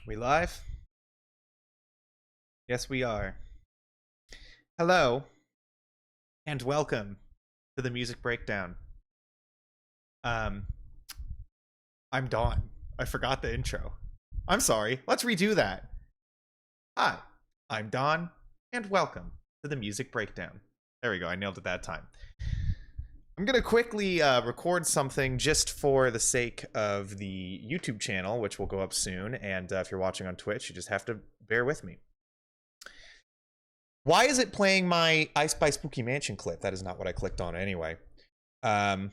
We live? Yes, we are. Hello, and welcome to the Music Breakdown. Um, I'm Dawn. I forgot the intro. I'm sorry. Let's redo that. Hi, I'm Dawn, and welcome to the Music Breakdown. There we go. I nailed it that time. I'm going to quickly record something just for the sake of the YouTube channel, which will go up soon. And if you're watching on Twitch, you just have to bear with me. Why is it playing my I Spy Spooky Mansion clip? That is not what I clicked on anyway. Um,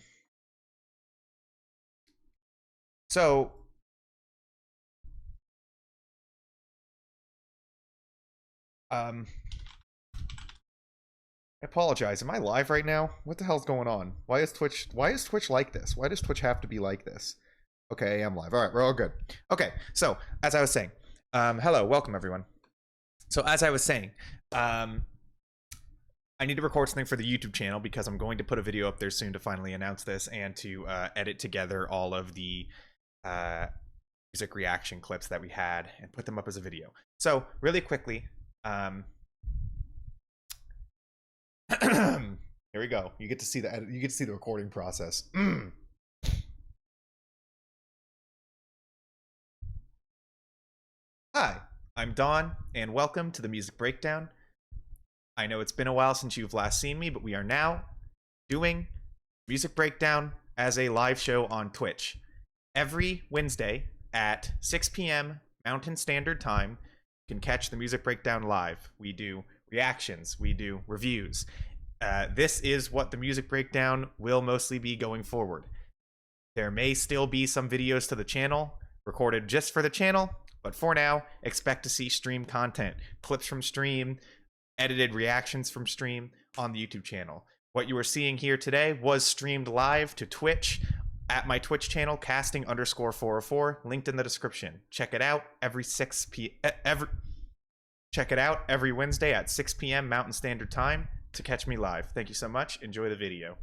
so, I apologize. Am I live right now? What the hell's going on? Why is Twitch like this? Why does Twitch have to be like this? Okay, I'm live. All right, we're all good. Okay, so as I was saying, hello, welcome everyone. So as I was saying, I need to record something for the YouTube channel because I'm going to put a video up there soon to finally announce this and to edit together all of the music reaction clips that we had and put them up as a video. So really quickly, here we go. You get to see the edit, you get to see the recording process. Hi, I'm Dawn, and welcome to the Music Breakdown. I know it's been a while since you've last seen me, but we are now doing Music Breakdown as a live show on Twitch. Every Wednesday at 6 p.m. Mountain Standard Time, you can catch the Music Breakdown live. We do reactions, we do reviews. This is what the Music Breakdown will mostly be going forward. There may still be some videos to the channel, recorded just for the channel, but for now, expect to see stream content, clips from stream, edited reactions from stream on the YouTube channel. What you are seeing here today was streamed live to Twitch at my Twitch channel, casting_404, linked in the description. Check it out every Wednesday at 6 p.m. Mountain Standard Time to catch me live. Thank you so much. Enjoy the video.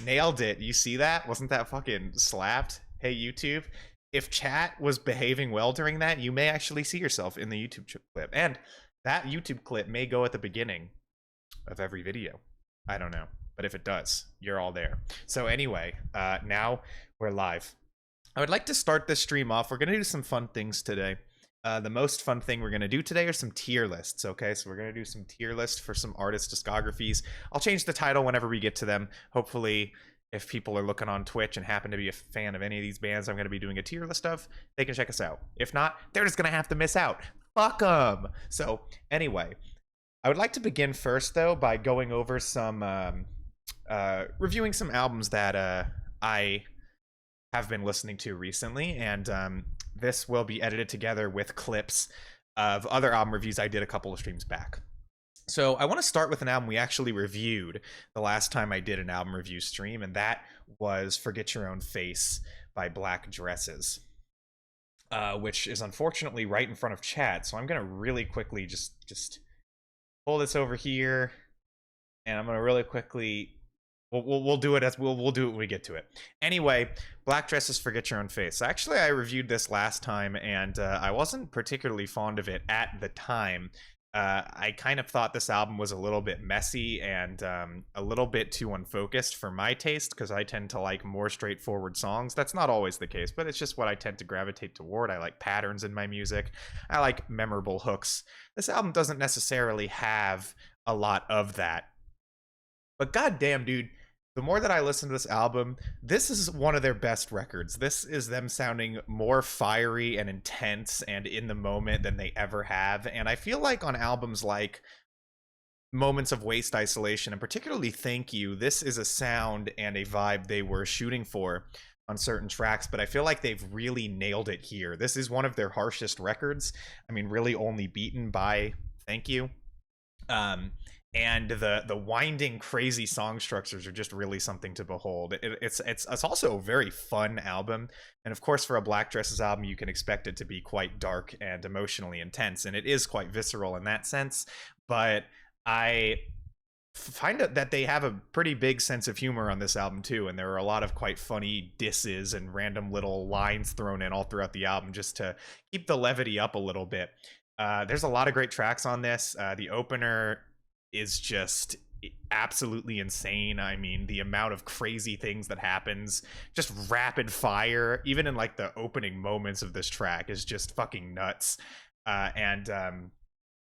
Nailed it. You see that? Wasn't that fucking slapped? Hey, YouTube. If chat was behaving well during that, you may actually see yourself in the YouTube clip. And that YouTube clip may go at the beginning of every video. I don't know. But if it does, you're all there. So anyway, now we're live. I would like to start this stream off. We're going to do some fun things today. The most fun thing we're going to do today are some tier lists, okay? So we're going to do some tier lists for some artist discographies. I'll change the title whenever we get to them. Hopefully, if people are looking on Twitch and happen to be a fan of any of these bands I'm going to be doing a tier list of, they can check us out. If not, they're just going to have to miss out. Fuck them. So anyway, I would like to begin first, though, by going over some, reviewing some albums that I have been listening to recently, and this will be edited together with clips of other album reviews I did a couple of streams back. So I want to start with an album we actually reviewed the last time I did an album review stream, and that was Forget Your Own Face by Black Dresses, which is unfortunately right in front of chat. So I'm going to really quickly just pull this over here, and I'm going to really quickly... We'll do it as we'll do it when we get to it. Anyway, Black Dresses, Forget Your Own Face. Actually, I reviewed this last time, and I wasn't particularly fond of it at the time. I kind of thought this album was a little bit messy and a little bit too unfocused for my taste, because I tend to like more straightforward songs. That's not always the case, but it's just what I tend to gravitate toward. I like patterns in my music. I like memorable hooks. This album doesn't necessarily have a lot of that. But goddamn, dude, the more that I listen to this album, this is one of their best records. This is them sounding more fiery and intense and in the moment than they ever have. And I feel like on albums like Moments of Waste Isolation, and particularly Thank You, this is a sound and a vibe they were shooting for on certain tracks, but I feel like they've really nailed it here. This is one of their harshest records. I mean, really only beaten by Thank You. And the winding, crazy song structures are just really something to behold. It's also a very fun album, and of course, for a Black Dresses album, you can expect it to be quite dark and emotionally intense, and it is quite visceral in that sense. But I find out that they have a pretty big sense of humor on this album too, and there are a lot of quite funny disses and random little lines thrown in all throughout the album just to keep the levity up a little bit. There's a lot of great tracks on this. The opener is just absolutely insane. I mean, the amount of crazy things that happens, just rapid fire, even in like the opening moments of this track, is just fucking nuts. And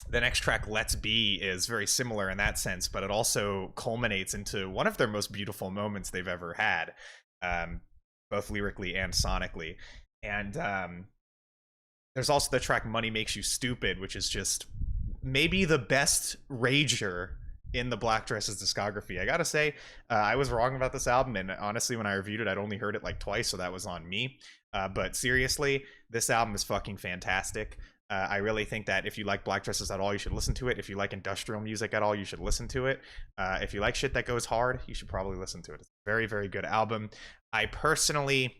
the next track, Let's Be, is very similar in that sense, but it also culminates into one of their most beautiful moments they've ever had, both lyrically and sonically. And there's also the track Money Makes You Stupid, which is just maybe the best rager in the Black Dresses discography. I gotta say, I was wrong about this album, and honestly, when I reviewed it, I'd only heard it like twice, so that was on me. But seriously, this album is fucking fantastic. I really think that if you like Black Dresses at all, you should listen to it. If you like industrial music at all, you should listen to it. If you like shit that goes hard, you should probably listen to it. It's a very, very good album. I personally...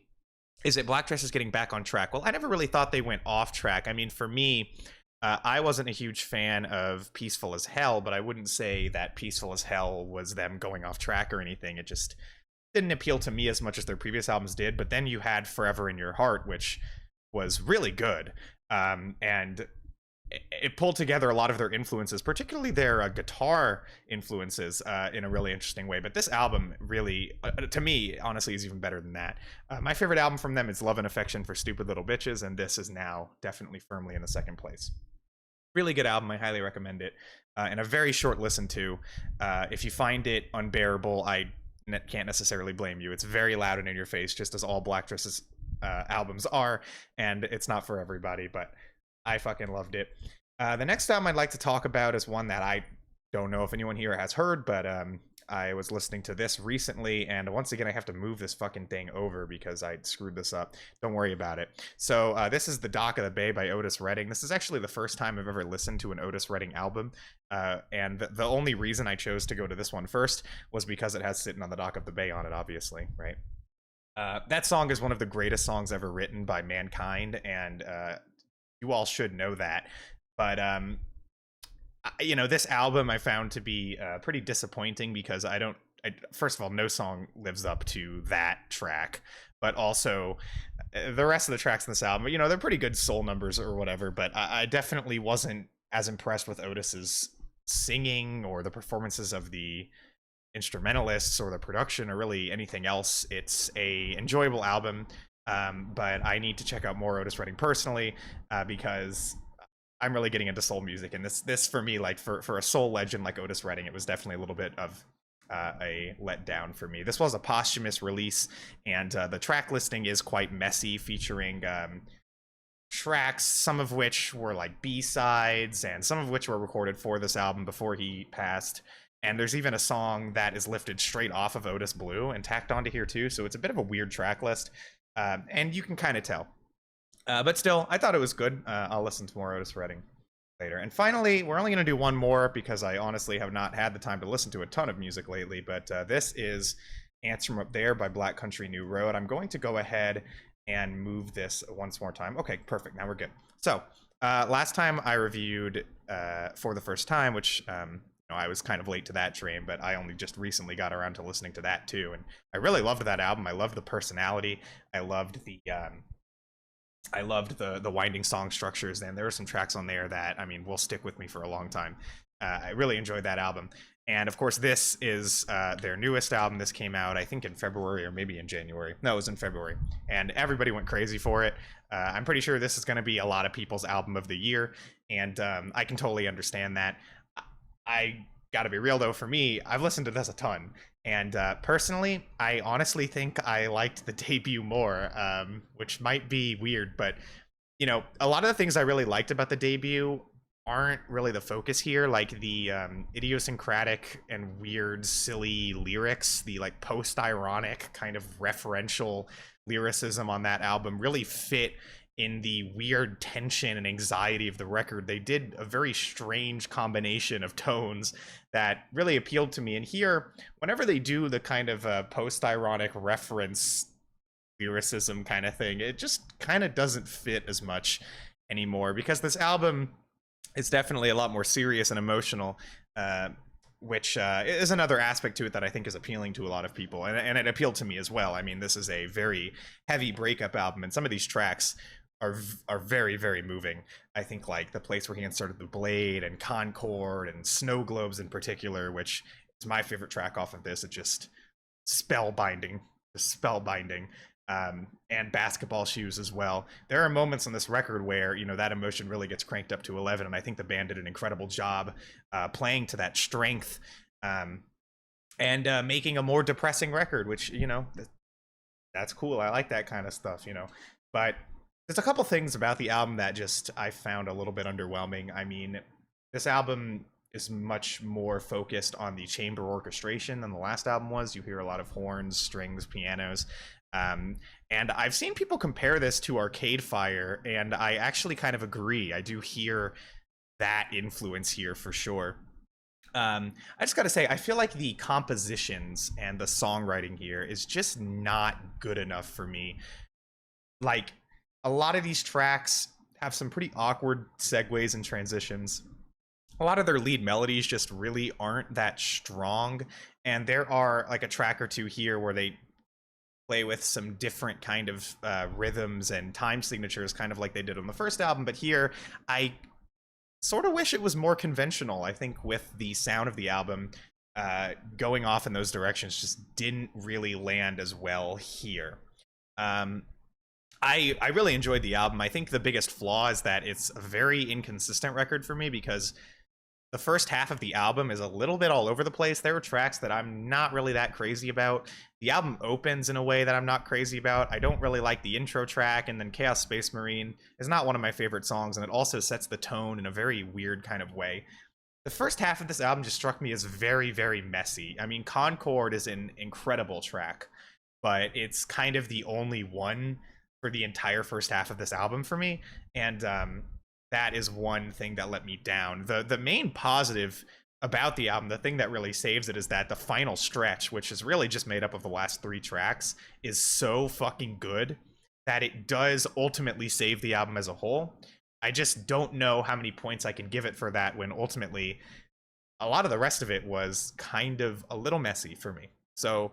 Is it Black Dresses getting back on track? Well, I never really thought they went off track. I mean, for me, I wasn't a huge fan of Peaceful as Hell, but I wouldn't say that Peaceful as Hell was them going off track or anything. It just didn't appeal to me as much as their previous albums did. But then you had Forever in Your Heart, which was really good. And it pulled together a lot of their influences, particularly their guitar influences, in a really interesting way. But this album really, to me, honestly, is even better than that. My favorite album from them is Love and Affection for Stupid Little Bitches, and this is now definitely firmly in the second place. Really good album. I highly recommend it. And a very short listen to. If you find it unbearable, I can't necessarily blame you. It's very loud and in your face, just as all Black Dresses albums are, and it's not for everybody, but I fucking loved it. The next album I'd like to talk about is one that I don't know if anyone here has heard, but I was listening to this recently, and once again I have to move this fucking thing over because I screwed this up. Don't worry about it. So this is The Dock of the Bay by Otis Redding. This is actually the first time I've ever listened to an Otis Redding album, and the only reason I chose to go to this one first was because it has Sitting on the Dock of the Bay on it, obviously, right? That song is one of the greatest songs ever written by mankind, and you all should know that. But you know, this album I found to be pretty disappointing because first of all, no song lives up to that track, but also the rest of the tracks in this album, you know, they're pretty good soul numbers or whatever, but I definitely wasn't as impressed with Otis's singing or the performances of the instrumentalists or the production or really anything else. It's a enjoyable album, but I need to check out more Otis Redding personally, because I'm really getting into soul music, and this for me, like for a soul legend like Otis Redding, it was definitely a little bit of a letdown for me. This was a posthumous release, and the track listing is quite messy, featuring tracks, some of which were like B-sides, and some of which were recorded for this album before he passed. And there's even a song that is lifted straight off of Otis Blue and tacked onto here too, so it's a bit of a weird track list, and you can kind of tell. But still, I thought it was good. I'll listen to more Otis Redding later. And finally, we're only going to do one more because I honestly have not had the time to listen to a ton of music lately, but this is Ants From Up There by Black Country New Road. I'm going to go ahead and move this once more time. Okay, perfect. Now we're good. So, last time I reviewed For the First Time, which... I was kind of late to that train, but I only just recently got around to listening to that too, and I really loved that album. I loved the personality. I loved the winding song structures, and there were some tracks on there that, I mean, will stick with me for a long time. I really enjoyed that album. And of course, this is their newest album. This came out, I think, in February or maybe in January. No, it was in February. And everybody went crazy for it. I'm pretty sure this is going to be a lot of people's album of the year, and I can totally understand that. I gotta be real though, for me, I've listened to this a ton, and personally, I honestly think I liked the debut more, which might be weird, but you know, a lot of the things I really liked about the debut aren't really the focus here, like the idiosyncratic and weird, silly lyrics, the like post-ironic kind of referential lyricism on that album really fit in the weird tension and anxiety of the record. They did a very strange combination of tones that really appealed to me. And here, whenever they do the kind of post-ironic reference lyricism kind of thing, it just kind of doesn't fit as much anymore, because this album is definitely a lot more serious and emotional. which is another aspect to it that I think is appealing to a lot of people, and it appealed to me as well. I mean, this is a very heavy breakup album, and some of these tracks are very, very moving. I think like The Place Where He Inserted the Blade and Concord and Snow Globes in particular, which is my favorite track off of this. It just spellbinding, just spellbinding. And Basketball Shoes as well. There are moments on this record where, you know, that emotion really gets cranked up to 11, and I think the band did an incredible job playing to that strength, and making a more depressing record, which, you know, that's cool. I like that kind of stuff, you know. But there's a couple things about the album that just I found a little bit underwhelming. I mean, this album is much more focused on the chamber orchestration than the last album was. You hear a lot of horns, strings, pianos. And I've seen people compare this to Arcade Fire, and I actually kind of agree. I do hear that influence here for sure. I just gotta say, I feel like the compositions and the songwriting here is just not good enough for me. Like, a lot of these tracks have some pretty awkward segues and transitions. A lot of their lead melodies just really aren't that strong, and there are like a track or two here where they play with some different kind of rhythms and time signatures, kind of like they did on the first album. But here, I sort of wish it was more conventional. I think with the sound of the album, going off in those directions just didn't really land as well here. I really enjoyed the album. I think the biggest flaw is that it's a very inconsistent record for me, because the first half of the album is a little bit all over the place. There are tracks that I'm not really that crazy about. The album opens in a way that I'm not crazy about. I don't really like the intro track, and then Chaos Space Marine is not one of my favorite songs, and it also sets the tone in a very weird kind of way. The first half of this album just struck me as very, very messy. I mean, Concord is an incredible track, but it's kind of the only one for the entire first half of this album for me, and that is one thing that let me down. The main positive about the album, the thing that really saves it, is that the final stretch, which is really just made up of the last 3 tracks, is so fucking good that it does ultimately save the album as a whole. I just don't know how many points I can give it for that, when ultimately a lot of the rest of it was kind of a little messy for me. So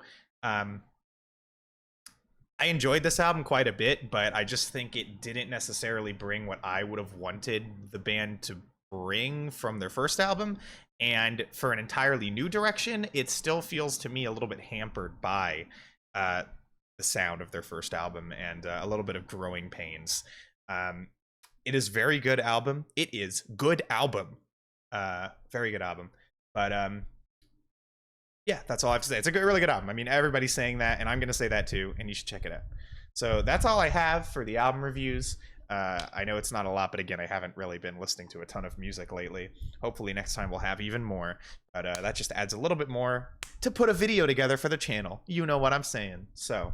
I enjoyed this album quite a bit, but I just think it didn't necessarily bring what I would have wanted the band to bring from their first album. And for an entirely new direction, it still feels to me a little bit hampered by the sound of their first album, and a little bit of growing pains. It is very good album. It is good album. Very good album. But yeah, that's all I have to say. It's a really good album. I mean, everybody's saying that, and I'm going to say that too, and you should check it out. So that's all I have for the album reviews. I know it's not a lot, but again, I haven't really been listening to a ton of music lately. Hopefully next time we'll have even more, but that just adds a little bit more to put a video together for the channel. You know what I'm saying. So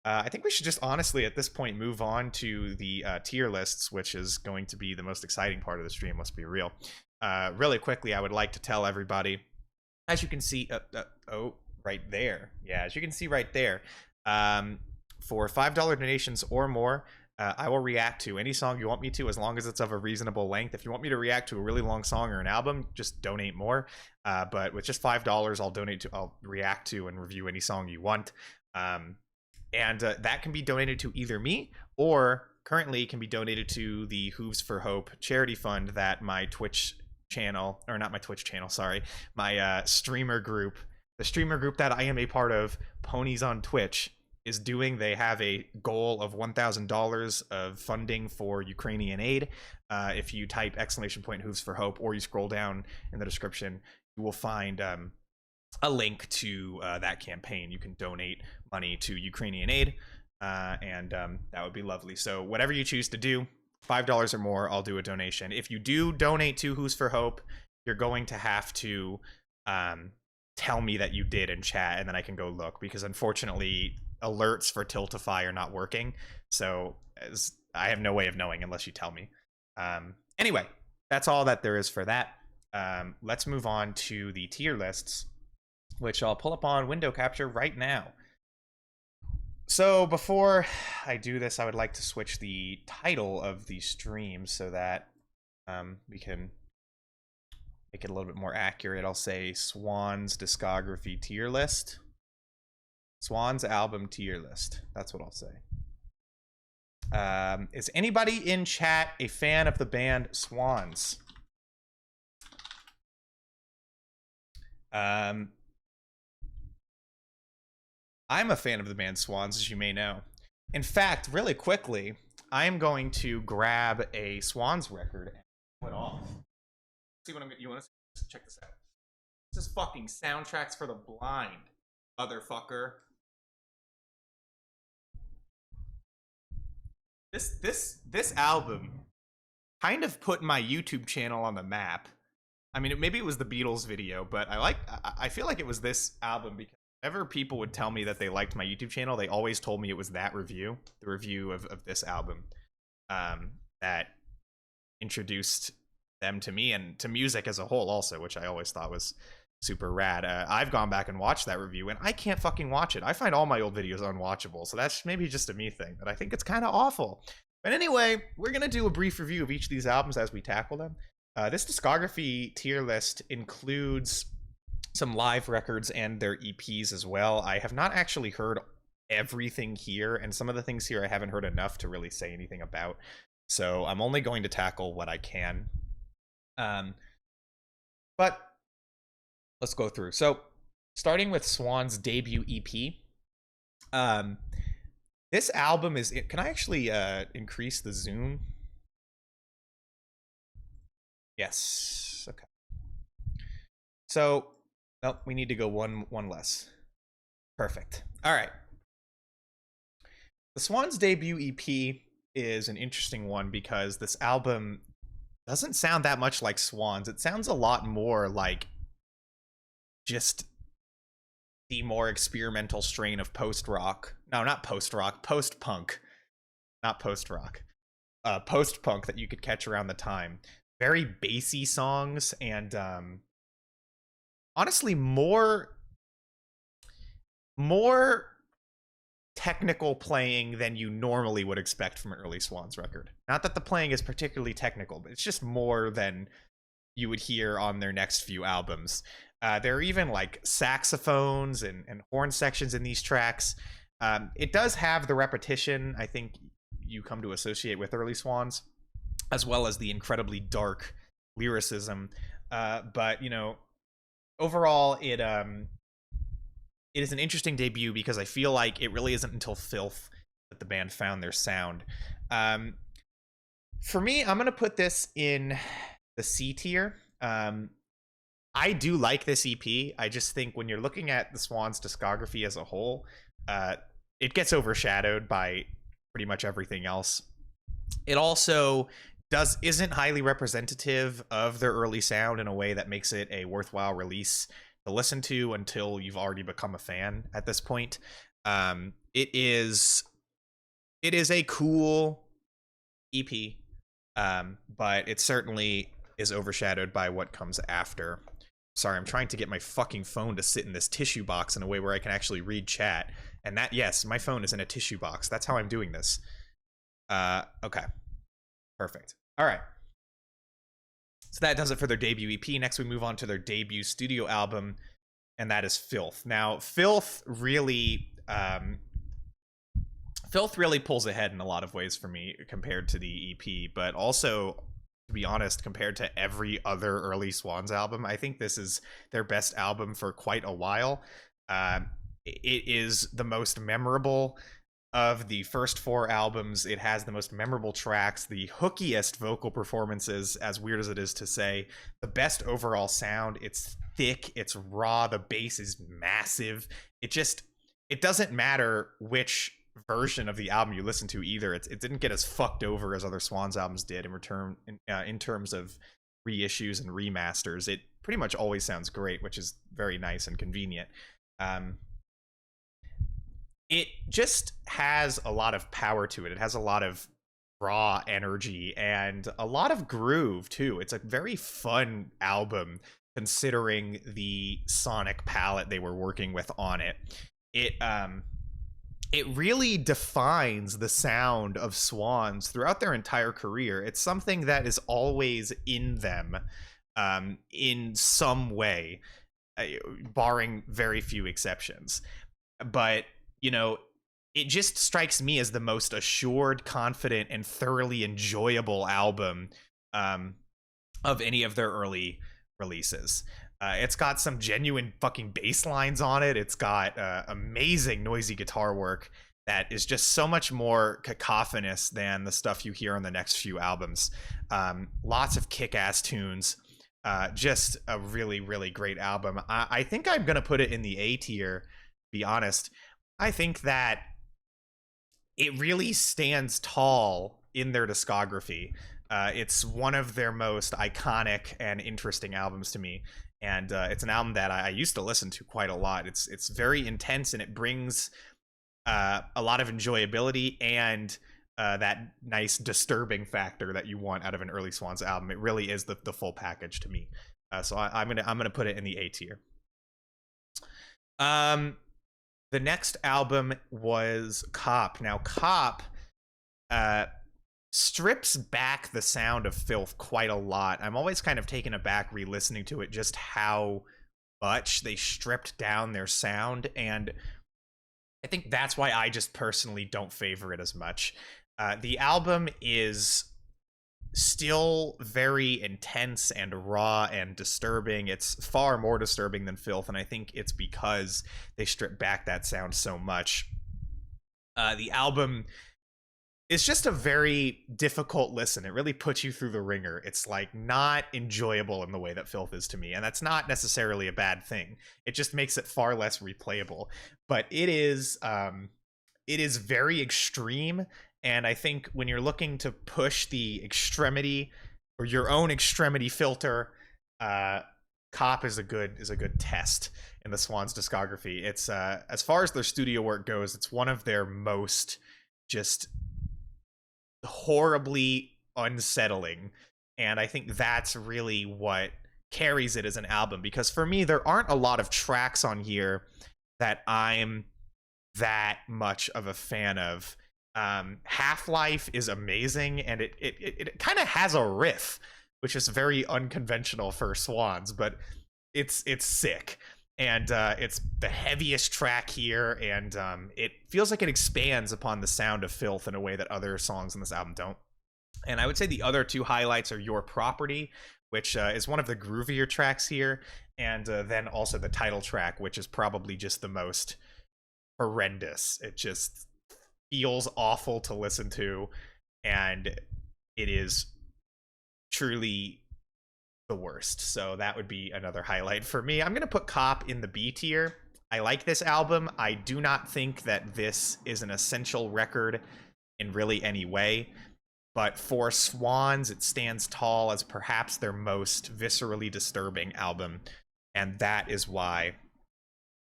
I think we should just honestly at this point move on to the tier lists, which is going to be the most exciting part of the stream, let's be real. Really quickly, I would like to tell everybody, as you can see, oh, right there. Yeah, as you can see right there, for $5 donations or more, I will react to any song you want me to, as long as it's of a reasonable length. If you want me to react to a really long song or an album, just donate more. But with just $5, I'll react to and review any song you want. And that can be donated to either me, or currently can be donated to the Hooves for Hope charity fund that my Twitch channel, or not my Twitch channel, sorry, my streamer group, the streamer group that I am a part of, Ponies on Twitch, is doing. They have a goal of $1,000 of funding for Ukrainian aid. If you type !Hooves for Hope, or you scroll down in the description, you will find a link to that campaign. You can donate money to Ukrainian aid, and that would be lovely. So whatever you choose to do, $5 or more, I'll do a donation. If you do donate to Who's for Hope, you're going to have to tell me that you did in chat, and then I can go look, because unfortunately alerts for Tiltify are not working, so I have no way of knowing unless you tell me. Anyway, that's all that there is for that. Let's move on to the tier lists, which I'll pull up on window capture right now. So before I do this, I would like to switch the title of the stream so that we can make it a little bit more accurate, I'll say Swans discography tier list. Swans album tier list. That's what I'll say. Is anybody in chat a fan of the band Swans? I'm a fan of the band Swans, as you may know. In fact, really quickly, I am going to grab a Swans record and put it off. See what I'm gonna. You want to check this out? This is fucking Soundtracks for the Blind, motherfucker. This album kind of put my YouTube channel on the map. I mean, maybe it was the Beatles video, but I feel like it was this album, because whenever people would tell me that they liked my YouTube channel, they always told me it was that review, the review of this album, that introduced them to me and to music as a whole also, which I always thought was super rad. I've gone back and watched that review, and I can't fucking watch it. I find all my old videos unwatchable, so that's maybe just a me thing, but I think it's kind of awful. But anyway, we're going to do a brief review of each of these albums as we tackle them. This discography tier list includes some live records and their EPs as well. I have not actually heard everything here, and some of the things here I haven't heard enough to really say anything about, so I'm only going to tackle what I can. But let's go through. So, starting with Swans' debut EP. This album is... Can I actually increase the zoom? Yes. Okay. So, nope, we need to go one less. Perfect. All right. The Swans' debut EP is an interesting one because this album doesn't sound that much like Swans. It sounds a lot more like just the more experimental strain of post-rock. No, not post-rock. Post-punk. Not post-rock. Post-punk that you could catch around the time. Very bassy songs, and honestly, more technical playing than you normally would expect from an early Swans record. Not that the playing is particularly technical, but it's just more than you would hear on their next few albums. There are even like saxophones and horn sections in these tracks. It does have the repetition I think you come to associate with early Swans, as well as the incredibly dark lyricism. But, you know, overall, it is an interesting debut because I feel like it really isn't until Filth that the band found their sound. For me, I'm going to put this in the C tier. I do like this EP. I just think when you're looking at the Swans discography as a whole, it gets overshadowed by pretty much everything else. It also isn't highly representative of their early sound in a way that makes it a worthwhile release to listen to until you've already become a fan at this point. It is a cool EP, but it certainly is overshadowed by what comes after. Sorry, I'm trying to get my fucking phone to sit in this tissue box in a way where I can actually read chat. And that, yes, my phone is in a tissue box. That's how I'm doing this. Okay. Perfect. All right. So that does it for their debut EP. Next, we move on to their debut studio album, and that is Filth. Now, Filth really pulls ahead in a lot of ways for me compared to the EP, but also, to be honest, compared to every other early Swans album, I think this is their best album for quite a while. It is the most memorable of the first four albums. It has the most memorable tracks, the hookiest vocal performances, as weird as it is to say, the best overall sound. It's thick, it's raw, the bass is massive. It doesn't matter which version of the album you listen to either. It didn't get as fucked over as other Swans albums did in terms of reissues and remasters. It pretty much always sounds great, which is very nice and convenient. It just has a lot of power to it. It has a lot of raw energy and a lot of groove too. It's a very fun album considering the sonic palette they were working with on it. It really defines the sound of Swans throughout their entire career. It's something that is always in them. in some way, uh, barring very few exceptions. But, you know, it just strikes me as the most assured, confident, and thoroughly enjoyable album um, of any of their early releases. It's got some genuine fucking bass lines on it. It's got amazing noisy guitar work that is just so much more cacophonous than the stuff you hear on the next few albums. Lots of kick-ass tunes. Just a really, really great album. I think I'm going to put it in the A tier, be honest. I think that it really stands tall in their discography. It's one of their most iconic and interesting albums to me, and it's an album that I used to listen to quite a lot. It's very intense, and it brings a lot of enjoyability and that nice disturbing factor that you want out of an early Swans album. It really is the full package to me. So I'm gonna put it in the A tier. The next album was Cop. Now, Cop strips back the sound of Filth quite a lot. I'm always kind of taken aback re-listening to it, just how much they stripped down their sound, and I think that's why I just personally don't favor it as much. The album is still very intense and raw and disturbing. It's far more disturbing than Filth, and I think it's because they strip back that sound so much. The album is just a very difficult listen. It really puts you through the ringer. It's like not enjoyable in the way that Filth is to me, and that's not necessarily a bad thing. It just makes it far less replayable. But it is very extreme. And I think when you're looking to push the extremity or your own extremity filter, Cop is a good test in the Swans discography. It's as far as their studio work goes, it's one of their most just horribly unsettling, and I think that's really what carries it as an album, because for me there aren't a lot of tracks on here that I'm that much of a fan of. Half-Life is amazing, and it kind of has a riff, which is very unconventional for Swans, but it's sick. And it's the heaviest track here, and it feels like it expands upon the sound of Filth in a way that other songs on this album don't. And I would say the other two highlights are Your Property, which is one of the groovier tracks here, and then also the title track, which is probably just the most horrendous. It just feels awful to listen to, and it is truly the worst. So that would be another highlight for me. I'm gonna put Cop in the B tier. I like this album. I do not think that this is an essential record in really any way, but for Swans it stands tall as perhaps their most viscerally disturbing album, and that is why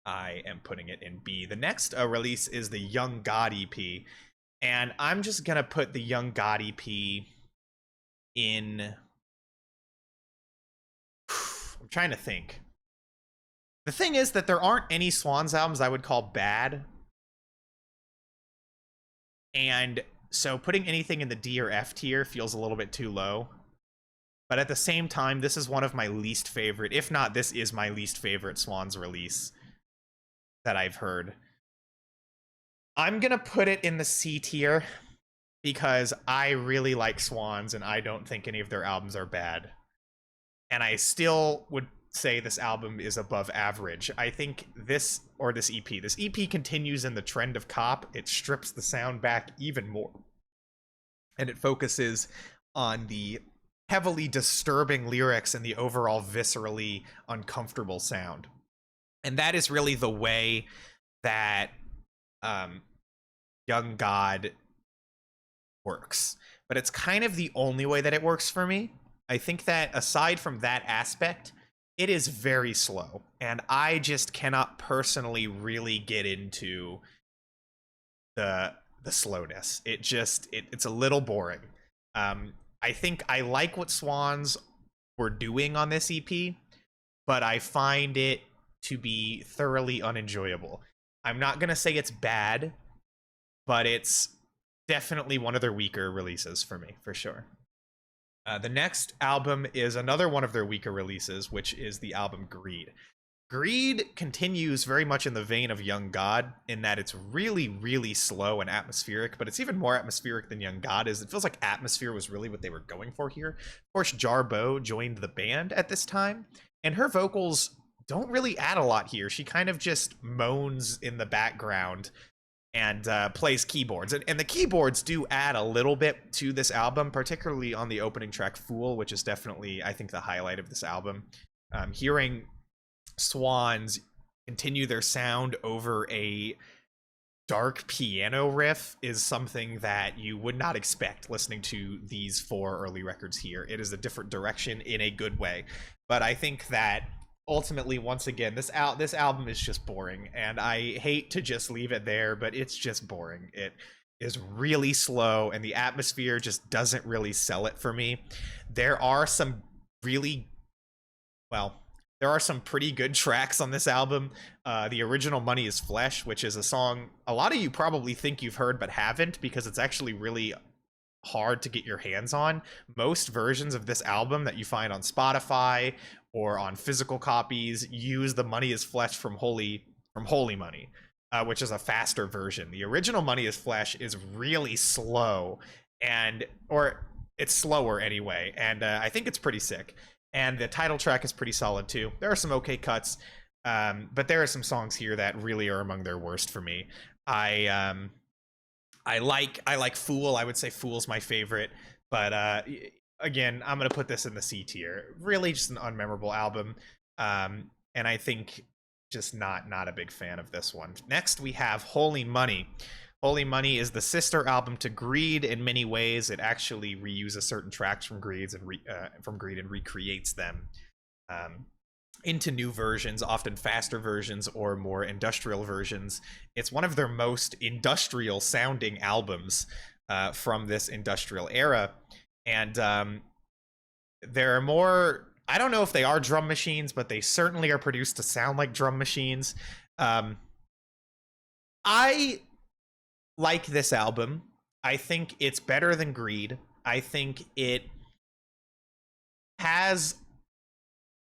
I am putting it in B. The next release is the Young God EP, and I'm just gonna put the Young God EP in. I'm trying to think. The thing is that there aren't any Swans albums I would call bad, and so putting anything in the D or F tier feels a little bit too low. But at the same time, this is one of my least favorite, if not this is my least favorite Swans release that I've heard. I'm gonna put it in the C tier because I really like Swans and I don't think any of their albums are bad. And I still would say this album is above average. I think this EP continues in the trend of Cop. It strips the sound back even more, and it focuses on the heavily disturbing lyrics and the overall viscerally uncomfortable sound. And that is really the way that Young God works. But it's kind of the only way that it works for me. I think that aside from that aspect, it is very slow. And I just cannot personally really get into the slowness. It's a little boring. I think I like what Swans were doing on this EP, but I find it to be thoroughly unenjoyable. I'm not gonna say it's bad, but it's definitely one of their weaker releases for me, for sure. The next album is another one of their weaker releases, which is the album Greed. Greed continues very much in the vein of Young God in that it's really, really slow and atmospheric, but it's even more atmospheric than Young God is. It feels like atmosphere was really what they were going for here. Of course, Jarbo joined the band at this time, and her vocals don't really add a lot here. She kind of just moans in the background and plays keyboards. And the keyboards do add a little bit to this album, particularly on the opening track, Fool, which is definitely, I think, the highlight of this album. Hearing Swans continue their sound over a dark piano riff is something that you would not expect listening to these four early records here. It is a different direction in a good way. But I think that ultimately, once again, this album is just boring, and I hate to just leave it there, but it's just boring. It is really slow, and the atmosphere just doesn't really sell it for me. There are some really, well, there are some pretty good tracks on this album. The original Money is Flesh, which is a song a lot of you probably think you've heard but haven't, because it's actually really hard to get your hands on. Most versions of this album that you find on Spotify or on physical copies use the Money is Flesh from Holy Money, which is a faster version. The original Money is Flesh is really slow, or it's slower anyway, and I think it's pretty sick. And the title track is pretty solid too. There are some okay cuts, but there are some songs here that really are among their worst for me. I like Fool. I would say Fool's my favorite, but again, I'm gonna put this in the C tier. Really, just an unmemorable album, and I think just not a big fan of this one. Next, we have Holy Money. Holy Money is the sister album to Greed in many ways. It actually reuses certain tracks from Greed and recreates them into new versions, often faster versions or more industrial versions. It's one of their most industrial sounding albums from this industrial era. And there are more, I don't know if they are drum machines, but they certainly are produced to sound like drum machines. I like this album. I think it's better than Greed. I think it has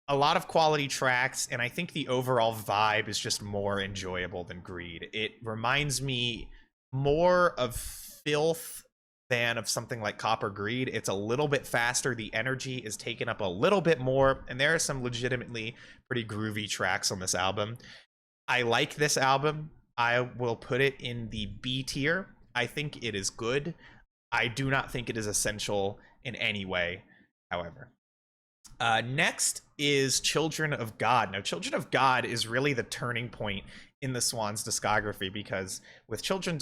a lot of quality tracks, and I think the overall vibe is just more enjoyable than Greed. It reminds me more of Filth than of something like Copper Greed. It's a little bit faster. The energy is taken up a little bit more, and there are some legitimately pretty groovy tracks on this album. I like this album. I will put it in the B tier. I think it is good. I do not think it is essential in any way, however. Next is Children of God. Now, Children of God is really the turning point in the Swans discography, because with Children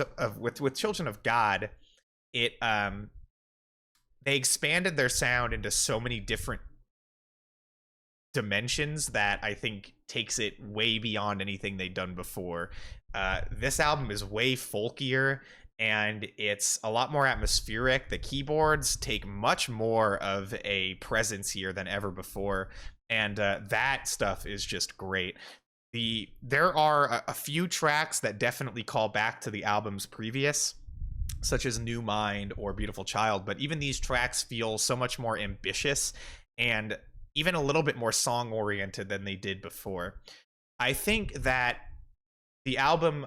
of God, it they expanded their sound into so many different dimensions that I think takes it way beyond anything they'd done before. This album is way folkier, and it's a lot more atmospheric. The keyboards take much more of a presence here than ever before, and that stuff is just great. There are a few tracks that definitely call back to the album's previous, such as New Mind or Beautiful Child, but even these tracks feel so much more ambitious and even a little bit more song oriented than they did before. I think that the album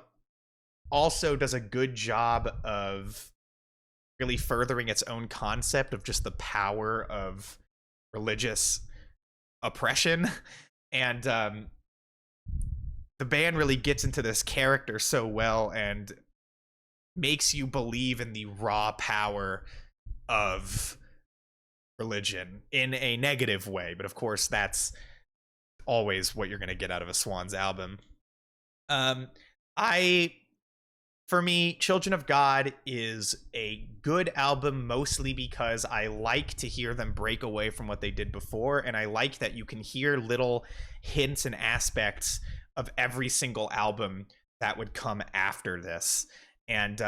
also does a good job of really furthering its own concept of just the power of religious oppression. And the band really gets into this character so well and makes you believe in the raw power of religion in a negative way. But of course, that's always what you're going to get out of a Swans album. For me, Children of God is a good album, mostly because I like to hear them break away from what they did before, and I like that you can hear little hints and aspects of every single album that would come after this. And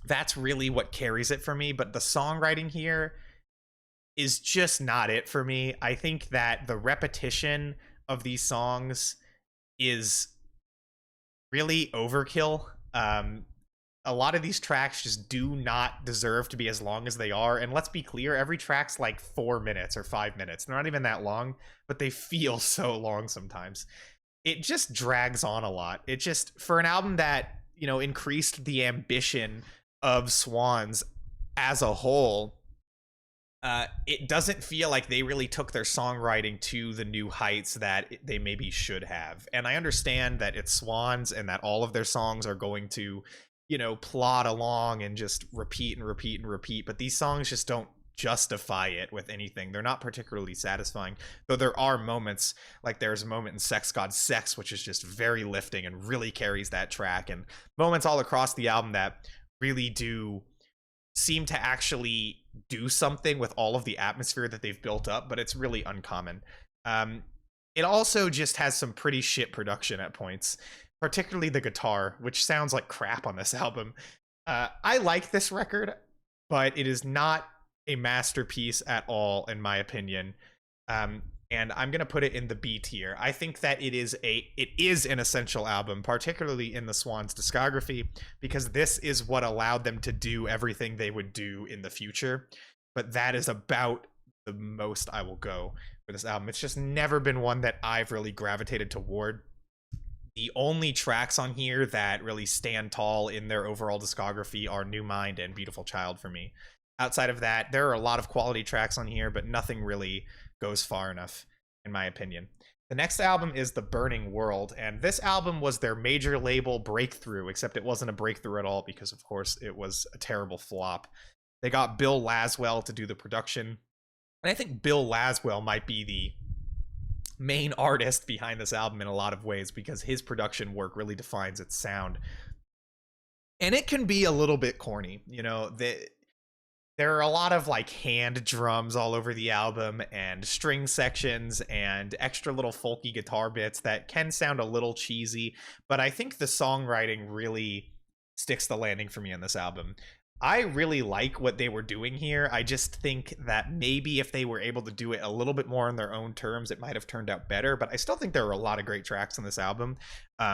that's really what carries it for me. But the songwriting here is just not it for me. I think that the repetition of these songs is really overkill. A a lot of these tracks just do not deserve to be as long as they are. And let's be clear, every track's like 4 minutes or 5 minutes. They're not even that long, but they feel so long sometimes. It just drags on a lot. It just, for an album that, you know, increased the ambition of Swans as a whole, it doesn't feel like they really took their songwriting to the new heights that they maybe should have. And I understand that it's Swans and that all of their songs are going to, you know, plod along and just repeat and repeat and repeat, but these songs just don't justify it with anything. They're not particularly satisfying, though there are moments, like there's a moment in Sex God Sex, which is just very lifting and really carries that track, and moments all across the album that really do seem to actually do something with all of the atmosphere that they've built up, but it's really uncommon. It also just has some pretty shit production at points, particularly the guitar, which sounds like crap on this album. I like this record, but it is not a masterpiece at all, in my opinion. And I'm gonna put it in the B tier. I think that it is an essential album, particularly in the Swans discography, because this is what allowed them to do everything they would do in the future. But that is about the most I will go for this album. It's just never been one that I've really gravitated toward. The only tracks on here that really stand tall in their overall discography are New Mind and Beautiful Child for me. Outside of that, there are a lot of quality tracks on here, but nothing really goes far enough, in my opinion. The next album is The Burning World, and this album was their major label breakthrough, except it wasn't a breakthrough at all because, of course, it was a terrible flop. They got Bill Laswell to do the production, and I think Bill Laswell might be the main artist behind this album in a lot of ways because his production work really defines its sound. And it can be a little bit corny, you know, there are a lot of like hand drums all over the album and string sections and extra little folky guitar bits that can sound a little cheesy, but I think the songwriting really sticks the landing for me on this album. I really like what they were doing here. I just think that maybe if they were able to do it a little bit more on their own terms, it might have turned out better, but I still think there are a lot of great tracks on this album.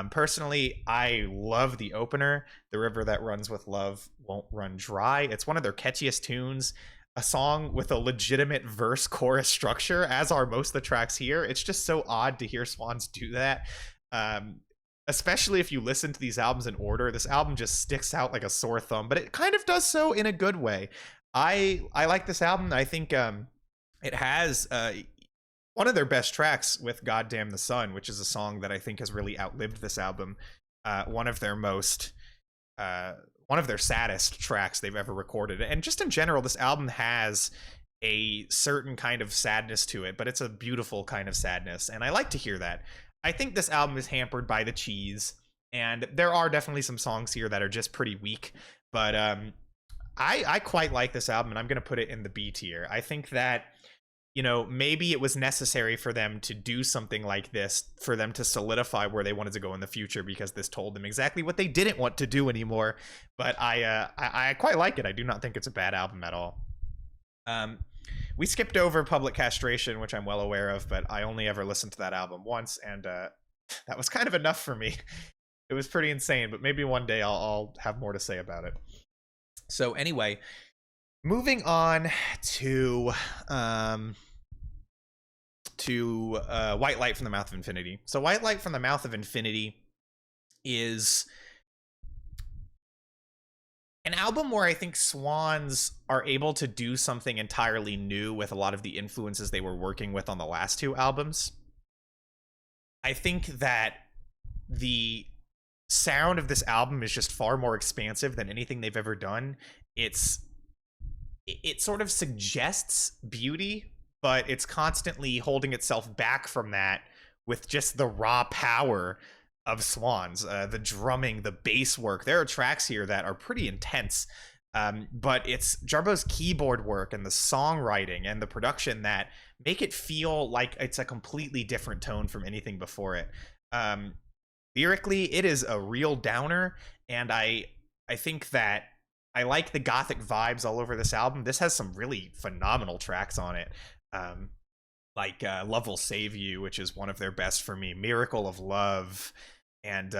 Personally, I love the opener, The River That Runs With Love Won't Run Dry. It's one of their catchiest tunes, a song with a legitimate verse chorus structure, as are most of the tracks here. It's just so odd to hear Swans do that. Especially if you listen to these albums in order, this album just sticks out like a sore thumb, but it kind of does so in a good way. I like this album. I think it has one of their best tracks with Goddamn the Sun, which is a song that I think has really outlived this album. One of their saddest tracks they've ever recorded. And just in general, this album has a certain kind of sadness to it, but it's a beautiful kind of sadness, and I like to hear that. I think this album is hampered by the cheese, and there are definitely some songs here that are just pretty weak, but I quite like this album, and I'm going to put it in the B tier. I think that, you know, maybe it was necessary for them to do something like this, for them to solidify where they wanted to go in the future, because this told them exactly what they didn't want to do anymore, but I quite like it. I do not think it's a bad album at all. We skipped over Public Castration, which I'm well aware of, but I only ever listened to that album once, and that was kind of enough for me. It was pretty insane, but maybe one day I'll have more to say about it. So anyway, moving on to White Light from the Mouth of Infinity. So White Light from the Mouth of Infinity is an album where I think Swans are able to do something entirely new with a lot of the influences they were working with on the last two albums. I think that the sound of this album is just far more expansive than anything they've ever done. It sort of suggests beauty, but it's constantly holding itself back from that with just the raw power of Swans, the drumming, the bass work. There are tracks here that are pretty intense, but it's Jarbo's keyboard work and the songwriting and the production that make it feel like it's a completely different tone from anything before it. Lyrically, it is a real downer, and I think that I like the gothic vibes all over this album. This has some really phenomenal tracks on it. Like Love Will Save You, which is one of their best for me, Miracle of Love, and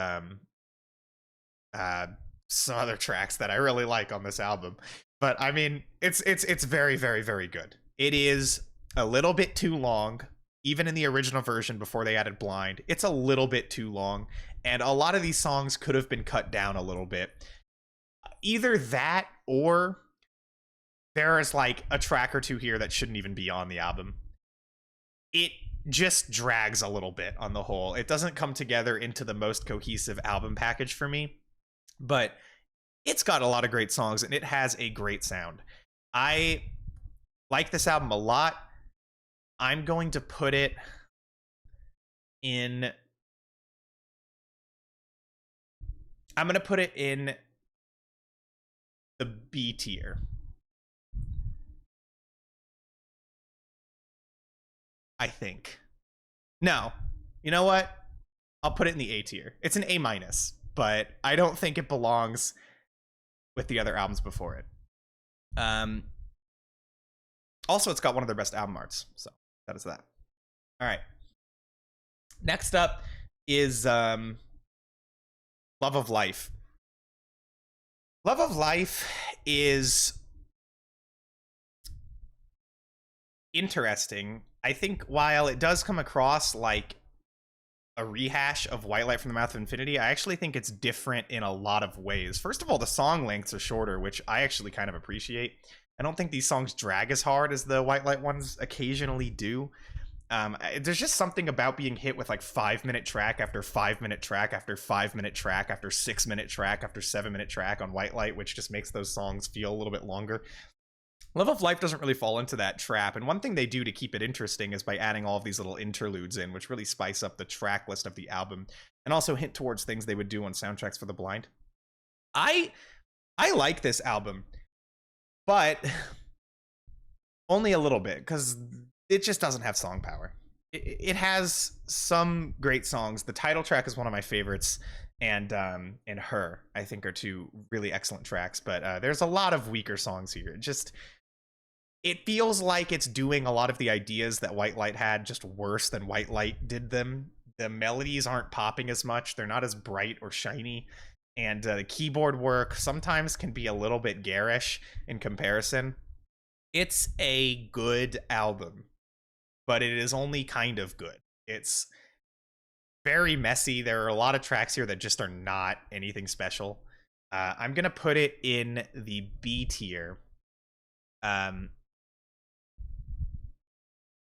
some other tracks that I really like on this album. But I mean, it's very, very, very good. It is a little bit too long. Even in the original version before they added Blind, it's a little bit too long. And a lot of these songs could have been cut down a little bit. Either that, or there is like a track or two here that shouldn't even be on the album. It just drags a little bit on the whole. It doesn't come together into the most cohesive album package for me, but it's got a lot of great songs and it has a great sound. I like this album a lot. I'm going to put it in... I'm going to put it in the B tier. I think. No. You know what? I'll put it in the A tier. It's an A minus, but I don't think it belongs with the other albums before it. Also, it's got one of their best album arts, so that is that. All right. Next up is Love of Life. Love of Life is interesting. I think while it does come across like a rehash of White Light from the Mouth of Infinity, I actually think it's different in a lot of ways. First of all, the song lengths are shorter, which I actually kind of appreciate. I don't think these songs drag as hard as the White Light ones occasionally do. There's just something about being hit with like 5-minute track after 5-minute track after 5-minute track after 6-minute track after 7-minute track on White Light, which just makes those songs feel a little bit longer. Love of Life doesn't really fall into that trap, and one thing they do to keep it interesting is by adding all of these little interludes in, which really spice up the track list of the album, and also hint towards things they would do on soundtracks for the blind. I like this album, but only a little bit, because it just doesn't have song power. It has some great songs. The title track is one of my favorites, and Her, I think, are two really excellent tracks, but there's a lot of weaker songs here. It feels like it's doing a lot of the ideas that White Light had, just worse than White Light did them. The melodies aren't popping as much. They're not as bright or shiny. And the keyboard work sometimes can be a little bit garish in comparison. It's a good album, but it is only kind of good. It's very messy. There are a lot of tracks here that just are not anything special. I'm going to put it in the B tier.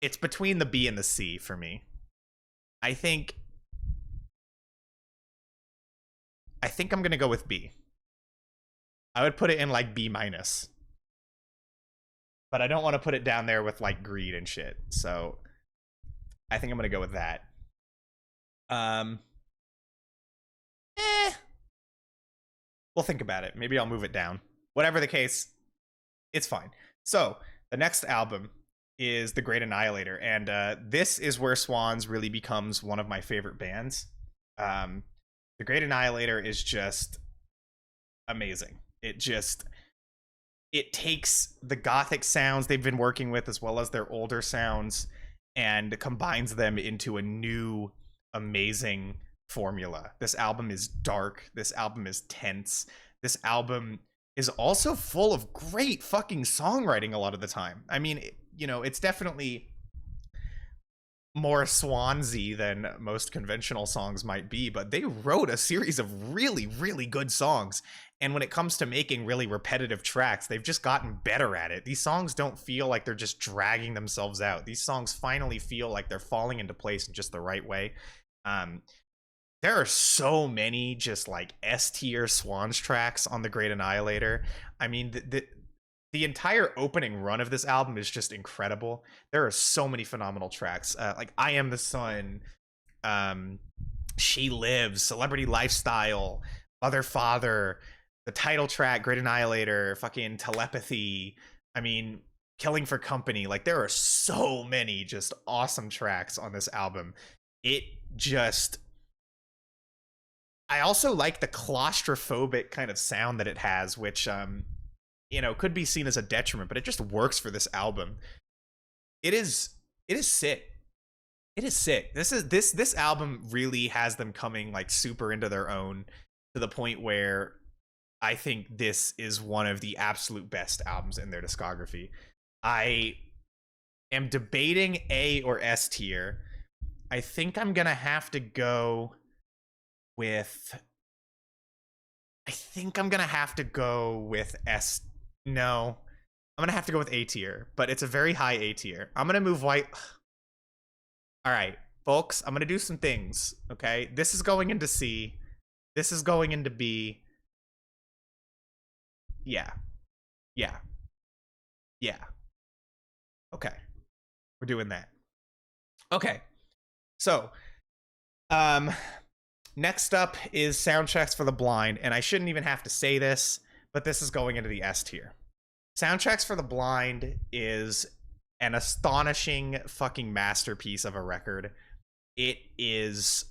It's between the B and the C for me. I think I'm going to go with B. I would put it in like B minus. But I don't want to put it down there with like Greed and shit. So I think I'm going to go with that. We'll think about it. Maybe I'll move it down. Whatever the case, it's fine. So the next album is The Great Annihilator, and this is where Swans really becomes one of my favorite bands. The Great Annihilator is just amazing. It takes the gothic sounds they've been working with as well as their older sounds and combines them into a new amazing formula. This album is dark. This album is tense. This album is also full of great fucking songwriting a lot of the time. I mean, it's definitely more Swansy than most conventional songs might be, but they wrote a series of really, really good songs. And when it comes to making really repetitive tracks, they've just gotten better at it. These songs don't feel like they're just dragging themselves out. These songs finally feel like they're falling into place in just the right way. There are so many just like S-tier Swans tracks on The Great Annihilator. I mean, the entire opening run of this album is just incredible. There are so many phenomenal tracks. Like I Am the Sun, She Lives, Celebrity Lifestyle, Mother Father, the title track, Great Annihilator, fucking Telepathy. I mean, Killing for Company. Like there are so many just awesome tracks on this album. I also like the claustrophobic kind of sound that it has, which could be seen as a detriment, but it just works for this album. It is sick. It is sick. This album really has them coming like super into their own, to the point where I think this is one of the absolute best albums in their discography. I am debating A or S tier. I think I'm gonna have to go with. I think I'm gonna have to go with S. No, I'm gonna have to go with A tier, but it's a very high A tier. I'm gonna move White. All right, folks, I'm gonna do some things. Okay, this is going into C. This is going into B. Yeah, yeah, yeah. Okay, we're doing that. Okay, so next up is Soundtracks for the Blind, and I shouldn't even have to say this, but this is going into the S tier. Soundtracks for the Blind is an astonishing fucking masterpiece of a record. It is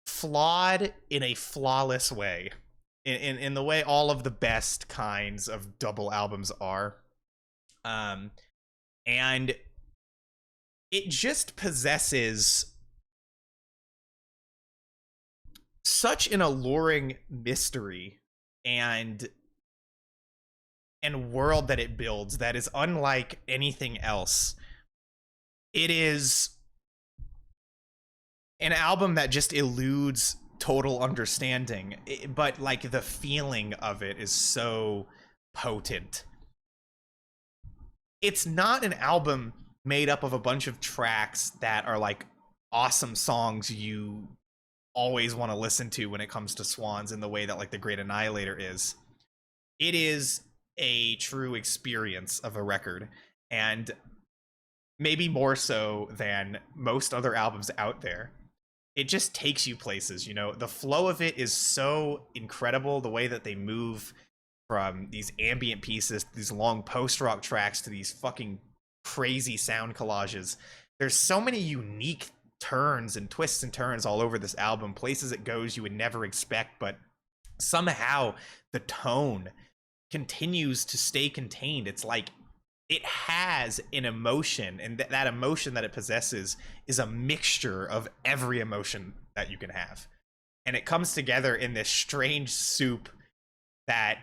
flawed in a flawless way, in the way all of the best kinds of double albums are. And it just possesses such an alluring mystery and world that it builds that is unlike anything else. It is an album that just eludes total understanding, but like the feeling of it is so potent. It's not an album made up of a bunch of tracks that are like awesome songs you always want to listen to when it comes to Swans in the way that like The Great Annihilator is. It is a true experience of a record, and maybe more so than most other albums out there. It just takes you places, you know. The flow of it is so incredible, the way that they move from these ambient pieces, these long post-rock tracks, to these fucking crazy sound collages. There's so many unique turns and twists and turns all over this album, places it goes you would never expect, but somehow the tone continues to stay contained. It's like it has an emotion, and that emotion that it possesses is a mixture of every emotion that you can have. And it comes together in this strange soup that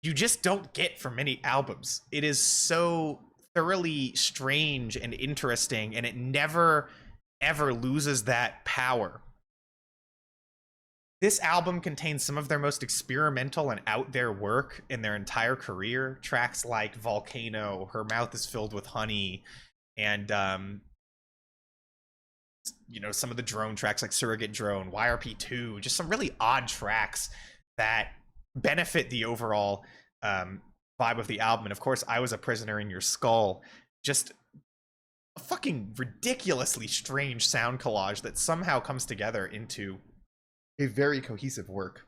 you just don't get from many albums. It is so thoroughly strange and interesting, and it never, ever loses that power. This album contains some of their most experimental and out there work in their entire career. Tracks like Volcano, Her Mouth is Filled with Honey, and you know, some of the drone tracks like Surrogate Drone, YRP2, just some really odd tracks that benefit the overall vibe of the album. And of course, I Was a Prisoner in Your Skull, just a fucking ridiculously strange sound collage that somehow comes together into a very cohesive work.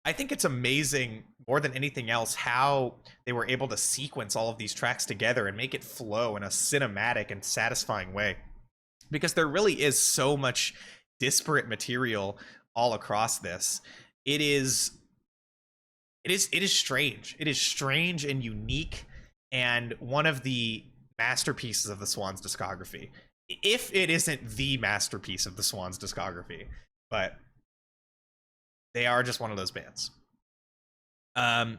I think it's amazing, more than anything else, how they were able to sequence all of these tracks together and make it flow in a cinematic and satisfying way. Because there really is so much disparate material all across this. It is strange. It is strange and unique, and one of the masterpieces of the Swans discography. If it isn't the masterpiece of the Swans discography. But they are just one of those bands. You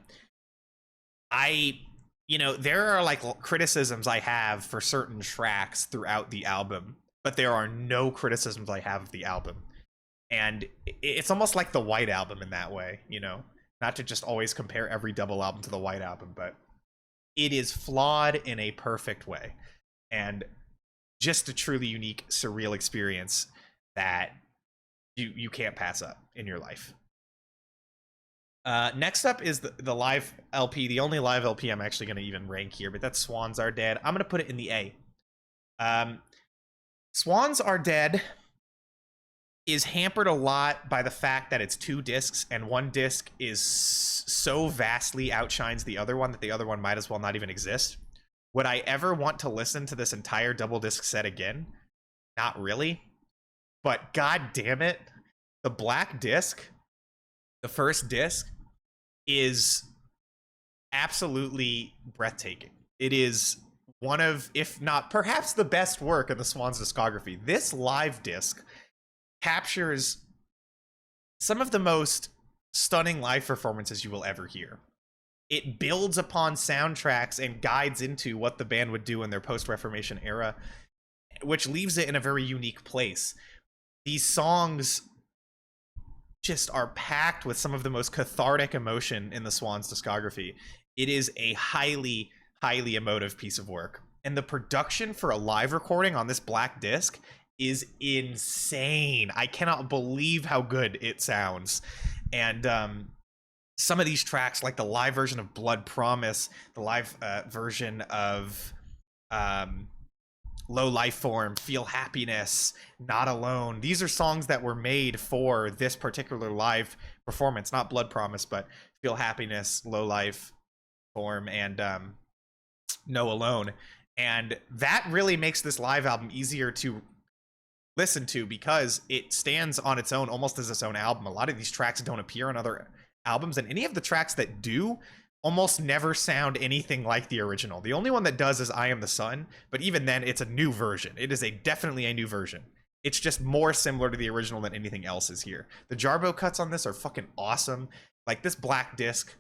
know, there are like criticisms I have for certain tracks throughout the album, but there are no criticisms I have of the album. And it's almost like the White Album in that way, you know, not to just always compare every double album to the White Album, but it is flawed in a perfect way. And just a truly unique, surreal experience that you can't pass up in your life. Next up is the live LP, the only live LP I'm actually going to even rank here, but that's Swans Are Dead. I'm going to put it in the A. Swans Are Dead is hampered a lot by the fact that it's 2 discs, and one disc is so vastly outshines the other one that the other one might as well not even exist. Would I ever want to listen to this entire double disc set again? Not really. But god damn it, the black disc, the first disc, is absolutely breathtaking. It is one of, if not perhaps the best work in the Swans discography. This live disc captures some of the most stunning live performances you will ever hear. It builds upon soundtracks and guides into what the band would do in their post-Reformation era, which leaves it in a very unique place. These songs just are packed with some of the most cathartic emotion in the Swans discography. It is a highly, highly emotive piece of work. And the production for a live recording on this black disc is insane. I cannot believe how good it sounds. And some of these tracks, like the live version of Blood Promise, the live version of Low Life Form, Feel Happiness, Not Alone. These are songs that were made for this particular live performance, not Blood Promise, but Feel Happiness, Low Life Form, and No Alone. And that really makes this live album easier to listen to because it stands on its own, almost as its own album. A lot of these tracks don't appear on other albums, and any of the tracks that do almost never sound anything like the original. The only one that does is I Am the Sun, but even then it's a new version. It is definitely a new version. It's just more similar to the original than anything else is here. The Jarbo cuts on this are fucking awesome. Like, this black disc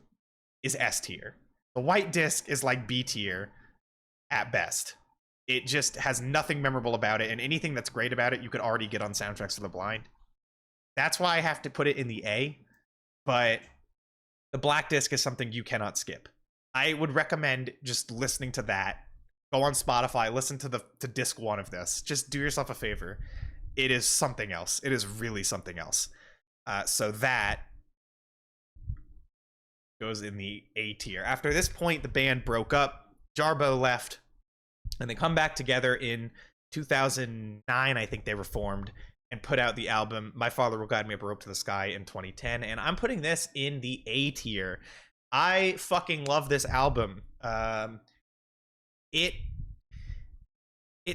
is S tier. The white disc is like B tier at best. It just has nothing memorable about it, and anything that's great about it you could already get on Soundtracks for the Blind. That's why I have to put it in the A, but the black disc is something you cannot skip. I would recommend just listening to that. Go on Spotify, listen to disc 1 of this. Just do yourself a favor. It is something else. It is really something else. So that goes in the A tier. After this point, the band broke up. Jarbo left, and they come back together in 2009. I think they reformed and put out the album My Father Will Guide Me Up a Rope to the Sky in 2010, and I'm putting this in the A tier. I fucking love this album. It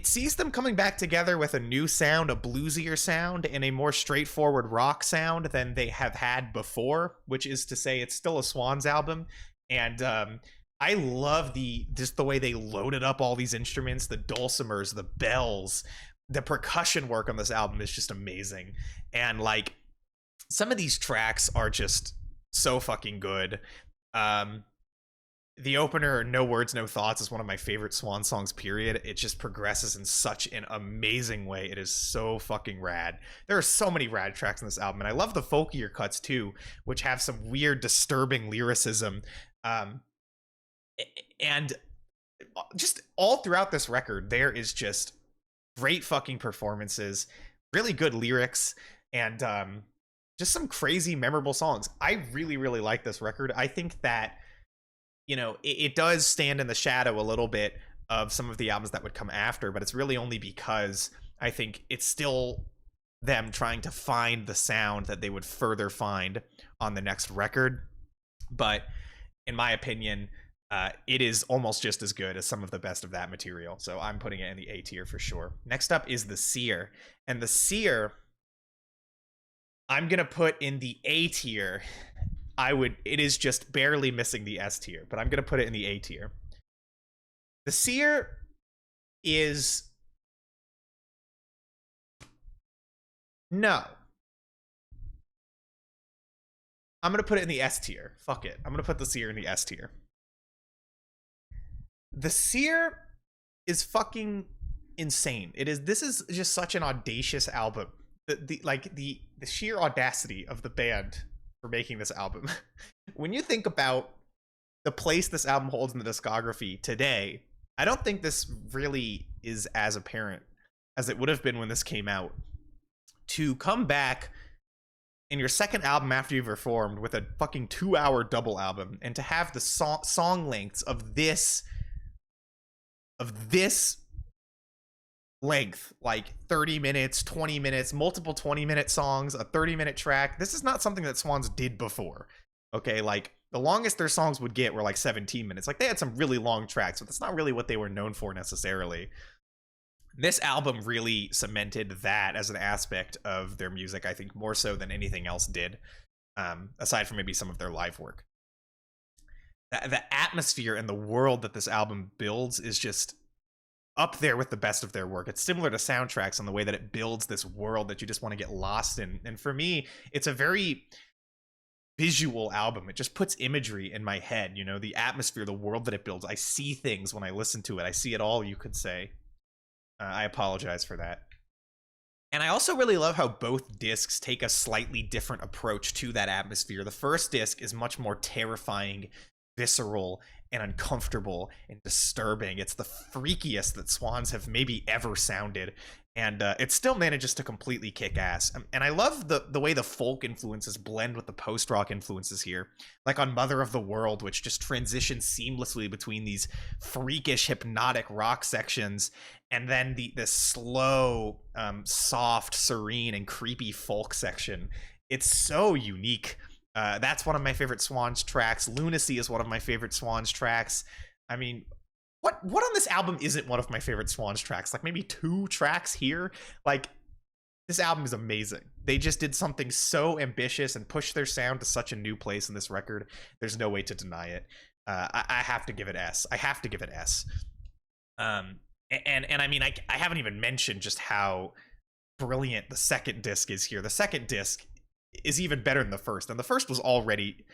sees them coming back together with a new sound, a bluesier sound, and a more straightforward rock sound than they have had before, which is to say it's still a Swans album, and I love just the way they loaded up all these instruments, the dulcimers, the bells. The percussion work on this album is just amazing. And like, some of these tracks are just so fucking good. The opener, No Words, No Thoughts, is one of my favorite Swan songs, period. It just progresses in such an amazing way. It is so fucking rad. There are so many rad tracks in this album, and I love the folkier cuts too, which have some weird, disturbing lyricism. And just all throughout this record, there is just great fucking performances, really good lyrics, and just some crazy memorable songs. I really, really like this record. I think that, you know, it does stand in the shadow a little bit of some of the albums that would come after, but it's really only because I think it's still them trying to find the sound that they would further find on the next record. But in my opinion, it is almost just as good as some of the best of that material. So I'm putting it in the A tier for sure. Next up is The Seer. And The Seer, I'm going to put in the A tier. It is just barely missing the S tier, but I'm going to put it in the A tier. The Seer is... No. I'm going to put it in the S tier. Fuck it. I'm going to put The Seer in the S tier. The Seer is fucking insane. This is just such an audacious album. The sheer audacity of the band for making this album. When you think about the place this album holds in the discography today, I don't think this really is as apparent as it would have been when this came out. To come back in your second album after you've reformed with a fucking 2-hour double album, and to have the song lengths of this length, like 30 minutes, 20 minutes, multiple 20-minute songs, a 30-minute track. This is not something that Swans did before. Okay, like, the longest their songs would get were like 17 minutes. Like, they had some really long tracks, but that's not really what they were known for necessarily. This album really cemented that as an aspect of their music, I think, more so than anything else did, aside from maybe some of their live work. The atmosphere and the world that this album builds is just up there with the best of their work. It's similar to Soundtracks in the way that it builds this world that you just want to get lost in. And for me, it's a very visual album. It just puts imagery in my head, you know, the atmosphere, the world that it builds. I see things when I listen to it. I see it all, you could say. I apologize for that. And I also really love how both discs take a slightly different approach to that atmosphere. The first disc is much more terrifying, visceral, and uncomfortable and disturbing. It's the freakiest that Swans have maybe ever sounded, and it still manages to completely kick ass. And I love the way the folk influences blend with the post-rock influences here, like on Mother of the World, which just transitions seamlessly between these freakish hypnotic rock sections and then the slow, soft, serene, and creepy folk section. It's so unique. That's one of my favorite Swans tracks. Lunacy is one of my favorite Swans tracks. I mean, what on this album isn't one of my favorite Swans tracks? Like maybe 2 tracks here? Like, this album is amazing. They just did something so ambitious and pushed their sound to such a new place in this record. There's no way to deny it. I have to give it S. I have to give it S. And I mean, I haven't even mentioned just how brilliant the second disc is here. The second disc is even better than the first, and the first was already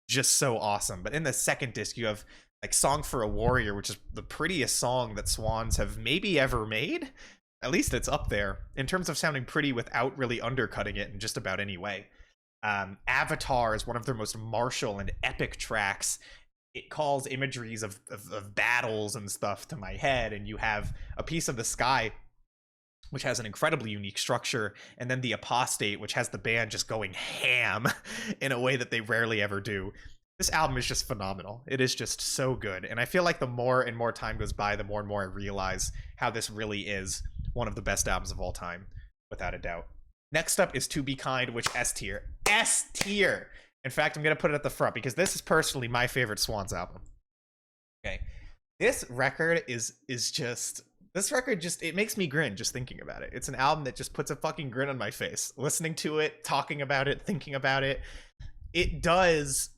just so awesome. But in the second disc, you have like Song for a Warrior, which is the prettiest song that Swans have maybe ever made. At least it's up there in terms of sounding pretty without really undercutting it in just about any way. Avatar is one of their most martial and epic tracks. It calls imageries of battles and stuff to my head, and you have A Piece of the Sky, which has an incredibly unique structure, and then The Apostate, which has the band just going ham in a way that they rarely ever do. This album is just phenomenal. It is just so good, and I feel like the more and more time goes by, the more and more I realize how this really is one of the best albums of all time, without a doubt. Next up is To Be Kind, which S tier. S tier! In fact, I'm going to put it at the front because this is personally my favorite Swans album. Okay. This record is just... This record just... It makes me grin just thinking about it. It's an album that just puts a fucking grin on my face. Listening to it, talking about it, thinking about it. It does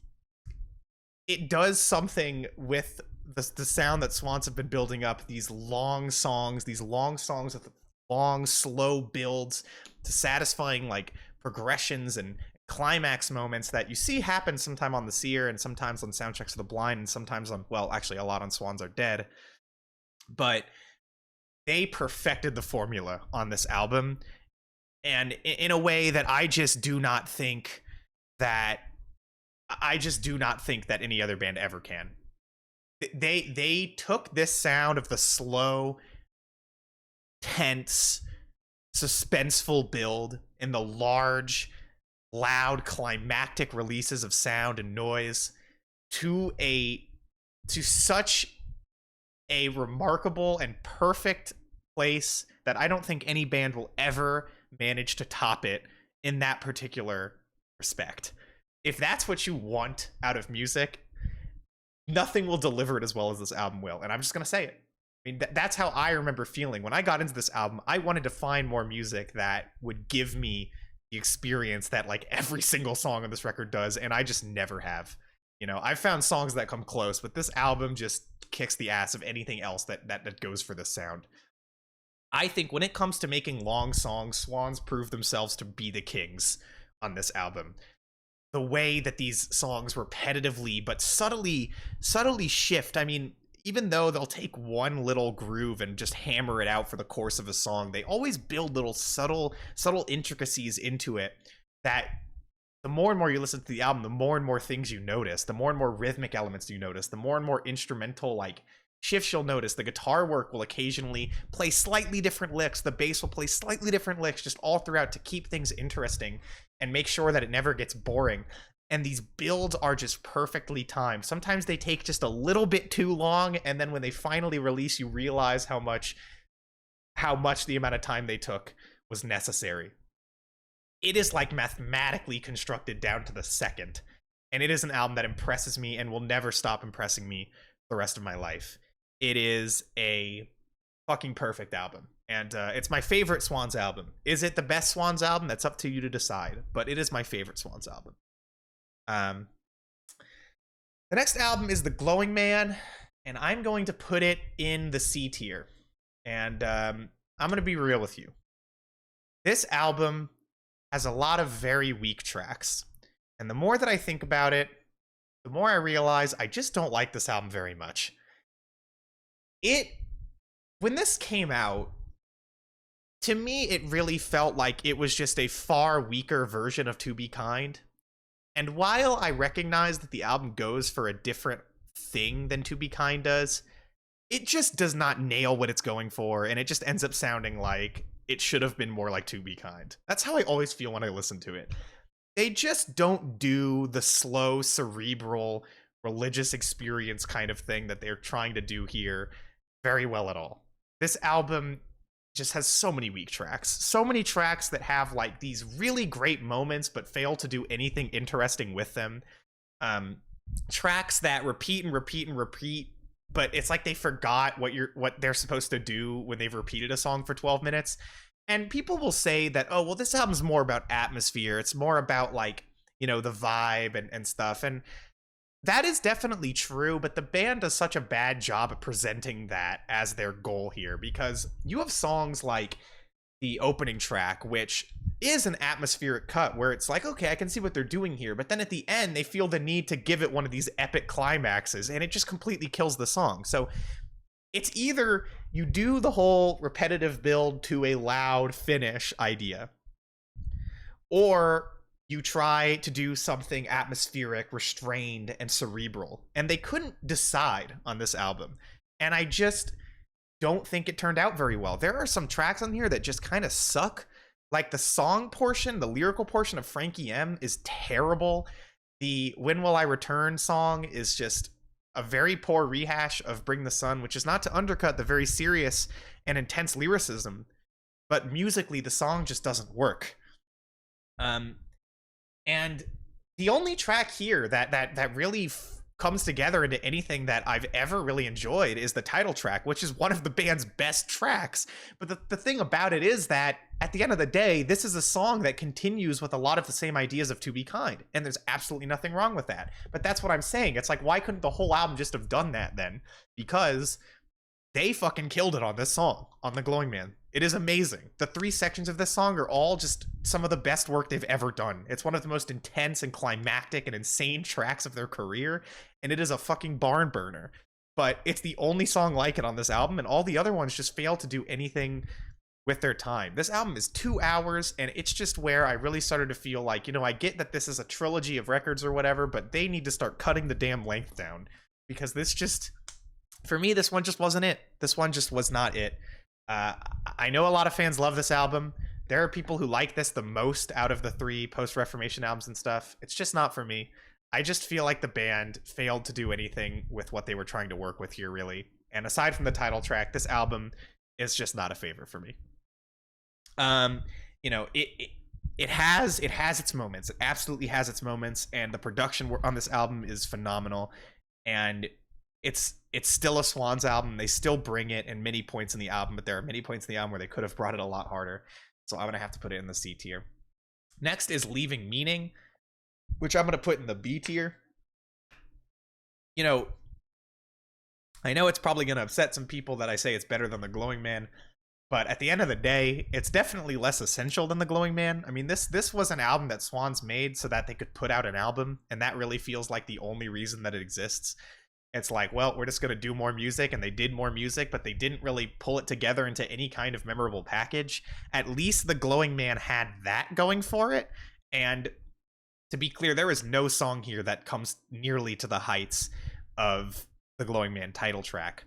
something with the sound that Swans have been building up. These long songs with long, slow builds to satisfying, like, progressions and climax moments that you see happen sometime on The Seer and sometimes on Soundtracks of the Blind and sometimes on, well, actually a lot on Swans Are Dead. But they perfected the formula on this album, and in a way that I just do not think that any other band ever can. They took this sound of the slow, tense, suspenseful build and the large, loud, climactic releases of sound and noise to such a remarkable and perfect place that I don't think any band will ever manage to top it in that particular respect. If that's what you want out of music, nothing will deliver it as well as this album will, and I'm just gonna say it. I mean, that's how I remember feeling when I got into this album. I wanted to find more music that would give me the experience that like every single song on this record does, and I just never have. You know, I've found songs that come close, but this album just kicks the ass of anything else that goes for this sound. I think when it comes to making long songs, Swans prove themselves to be the kings on this album. The way that these songs repetitively but subtly shift. I mean, even though they'll take one little groove and just hammer it out for the course of a song, they always build little subtle intricacies into it that the more and more you listen to the album, the more and more things you notice, the more and more rhythmic elements you notice, the more and more instrumental like shifts you'll notice. The guitar work will occasionally play slightly different licks, the bass will play slightly different licks just all throughout to keep things interesting and make sure that it never gets boring. And these builds are just perfectly timed. Sometimes they take just a little bit too long, and then when they finally release, you realize how much the amount of time they took was necessary. It is like mathematically constructed down to the second, and it is an album that impresses me and will never stop impressing me the rest of my life. It is a fucking perfect album, and it's my favorite Swans album. Is it the best Swans album? That's up to you to decide, but it is my favorite Swans album. The next album is The Glowing Man, and I'm going to put it in the C tier. And I'm going to be real with you. This album has a lot of very weak tracks. And the more that I think about it, the more I realize I just don't like this album very much. It When this came out, to me it really felt like it was just a far weaker version of To Be Kind. And while I recognize that the album goes for a different thing than To Be Kind does, it just does not nail what it's going for, and it just ends up sounding like it should have been more like To Be Kind. That's how I always feel when I listen to it. They just don't do the slow, cerebral, religious experience kind of thing that they're trying to do here very well at all. This album just has so many weak tracks. So many tracks that have like these really great moments but fail to do anything interesting with them. Tracks that repeat and repeat and repeat, but it's like they forgot what they're supposed to do when they've repeated a song for 12 minutes. And people will say that, oh, well, this album's more about atmosphere. It's more about like, you know, the vibe and stuff. And that is definitely true, but the band does such a bad job of presenting that as their goal here, because you have songs like the opening track, which is an atmospheric cut where it's like, okay, I can see what they're doing here, but then at the end they feel the need to give it one of these epic climaxes, and it just completely kills the song. So it's either you do the whole repetitive build to a loud finish idea, or you try to do something atmospheric, restrained, and cerebral. And they couldn't decide on this album. And I just don't think it turned out very well. There are some tracks on here that just kind of suck. Like the song portion, the lyrical portion of Frankie M is terrible. The When Will I Return song is just a very poor rehash of Bring the Sun, which is not to undercut the very serious and intense lyricism, but musically the song just doesn't work. And the only track here that really comes together into anything that I've ever really enjoyed is the title track, which is one of the band's best tracks. But the thing about it is that at the end of the day, this is a song that continues with a lot of the same ideas of To Be Kind, and there's absolutely nothing wrong with that. But that's what I'm saying. It's like, why couldn't the whole album just have done that then? Because they fucking killed it on this song, on The Glowing Man. It is amazing. The 3 sections of this song are all just some of the best work they've ever done. It's one of the most intense and climactic and insane tracks of their career, and it is a fucking barn burner. But it's the only song like it on this album, and all the other ones just fail to do anything with their time. This album is 2 hours, and it's just where I really started to feel like, you know, I get that this is a trilogy of records or whatever, but they need to start cutting the damn length down, because this just, for me, this one just wasn't it. This one just was not it. I know a lot of fans love this album. There are people who like this the most out of the 3 post-Reformation albums and stuff. It's just not for me. I just feel like the band failed to do anything with what they were trying to work with here, really. And aside from the title track, this album is just not a favorite for me. You know, it has its moments. It absolutely has its moments, and the production on this album is phenomenal. And it's still a Swans album. They still bring it in many points in the album, but there are many points in the album where they could have brought it a lot harder. So I'm gonna have to put it in the C tier. Next is Leaving Meaning, which I'm gonna put in the B tier. You know, I know it's probably gonna upset some people that I say it's better than The Glowing Man, but at the end of the day, it's definitely less essential than The Glowing Man. I mean, this was an album that Swans made so that they could put out an album, and that really feels like the only reason that it exists. It's like, well, we're just going to do more music, and they did more music, but they didn't really pull it together into any kind of memorable package. At least The Glowing Man had that going for it, and to be clear, there is no song here that comes nearly to the heights of The Glowing Man title track.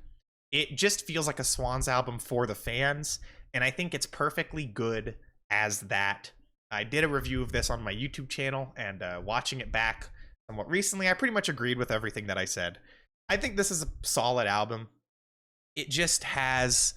It just feels like a Swans album for the fans, and I think it's perfectly good as that. I did a review of this on my YouTube channel, and watching it back somewhat recently, I pretty much agreed with everything that I said. I think this is a solid album. It just has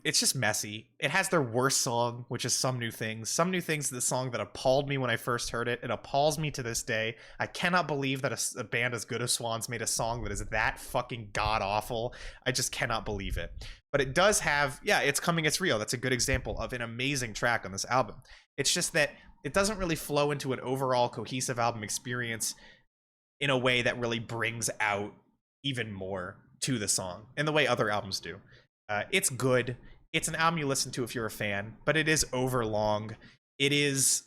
it's just messy. It has their worst song, which is Some New Things. Some New Things is the song that appalled me when I first heard it. It appalls me to this day. I cannot believe that a band as good as Swans made a song that is that fucking god-awful. I just cannot believe it. But it does have, yeah, It's Coming, It's Real. That's a good example of an amazing track on this album. It's just that it doesn't really flow into an overall cohesive album experience in a way that really brings out even more to the song in the way other albums do. It's good. It's an album you listen to if you're a fan, but it is overlong. It is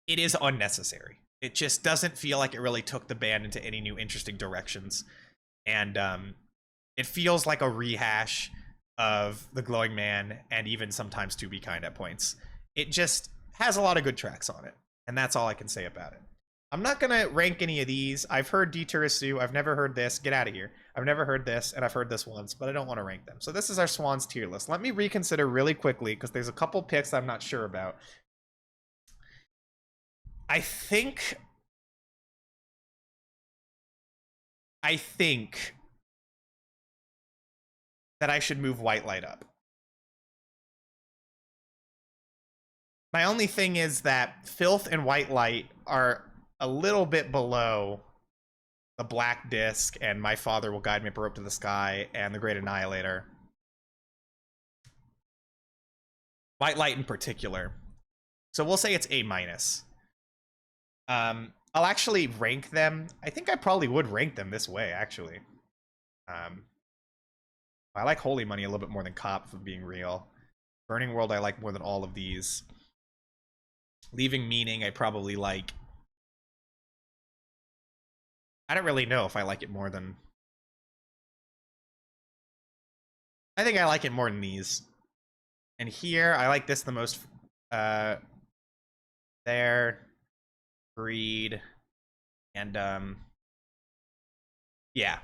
it is unnecessary. It just doesn't feel like it really took the band into any new interesting directions. And it feels like a rehash of The Glowing Man and even sometimes To Be Kind at points. It just has a lot of good tracks on it, and that's all I can say about it. I'm not gonna rank any of these. I've heard Deturisu. I've never heard this. Get out of here. I've never heard this, and I've heard this once, but I don't want to rank them. So this is our Swans tier list. Let me reconsider really quickly because there's a couple picks I'm not sure about. I think that I should move White Light up. My only thing is that Filth and White Light are a little bit below the Black Disc and My Father Will Guide Me Up a Rope to the Sky and The Great Annihilator. White Light in particular. So we'll say it's A-. I'll actually rank them. I think I probably would rank them this way, actually. I like Holy Money a little bit more than Cop, for being real. Burning World I like more than all of these. Leaving Meaning I probably like. I don't really know if I like it more than... I think I like it more than these. And here, I like this the most. There. Breed. And, yeah.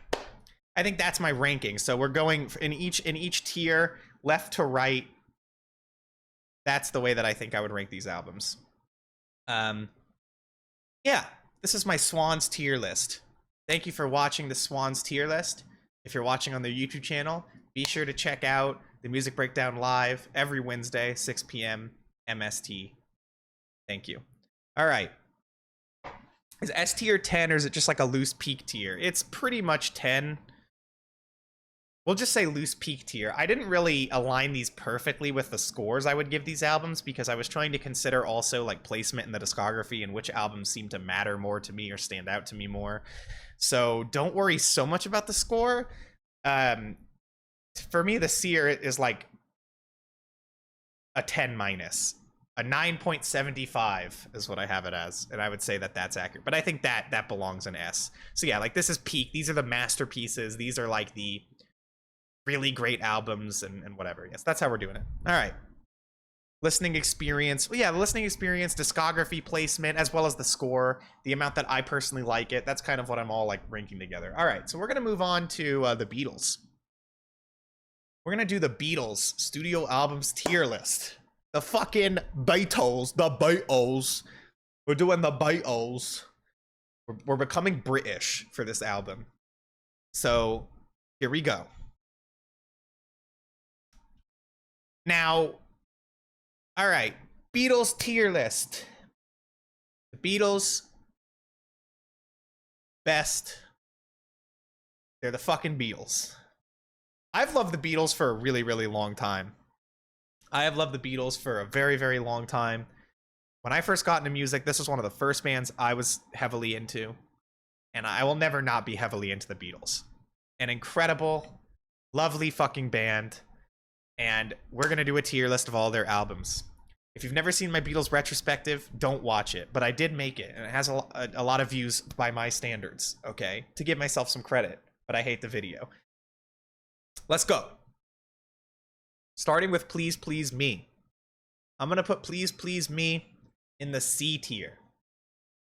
I think that's my ranking. So we're going in each tier, left to right. That's the way that I think I would rank these albums. Yeah, this is my Swans tier list. Thank you for watching the Swans tier list. If you're watching on their YouTube channel, be sure to check out the Music Breakdown live every Wednesday, 6 p.m. MST. Thank you. All right. Is S tier 10 or is it just like a loose peak tier? It's pretty much 10. We'll just say loose peak tier. I didn't really align these perfectly with the scores I would give these albums because I was trying to consider also like placement in the discography and which albums seem to matter more to me or stand out to me more. So don't worry so much about the score. For me, the Seer is like a 10 minus. A 9.75 is what I have it as, and I would say that that's accurate. But I think that belongs in S. So yeah, like this is peak. These are the masterpieces. These are like the really great albums and whatever. Yes, that's how we're doing it. All right. Listening experience. Well, yeah, the listening experience, discography placement, as well as the score, the amount that I personally like it. That's kind of what I'm all like ranking together. All right, so we're going to move on to the Beatles. We're going to do the Beatles studio albums tier list. The fucking Beatles. The Beatles. We're doing the Beatles. We're becoming British for this album. So, here we go. Now, all right, Beatles tier list. The Beatles, best. They're the fucking Beatles. I've loved the Beatles for a really, really long time. I have loved the Beatles for a very, very long time. When I first got into music, this was one of the first bands I was heavily into. And I will never not be heavily into the Beatles. An incredible, lovely fucking band. And we're going to do a tier list of all their albums. If you've never seen my Beatles retrospective, don't watch it. But I did make it, and it has a lot of views by my standards, okay? To give myself some credit, but I hate the video. Let's go. Starting with Please Please Me. I'm going to put Please Please Me in the C tier.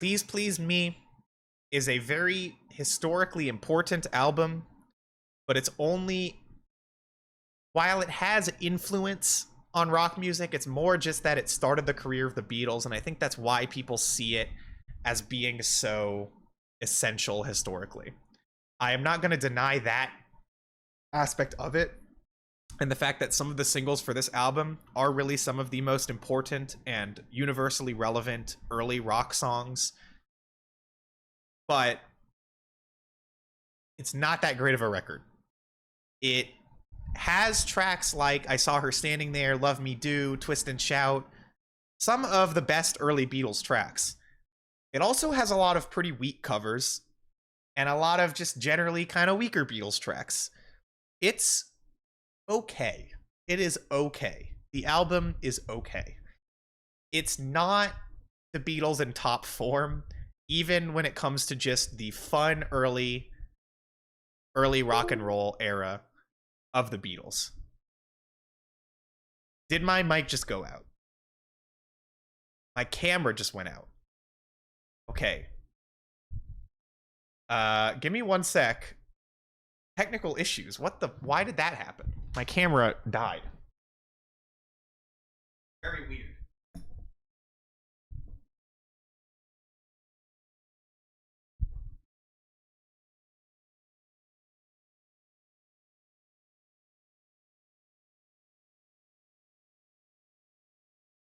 Please Please Me is a very historically important album, but it's only... While it has influence on rock music, it's more just that it started the career of the Beatles, and I think that's why people see it as being so essential historically. I am not going to deny that aspect of it, and the fact that some of the singles for this album are really some of the most important and universally relevant early rock songs, but it's not that great of a record. It has tracks like I Saw Her Standing There, Love Me Do, Twist and Shout, some of the best early Beatles tracks. It also has a lot of pretty weak covers and a lot of just generally kind of weaker Beatles tracks. It's okay. It is okay. The album is okay. It's not the Beatles in top form, even when it comes to just the fun early rock and roll era of the Beatles. Did my mic just go out? My camera just went out. Okay. Give me 1 sec. Technical issues. Why did that happen? My camera died. Very weird.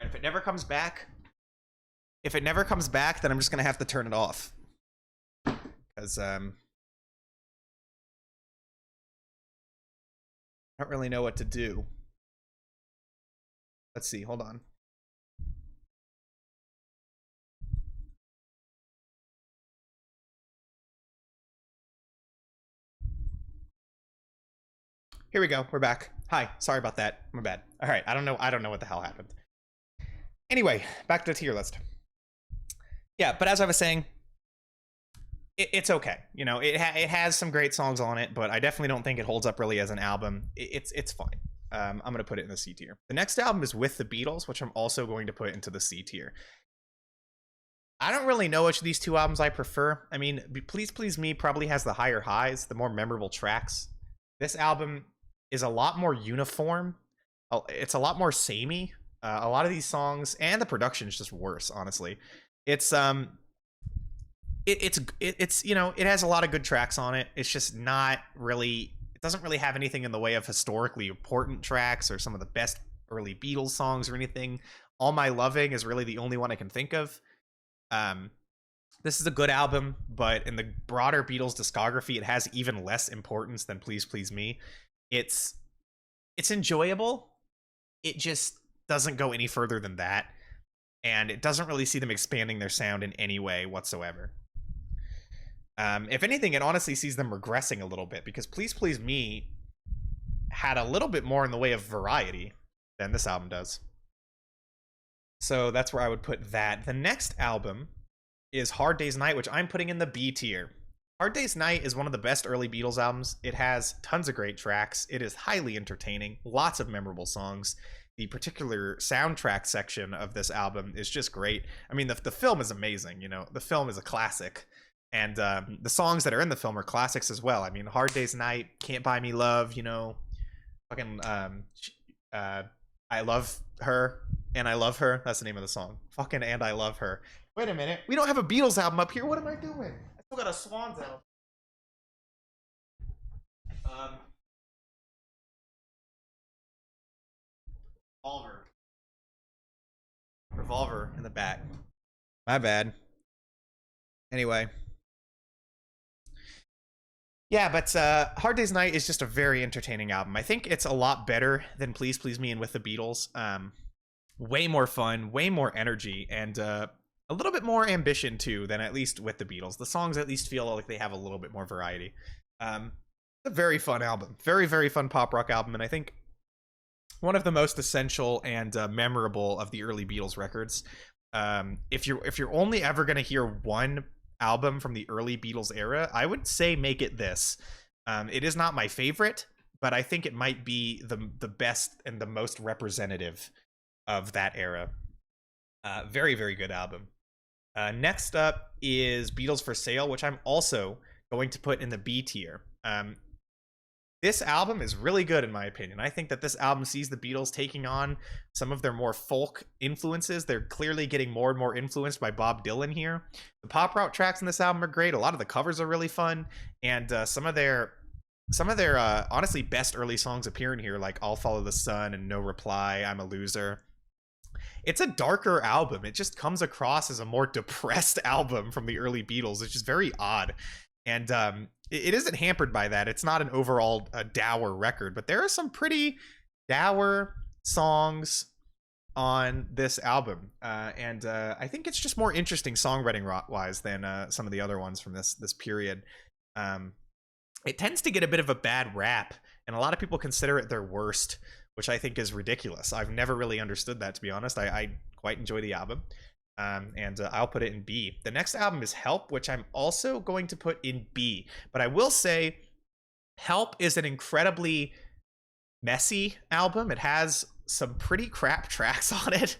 If it never comes back, then I'm just gonna have to turn it off. Because I don't really know what to do. Let's see, hold on. Here we go. We're back. Hi. Sorry about that. My bad. All right. I don't know what the hell happened. Anyway, back to the tier list. Yeah, but as I was saying, it's okay. You know, it has some great songs on it, but I definitely don't think it holds up really as an album. It's fine. I'm going to put it in the C tier. The next album is With the Beatles, which I'm also going to put into the C tier. I don't really know which of these two albums I prefer. I mean, Please Please Me probably has the higher highs, the more memorable tracks. This album is a lot more uniform. It's a lot more samey. A lot of these songs, and the production is just worse, honestly. It's you know, it has a lot of good tracks on it. It's just not really, it doesn't really have anything in the way of historically important tracks or some of the best early Beatles songs or anything. All My Loving is really the only one I can think of. This is a good album, but in the broader Beatles discography, it has even less importance than Please Please Me. It's enjoyable. It just doesn't go any further than that, and it doesn't really see them expanding their sound in any way whatsoever. If anything, it honestly sees them regressing a little bit, because Please Please Me had a little bit more in the way of variety than this album does. So that's where I would put that. The next album is Hard Day's Night, which I'm putting in the B tier. Hard Day's Night is one of the best early Beatles albums. It has tons of great tracks. It is highly entertaining, lots of memorable songs. The particular soundtrack section of this album is just great. I mean, the film is amazing. You know, the film is a classic, and the songs that are in the film are classics as well. I mean, Hard Day's Night, Can't Buy Me Love, you know, fucking I Love Her and I Love Her. That's the name of the song. Fucking And I Love Her. Wait a minute, we don't have a Beatles album up here. What am I doing? I still got a Swans album. Revolver in the back. My bad. Anyway. Yeah, but Hard Day's Night is just a very entertaining album. I think it's a lot better than Please Please Me and With the Beatles. Way more fun, way more energy, and a little bit more ambition too than at least With the Beatles. The songs at least feel like they have a little bit more variety. It's a very fun album. Very, very fun pop rock album, and I think one of the most essential and memorable of the early Beatles records. If you're only ever going to hear one album from the early Beatles era, I would say make it this. It is not my favorite, but I think it might be the best and the most representative of that era. Very, very good album. Next up is Beatles for Sale, which I'm also going to put in the B tier. This album is really good in my opinion. I think that this album sees the Beatles taking on some of their more folk influences. They're clearly getting more and more influenced by Bob Dylan here. The pop rock tracks in this album are great. A lot of the covers are really fun, and some of their honestly best early songs appear in here, like I'll Follow the Sun and No Reply, I'm a Loser. It's a darker album. It just comes across as a more depressed album from the early Beatles, which is very odd. And it isn't hampered by that. It's not an overall dour record, but there are some pretty dour songs on this album. And I think it's just more interesting songwriting wise than some of the other ones from this period. It tends to get a bit of a bad rap, and a lot of people consider it their worst, which I think is ridiculous. I've never really understood that, to be honest. I quite enjoy the album. And I'll put it in B. The next album is Help, which I'm also going to put in B. But I will say, Help is an incredibly messy album. It has some pretty crap tracks on it,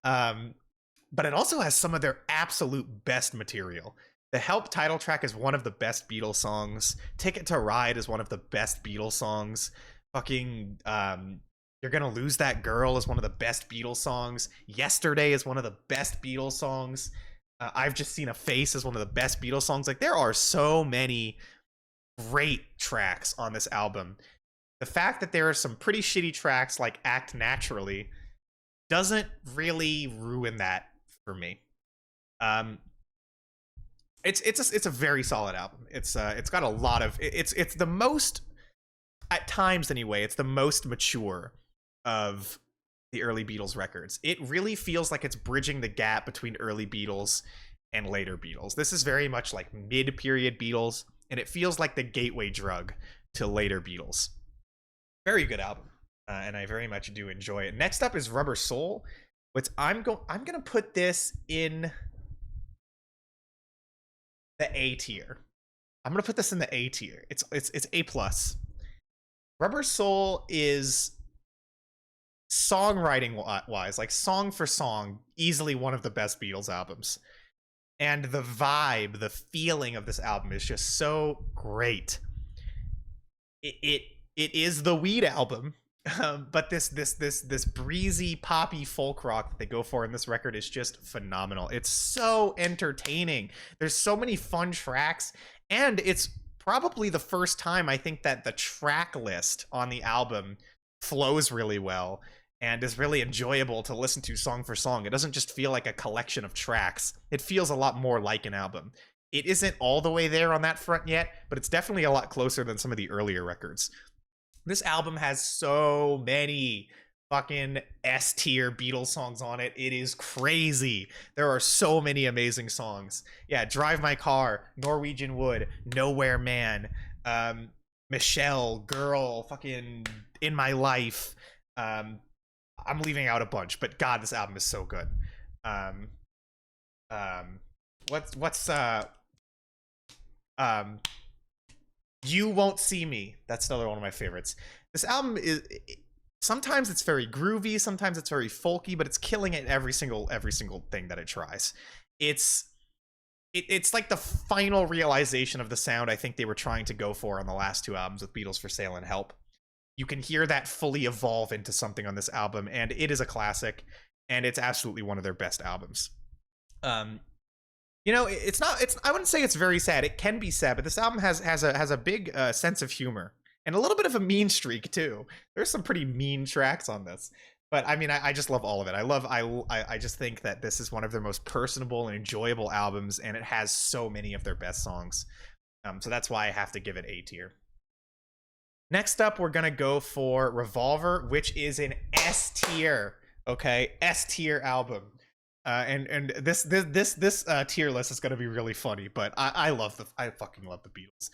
but it also has some of their absolute best material. The Help title track is one of the best Beatles songs. Ticket to Ride is one of the best Beatles songs. Fucking You're Gonna Lose That Girl is one of the best Beatles songs. Yesterday is one of the best Beatles songs. I've Just Seen a Face is one of the best Beatles songs. Like, there are so many great tracks on this album. The fact that there are some pretty shitty tracks like Act Naturally doesn't really ruin that for me. It's a very solid album. It's got a lot of it's the most, at times anyway, it's the most mature of the early Beatles records. It really feels like it's bridging the gap between early Beatles and later Beatles. This is very much like mid-period Beatles, and it feels like the gateway drug to later Beatles. Very good album, and I very much do enjoy it. Next up is Rubber Soul, which I'm gonna put this in the A tier. I'm gonna put this in the A tier. It's A plus. Rubber Soul is, songwriting wise, like song for song, easily one of the best Beatles albums. And the vibe, the feeling of this album is just so great. It is the Weed album, but this breezy poppy folk rock that they go for in this record is just phenomenal. It's so entertaining. There's so many fun tracks, and it's probably the first time I think that the track list on the album flows really well and is really enjoyable to listen to song for song. It doesn't just feel like a collection of tracks. It feels a lot more like an album. It isn't all the way there on that front yet, but it's definitely a lot closer than some of the earlier records. This album has so many fucking S-tier Beatles songs on it. It is crazy. There are so many amazing songs. Yeah, Drive My Car, Norwegian Wood, Nowhere Man, Michelle, Girl, fucking In My Life. I'm leaving out a bunch, but God, this album is so good. You Won't See Me. That's another one of my favorites. This album is, sometimes it's very groovy, sometimes it's very folky, but it's killing it every single thing that it tries. It's like the final realization of the sound I think they were trying to go for on the last two albums with Beatles for Sale and Help. You can hear that fully evolve into something on this album, and it is a classic, and it's absolutely one of their best albums. You know, I wouldn't say it's very sad. It can be sad, but this album has a big sense of humor and a little bit of a mean streak too. There's some pretty mean tracks on this, but I mean, I just love all of it. I just think that this is one of their most personable and enjoyable albums, and it has so many of their best songs. So that's why I have to give it A tier. Next up, we're gonna go for Revolver, which is an S tier. Okay, S tier album. And this tier list is gonna be really funny, but I fucking love the Beatles.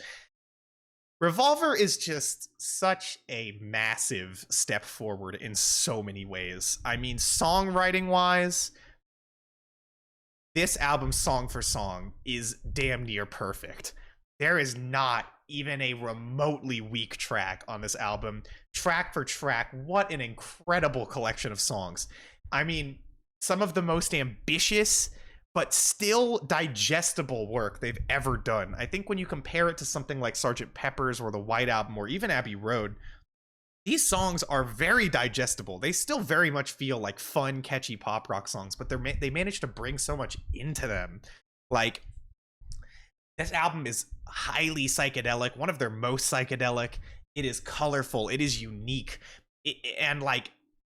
Revolver is just such a massive step forward in so many ways. I mean, songwriting wise, this album song for song is damn near perfect. There is not even a remotely weak track on this album. Track for track, what an incredible collection of songs. I mean, some of the most ambitious but still digestible work they've ever done. I think when you compare it to something like Sgt. Pepper's or the White Album or even Abbey Road, these songs are very digestible. They still very much feel like fun, catchy pop rock songs, but they managed to bring so much into them. Like, this album is highly psychedelic, one of their most psychedelic. It is colorful. It is unique. And like,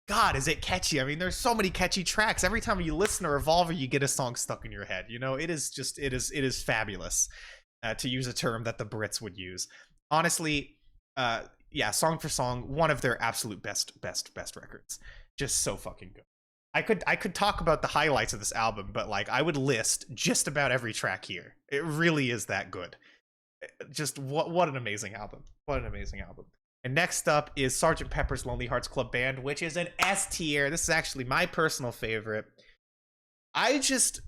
God, is it catchy? I mean, there's so many catchy tracks. Every time you listen to Revolver, you get a song stuck in your head. You know, it is fabulous, to use a term that the Brits would use. Honestly, yeah, song for song, one of their absolute best records. Just so fucking good. I could talk about the highlights of this album, but like, I would list just about every track here. It really is that good. Just what an amazing album. What an amazing album. And next up is Sgt. Pepper's Lonely Hearts Club Band, which is an S tier. This is actually my personal favorite. I just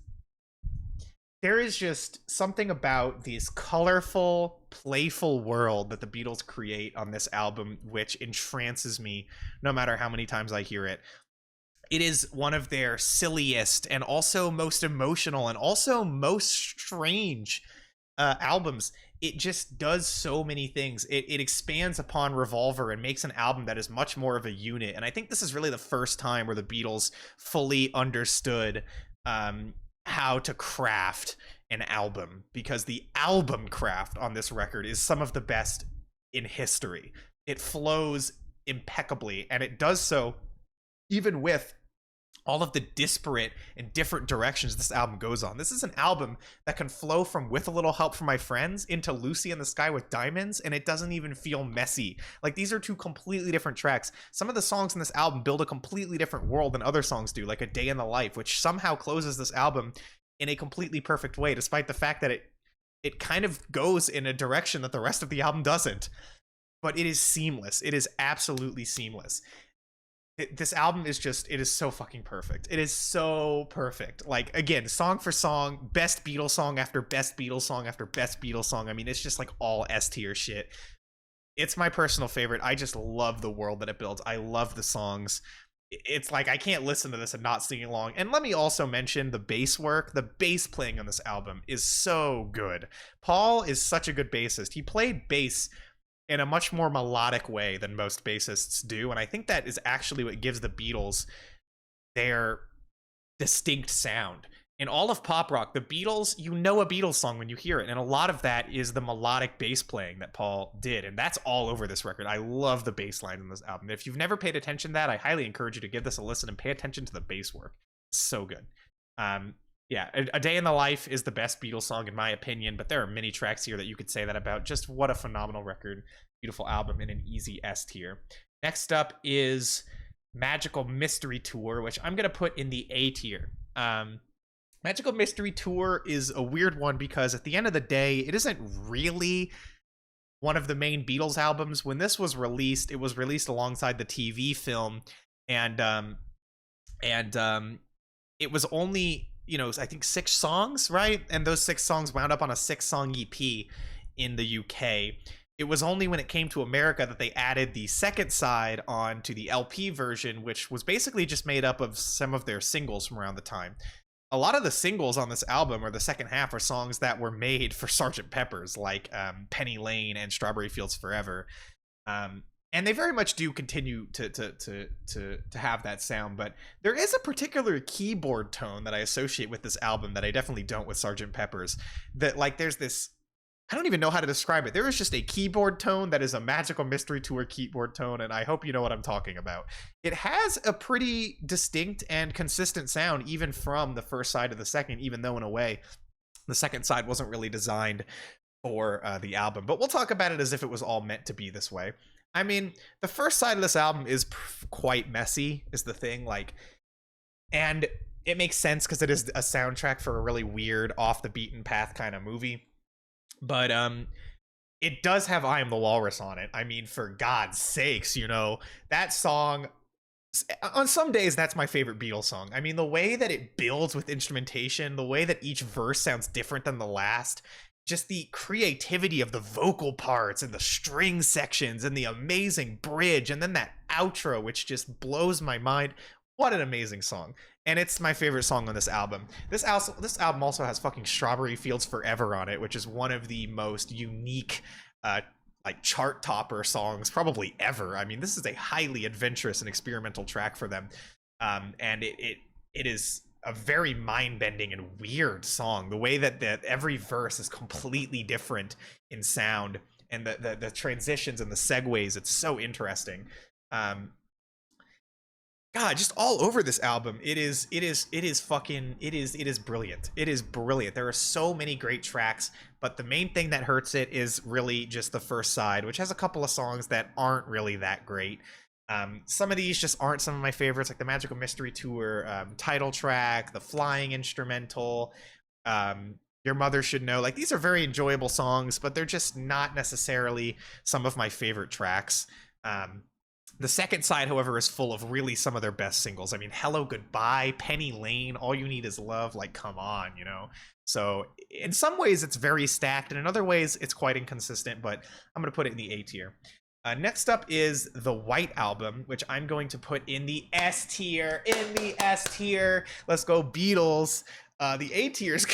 there is just something about this colorful, playful world that the Beatles create on this album which entrances me no matter how many times I hear it. It is one of their silliest and also most emotional and also most strange albums. It just does so many things. It expands upon Revolver and makes an album that is much more of a unit. And I think this is really the first time where the Beatles fully understood how to craft an album, because the album craft on this record is some of the best in history. It flows impeccably, and it does so even with all of the disparate and different directions this album goes on. This is an album that can flow from With a Little Help from My Friends into Lucy in the Sky with Diamonds, and it doesn't even feel messy. Like, these are two completely different tracks. Some of the songs in this album build a completely different world than other songs do, like A Day in the Life, which somehow closes this album in a completely perfect way, despite the fact that it kind of goes in a direction that the rest of the album doesn't. But it is seamless. It is absolutely seamless. This album is just, it is so fucking perfect. It is so perfect. Like, again, song for song, best Beatles song after best Beatles song after best Beatles song. I mean, it's just like all S tier shit. It's my personal favorite. I just love the world that it builds. I love the songs. It's like, I can't listen to this and not sing along. And let me also mention the bass work. The bass playing on this album is so good. Paul is such a good bassist. He played bass in a much more melodic way than most bassists do, and I think that is actually what gives the Beatles their distinct sound. In all of pop rock, the Beatles, you know a Beatles song when you hear it, and a lot of that is the melodic bass playing that Paul did, and that's all over this record. I love the bass line in this album. If you've never paid attention to that, I highly encourage you to give this a listen and pay attention to the bass work. It's so good. Yeah, A Day in the Life is the best Beatles song in my opinion, but there are many tracks here that you could say that about. Just what a phenomenal record, beautiful album, and an easy S tier. Next up is Magical Mystery Tour, which I'm going to put in the A tier. Magical Mystery Tour is a weird one because at the end of the day, it isn't really one of the main Beatles albums. When this was released, it was released alongside the TV film, and it was only, you know, I think 6 songs, right? And those 6 songs wound up on a 6-song EP in the UK. It was only when it came to America that they added the second side on to the LP version, which was basically just made up of some of their singles from around the time. A lot of the singles on this album, or the second half, are songs that were made for Sgt. Pepper's, like Penny Lane and Strawberry Fields Forever. And they very much do continue to have that sound, but there is a particular keyboard tone that I associate with this album that I definitely don't with Sgt. Pepper's. That, like, there's this, I don't even know how to describe it. There is just a keyboard tone that is a Magical Mystery Tour keyboard tone, and I hope you know what I'm talking about. It has a pretty distinct and consistent sound, even from the first side to the second, even though in a way the second side wasn't really designed for the album. But we'll talk about it as if it was all meant to be this way. I mean, the first side of this album is quite messy, is the thing, like, and it makes sense because it is a soundtrack for a really weird, off the beaten path kind of movie. But it does have I Am the Walrus on it. I mean, for God's sakes, you know, that song, on some days, that's my favorite Beatles song. I mean, the way that it builds with instrumentation, the way that each verse sounds different than the last, just the creativity of the vocal parts and the string sections and the amazing bridge, and then that outro, which just blows my mind. What an amazing song. And it's my favorite song on this album. This album also has fucking Strawberry Fields Forever on it, which is one of the most unique like chart topper songs probably ever. I mean, this is a highly adventurous and experimental track for them. And it is a very mind-bending and weird song. The way that every verse is completely different in sound, and the transitions and the segues, it's so interesting. God, just all over this album, it is brilliant. It is brilliant. There are so many great tracks, but the main thing that hurts it is really just the first side, which has a couple of songs that aren't really that great. Some of these just aren't some of my favorites, like the Magical Mystery Tour title track, the Flying instrumental, Your Mother Should Know. Like, these are very enjoyable songs, but they're just not necessarily some of my favorite tracks. The second side, however, is full of really some of their best singles. I mean, Hello Goodbye, Penny Lane, All You Need Is Love, like, come on, you know? So in some ways it's very stacked, and in other ways it's quite inconsistent, but I'm going to put it in the A tier. Next up is the White Album, which I'm going to put in the S tier. In the S tier. Let's go Beatles. The A tier's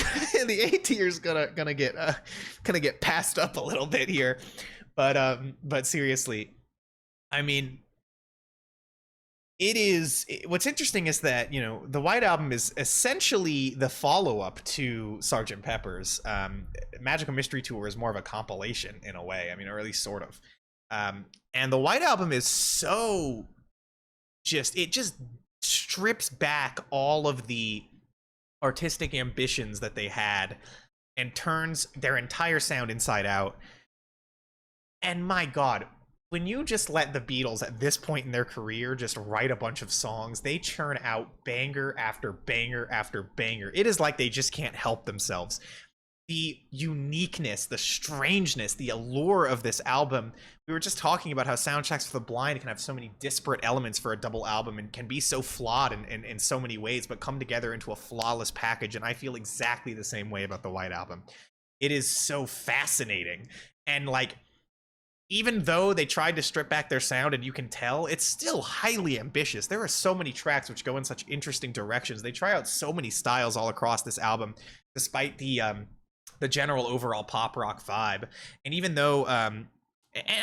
gonna get passed up a little bit here, but seriously, I mean, what's interesting is that, you know, the White Album is essentially the follow-up to Sgt. Pepper's. Magical Mystery Tour is more of a compilation in a way, I mean, or at least sort of. And the White Album is so it just strips back all of the artistic ambitions that they had and turns their entire sound inside out. And my God, when you just let the Beatles at this point in their career just write a bunch of songs, they churn out banger after banger after banger. It is like they just can't help themselves. The uniqueness, the strangeness, the allure of this album. We were just talking about how Soundtracks for the Blind can have so many disparate elements for a double album and can be so flawed in so many ways, but come together into a flawless package. And I feel exactly the same way about the White Album. It is so fascinating. And like, even though they tried to strip back their sound, and you can tell, it's still highly ambitious. There are so many tracks which go in such interesting directions. They try out so many styles all across this album, despite the general overall pop rock vibe. And even though and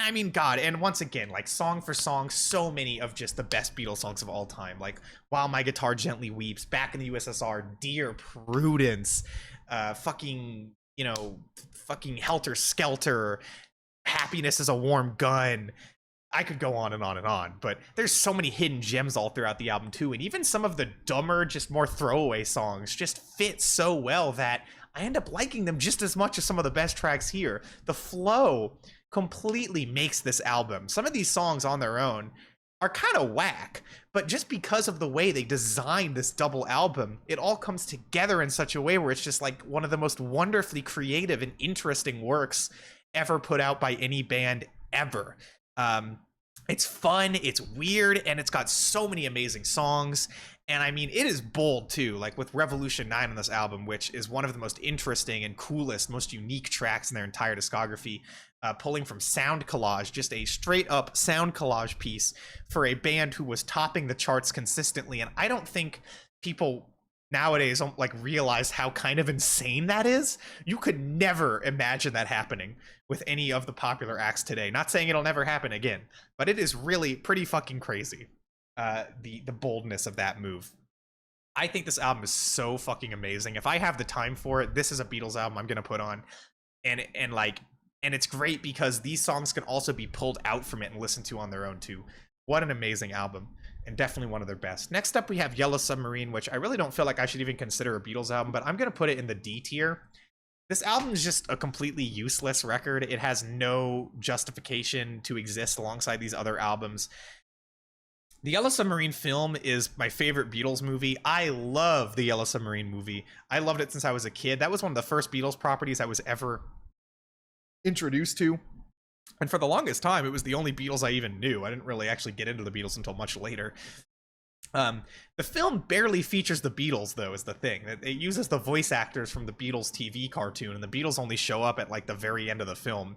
I mean, God, and once again, like, song for song, so many of just the best Beatles songs of all time, like While My Guitar Gently Weeps, Back in the USSR, Dear Prudence, fucking, you know, fucking Helter Skelter, Happiness is a Warm Gun. I could go on and on and on, but there's so many hidden gems all throughout the album too, and even some of the dumber, just more throwaway songs just fit so well that I end up liking them just as much as some of the best tracks here. The flow completely makes this album. Some of these songs on their own are kind of whack, but just because of the way they designed this double album, it all comes together in such a way where it's just like one of the most wonderfully creative and interesting works ever put out by any band ever. It's fun, it's weird, and it's got so many amazing songs. And I mean, it is bold too, like with Revolution 9 on this album, which is one of the most interesting and coolest, most unique tracks in their entire discography, pulling from Sound Collage, just a straight up sound collage piece for a band who was topping the charts consistently. And I don't think people nowadays don't like realize how kind of insane that is. You could never imagine that happening with any of the popular acts today. Not saying it'll never happen again, but it is really pretty fucking crazy. The boldness of that move. I think this album is so fucking amazing. If I have the time for it, this is a Beatles album I'm gonna put on, and it's great because these songs can also be pulled out from it and listened to on their own too. What an amazing album, and definitely one of their best. Next up, we have Yellow Submarine, which I really don't feel like I should even consider a Beatles album, but I'm gonna put it in the D tier. This album is just a completely useless record. It has no justification to exist alongside these other albums. The Yellow Submarine film is my favorite Beatles movie. I love the Yellow Submarine movie. I loved it since I was a kid. That was one of the first Beatles properties I was ever introduced to. And for the longest time, it was the only Beatles I even knew. I didn't really actually get into the Beatles until much later. The film barely features the Beatles, though, is the thing. It uses the voice actors from the Beatles TV cartoon, and the Beatles only show up at like the very end of the film.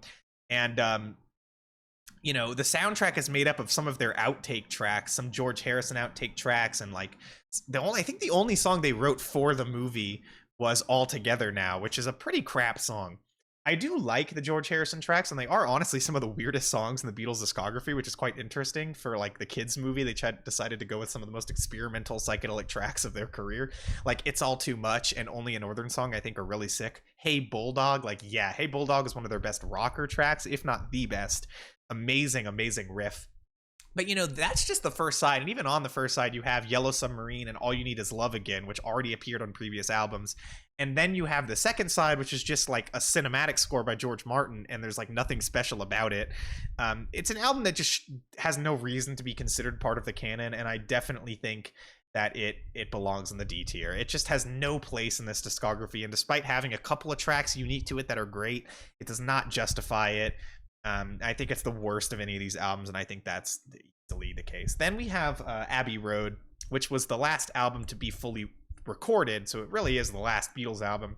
And you know, the soundtrack is made up of some of their outtake tracks, some George Harrison outtake tracks, and like I think the only song they wrote for the movie was All Together Now, which is a pretty crap song. I do like the George Harrison tracks, and they are honestly some of the weirdest songs in the Beatles discography, which is quite interesting for like the kids movie. They decided to go with some of the most experimental psychedelic tracks of their career. Like It's All Too Much and Only a Northern Song, I think, are really sick. Hey Bulldog, like, yeah, Hey Bulldog is one of their best rocker tracks, if not the best. Amazing riff. But you know, that's just the first side, and even on the first side you have Yellow Submarine and All You Need Is Love Again, which already appeared on previous albums. And then you have the second side, which is just like a cinematic score by George Martin, and there's like nothing special about it. It's an album that just has no reason to be considered part of the canon, and I definitely think that it belongs in the D tier. It just has no place in this discography, and despite having a couple of tracks unique to it that are great, it does not justify it. I think it's the worst of any of these albums, and I think that's easily the case. Then we have Abbey Road, which was the last album to be fully recorded, so it really is the last Beatles album.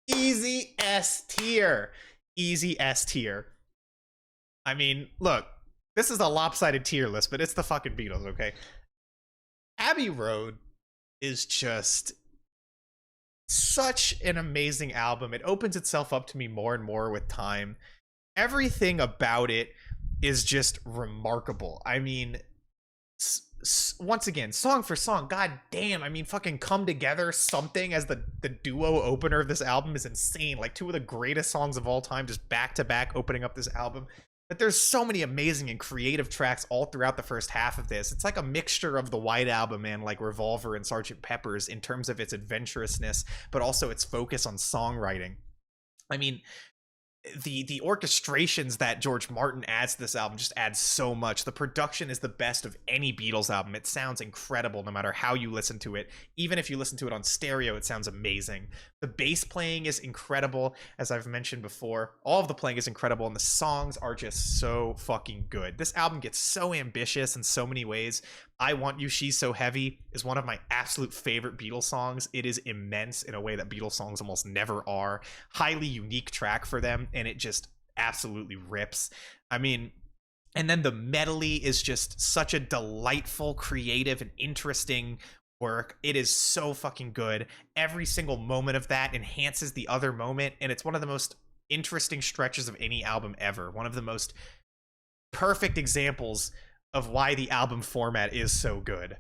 Easy S tier. Easy S tier. I mean, look, this is a lopsided tier list, but it's the fucking Beatles, okay? Abbey Road is just such an amazing album. It opens itself up to me more and more with time. Everything about it is just remarkable. I mean, once again, song for song, god damn, I mean, fucking Come Together, Something as the duo opener of this album is insane. Like, two of the greatest songs of all time, just back to back opening up this album. But there's so many amazing and creative tracks all throughout the first half of this. It's like a mixture of the White Album and like Revolver and Sgt. Pepper's in terms of its adventurousness, but also its focus on songwriting. I mean, the orchestrations that George Martin adds to this album just adds so much. The production is the best of any Beatles album. It sounds incredible no matter how you listen to it. Even if you listen to it on stereo, it sounds amazing. The bass playing is incredible, as I've mentioned before. All of the playing is incredible, and the songs are just so fucking good. This album gets so ambitious in so many ways. I Want You, She's So Heavy is one of my absolute favorite Beatles songs. It is immense in a way that Beatles songs almost never are. Highly unique track for them, and it just absolutely rips. I mean, and then the medley is just such a delightful, creative, and interesting work. It is so fucking good. Every single moment of that enhances the other moment, and it's one of the most interesting stretches of any album ever. One of the most perfect examples of why the album format is so good.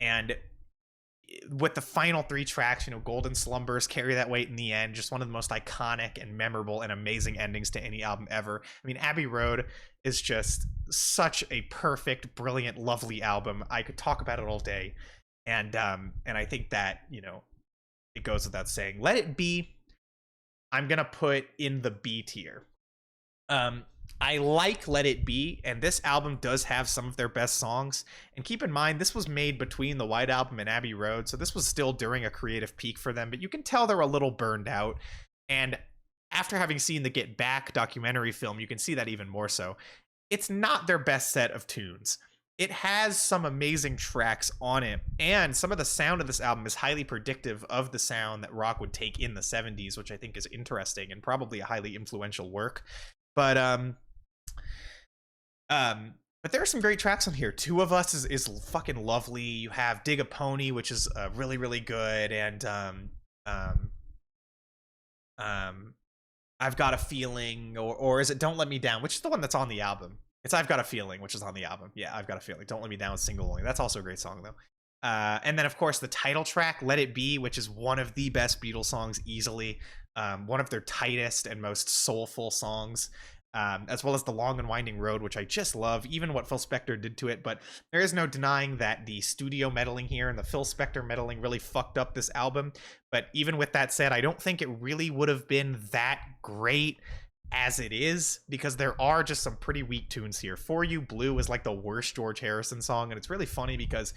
And with the final three tracks, you know, Golden Slumbers carry that weight in the end. Just one of the most iconic and memorable and amazing endings to any album ever. I mean, Abbey Road is just such a perfect, brilliant, lovely album. I could talk about it all day. And I think that, you know, it goes without saying. Let It Be, I'm gonna put in the B tier. I like Let It Be, and this album does have some of their best songs. And keep in mind, this was made between the White Album and Abbey Road, so this was still during a creative peak for them, but you can tell they're a little burned out. And after having seen the Get Back documentary film, you can see that even more so. It's not their best set of tunes. It has some amazing tracks on it, and some of the sound of this album is highly predictive of the sound that rock would take in the 70s, which I think is interesting and probably a highly influential work. But there are some great tracks on here. Two of Us is fucking lovely. You have Dig a Pony, which is really, really good, and I've Got a Feeling, or is it Don't Let Me Down, which is the one that's on the album. It's I've Got a Feeling, which is on the album. Yeah, I've Got a Feeling. Don't Let Me Down is single only. That's also a great song, though. And then, of course, the title track, Let It Be, which is one of the best Beatles songs easily. One of their tightest and most soulful songs. As well as The Long and Winding Road, which I just love, even what Phil Spector did to it. But there is no denying that the studio meddling here and the Phil Spector meddling really fucked up this album. But even with that said, I don't think it really would have been that great as it is, because there are just some pretty weak tunes here. For You Blue is like the worst George Harrison song, and it's really funny because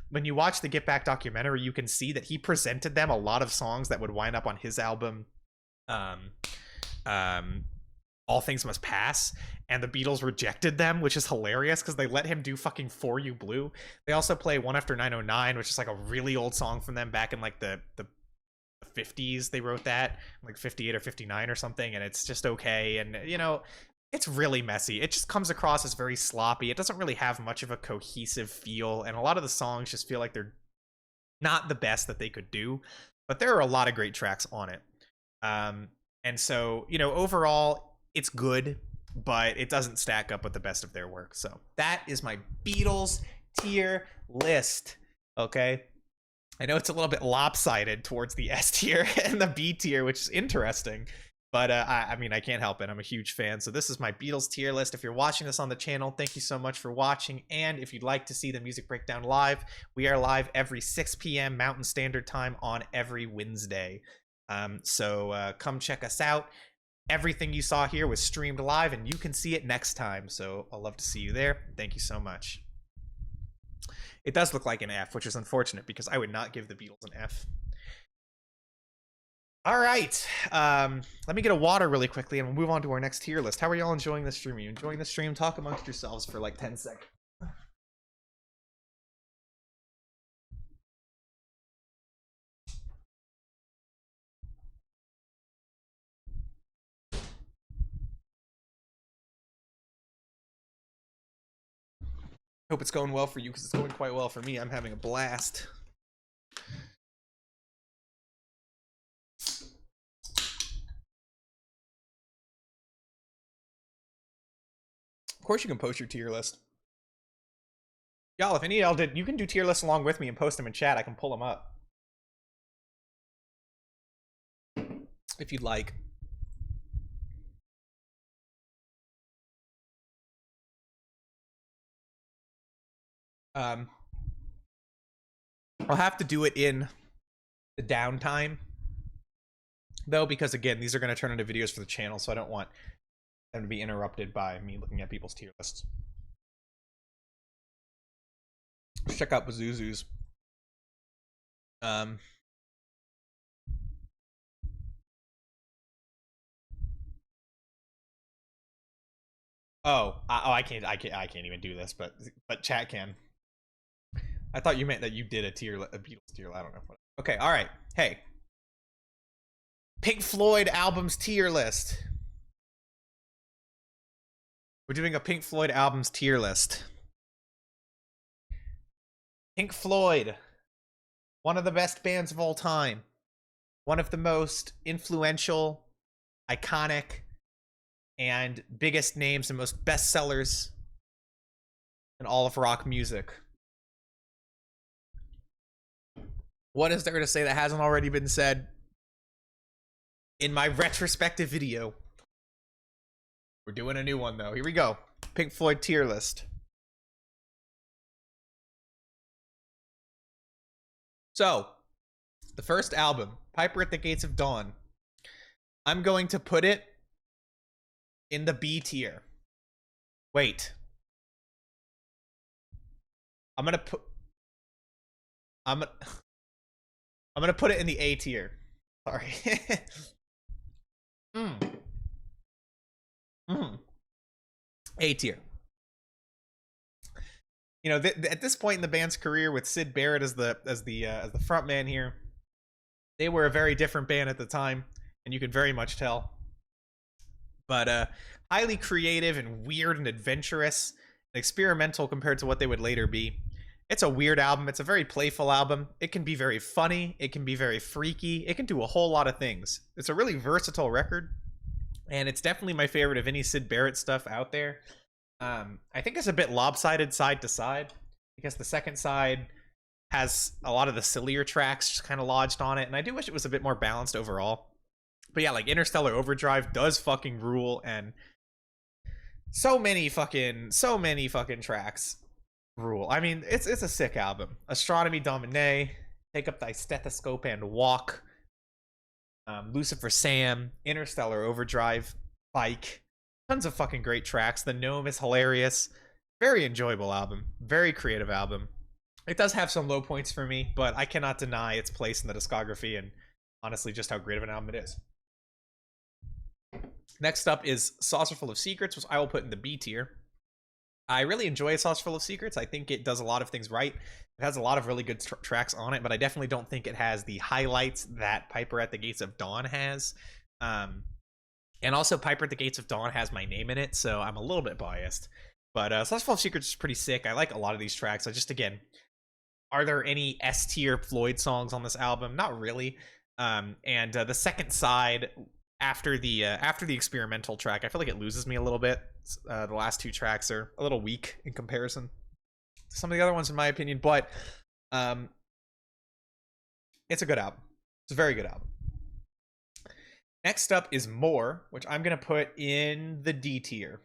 when you watch the Get Back documentary, you can see that he presented them a lot of songs that would wind up on his album, All Things Must Pass, and the Beatles rejected them, which is hilarious because they let him do fucking For You Blue. They also play One After 909, which is like a really old song from them back in like the 50s. They wrote that, like 58 or 59 or something, and it's just okay. And, you know, it's really messy. It just comes across as very sloppy. It doesn't really have much of a cohesive feel, and a lot of the songs just feel like they're not the best that they could do, but there are a lot of great tracks on it. And so, you know, overall, it's good, but it doesn't stack up with the best of their work. So that is my Beatles tier list. Okay. I know it's a little bit lopsided towards the S tier and the B tier, which is interesting, but I mean, I can't help it. I'm a huge fan. So this is my Beatles tier list. If you're watching this on the channel, thank you so much for watching. And if you'd like to see the Music Breakdown live, we are live every 6 p.m. Mountain Standard Time on every Wednesday. So come check us out. Everything you saw here was streamed live, and you can see it next time. So I'll love to see you there. Thank you so much. It does look like an F, which is unfortunate because I would not give the Beatles an F. All right. Let me get a water really quickly and we'll move on to our next tier list. How are y'all enjoying the stream? Are you enjoying the stream? Talk amongst yourselves for like 10 seconds. Hope it's going well for you because it's going quite well for me. I'm having a blast. Of course you can post your tier list. Y'all, if any of y'all did, you can do tier lists along with me and post them in chat. I can pull them up. If you'd like. I'll have to do it in the downtime, though, because again, these are going to turn into videos for the channel, so I don't want them to be interrupted by me looking at people's tier lists. Let's check out Pazuzu's. I can't even do this, but chat can. I thought you meant that you did a Beatles tier. I don't know. Okay, all right. Hey, Pink Floyd albums tier list. We're doing a Pink Floyd albums tier list. Pink Floyd, one of the best bands of all time, one of the most influential, iconic, and biggest names and most bestsellers in all of rock music. What is there to say that hasn't already been said in my retrospective video? We're doing a new one, though. Here we go. Pink Floyd tier list. So, the first album, Piper at the Gates of Dawn. I'm going to put it in the B tier. Wait. I'm gonna put it in the A tier. Sorry. A tier. You know, at this point in the band's career, with Syd Barrett as the front man here, they were a very different band at the time, and you could very much tell. But highly creative and weird and adventurous, and experimental compared to what they would later be. It's a weird album. It's a very playful album. It can be very funny. It can be very freaky. It can do a whole lot of things. It's a really versatile record, and it's definitely my favorite of any Syd Barrett stuff out there. I think it's a bit lopsided side to side, because the second side has a lot of the sillier tracks just kind of lodged on it, and I do wish it was a bit more balanced overall. But yeah, like Interstellar Overdrive does fucking rule, and so many fucking tracks rule. I mean, it's a sick album. Astronomy Domine, Take Up Thy Stethoscope and Walk, Lucifer Sam, Interstellar Overdrive, Bike. Tons of fucking great tracks. The Gnome is hilarious. Very enjoyable album. Very creative album. It does have some low points for me, but I cannot deny its place in the discography and honestly just how great of an album it is. Next up is Saucerful of Secrets, which I will put in the B tier. I really enjoy Saucerful of Secrets. I think it does a lot of things right. It has a lot of really good tracks on it, but I definitely don't think it has the highlights that Piper at the Gates of Dawn has. And also, Piper at the Gates of Dawn has my name in it, so I'm a little bit biased. But Saucerful of Secrets is pretty sick. I like a lot of these tracks. I just, again, are there any S-tier Floyd songs on this album? Not really. And the second side, after the experimental track, I feel like it loses me a little bit. The last two tracks are a little weak in comparison to some of the other ones, in my opinion. But it's a good album. It's a very good album. Next up is More, which I'm going to put in the D tier.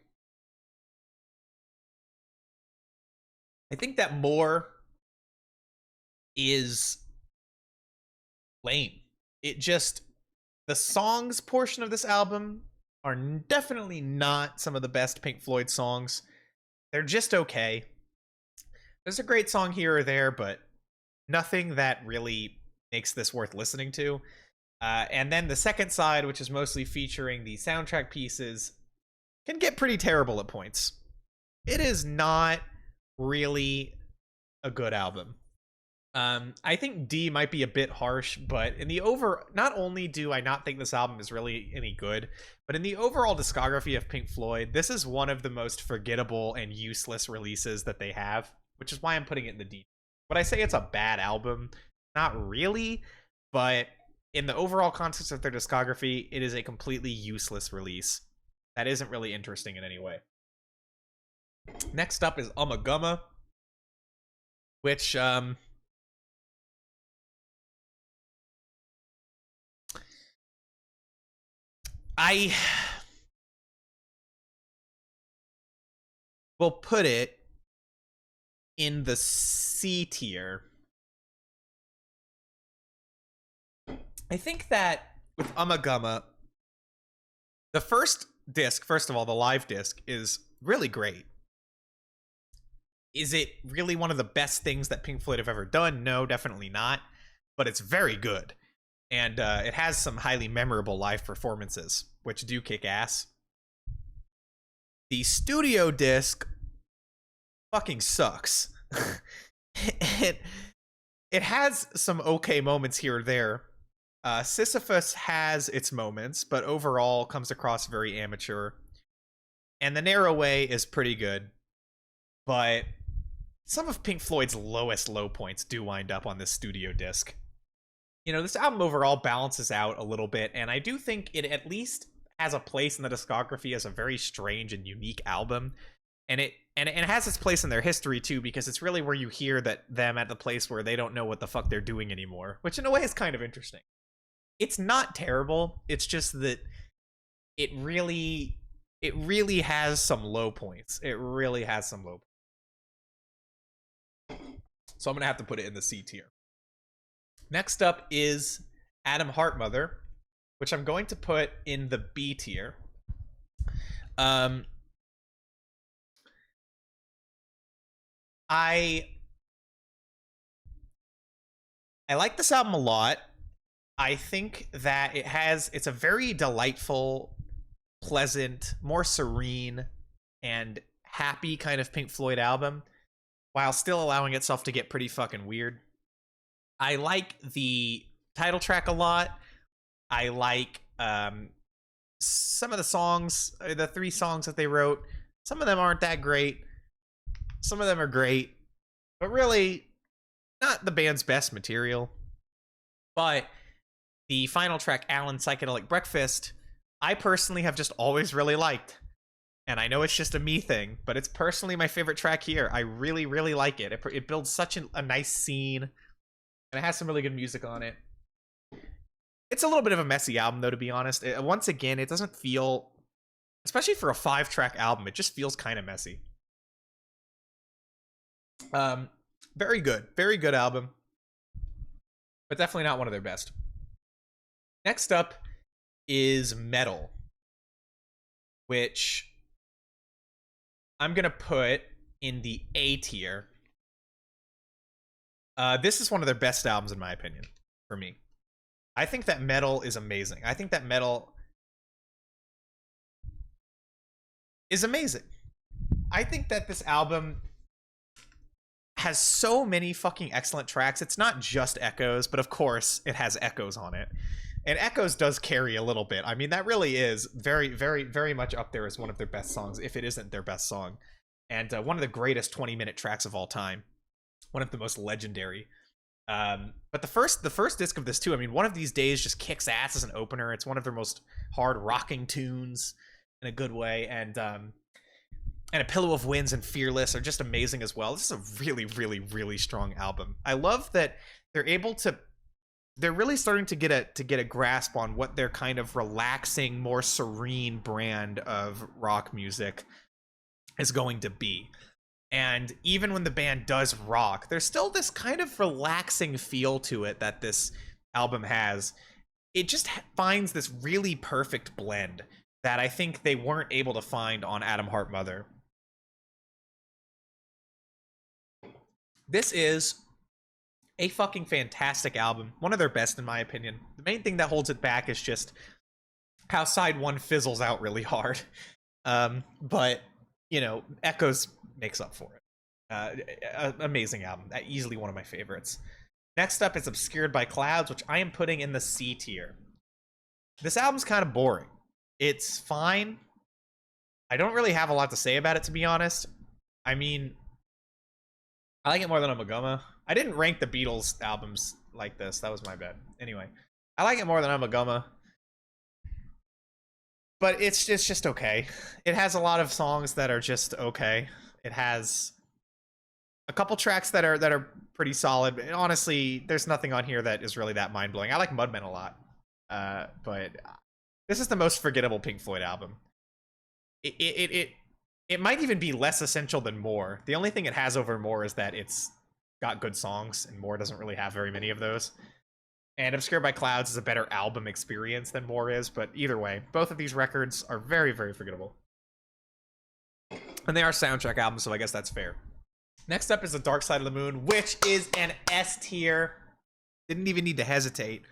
I think that More is lame. It just, the songs portion of this album are definitely not some of the best Pink Floyd songs. They're just okay. There's a great song here or there, but nothing that really makes this worth listening to. And then the second side, which is mostly featuring the soundtrack pieces, can get pretty terrible at points. It is not really a good album. I think D might be a bit harsh, but in the not only do I not think this album is really any good, but in the overall discography of Pink Floyd, this is one of the most forgettable and useless releases that they have, which is why I'm putting it in the D. But I say it's a bad album, not really, but in the overall context of their discography, it is a completely useless release that isn't really interesting in any way. Next up is Ummagumma, which I will put it in the C tier. I think that with Ummagumma, the first disc, first of all, the live disc, is really great. Is it really one of the best things that Pink Floyd have ever done? No, definitely not. But it's very good. And it has some highly memorable live performances, which do kick ass. The studio disc fucking sucks. it has some okay moments here or there. Sisyphus has its moments, but overall comes across very amateur. And The Narrow Way is pretty good. But some of Pink Floyd's lowest low points do wind up on this studio disc. You know, this album overall balances out a little bit, and I do think it at least has a place in the discography as a very strange and unique album. And it has its place in their history too, because it's really where you hear that them at the place where they don't know what the fuck they're doing anymore, which in a way is kind of interesting. It's not terrible, it's just that it really has some low points. It really has some low points. So I'm gonna have to put it in the C tier. Next up is Adam Heartmother, which I'm going to put in the B tier. I like this album a lot. I think that it's a very delightful, pleasant, more serene, and happy kind of Pink Floyd album, while still allowing itself to get pretty fucking weird. I like the title track a lot. I like some of the songs, the 3 songs that they wrote. Some of them aren't that great. Some of them are great, but really not the band's best material. But the final track, Alan's Psychedelic Breakfast, I personally have just always really liked. And I know it's just a me thing, but it's personally my favorite track here. I really, really like it. It builds such a nice scene, and it has some really good music on it. It's a little bit of a messy album, though, to be honest. Once again, it doesn't feel, especially for a 5-track album, it just feels kind of messy. Very good album, but definitely not one of their best. Next up is Metal, which I'm gonna put in the A tier. This is one of their best albums in my opinion, for me. I think that Metal is amazing. I think that Metal is amazing. I think that this album has so many fucking excellent tracks. It's not just Echoes, but of course it has Echoes on it. And Echoes does carry a little bit. I mean, that really is very, very, very much up there as one of their best songs, if it isn't their best song. And one of the greatest 20-minute tracks of all time. One of the most legendary. But the first disc of this too, I mean, One of These Days just kicks ass as an opener. It's one of their most hard rocking tunes in a good way. And A Pillow of Winds and Fearless are just amazing as well. This is a really, really, really strong album. I love that they're really starting to get a grasp on what their kind of relaxing, more serene brand of rock music is going to be. And even when the band does rock, there's still this kind of relaxing feel to it that this album has. It just finds this really perfect blend that I think they weren't able to find on Adam Heartmother. This is A fucking fantastic album. One of their best, in my opinion. The main thing that holds it back is just how side one fizzles out really hard. But, you know, Echoes makes up for it. Amazing album. Easily one of my favorites. Next up is Obscured by Clouds, which I am putting in the C tier. This album's kind of boring. It's fine. I don't really have a lot to say about it, to be honest. I mean, I like it more than Amagoma. I didn't rank the Beatles albums like this. That was my bad. Anyway, I like it more than Amagoma. But it's just okay. It has a lot of songs that are just okay. It has a couple tracks that are pretty solid. But honestly, there's nothing on here that is really that mind-blowing. I like Mudmen a lot. But this is the most forgettable Pink Floyd album. It might even be less essential than More. The only thing it has over More is that it's got good songs, and More doesn't really have very many of those. And Obscured by Clouds is a better album experience than More is, but either way, both of these records are very, very forgettable. And they are soundtrack albums, so I guess that's fair. Next up is The Dark Side of the Moon, which is an S tier. Didn't even need to hesitate.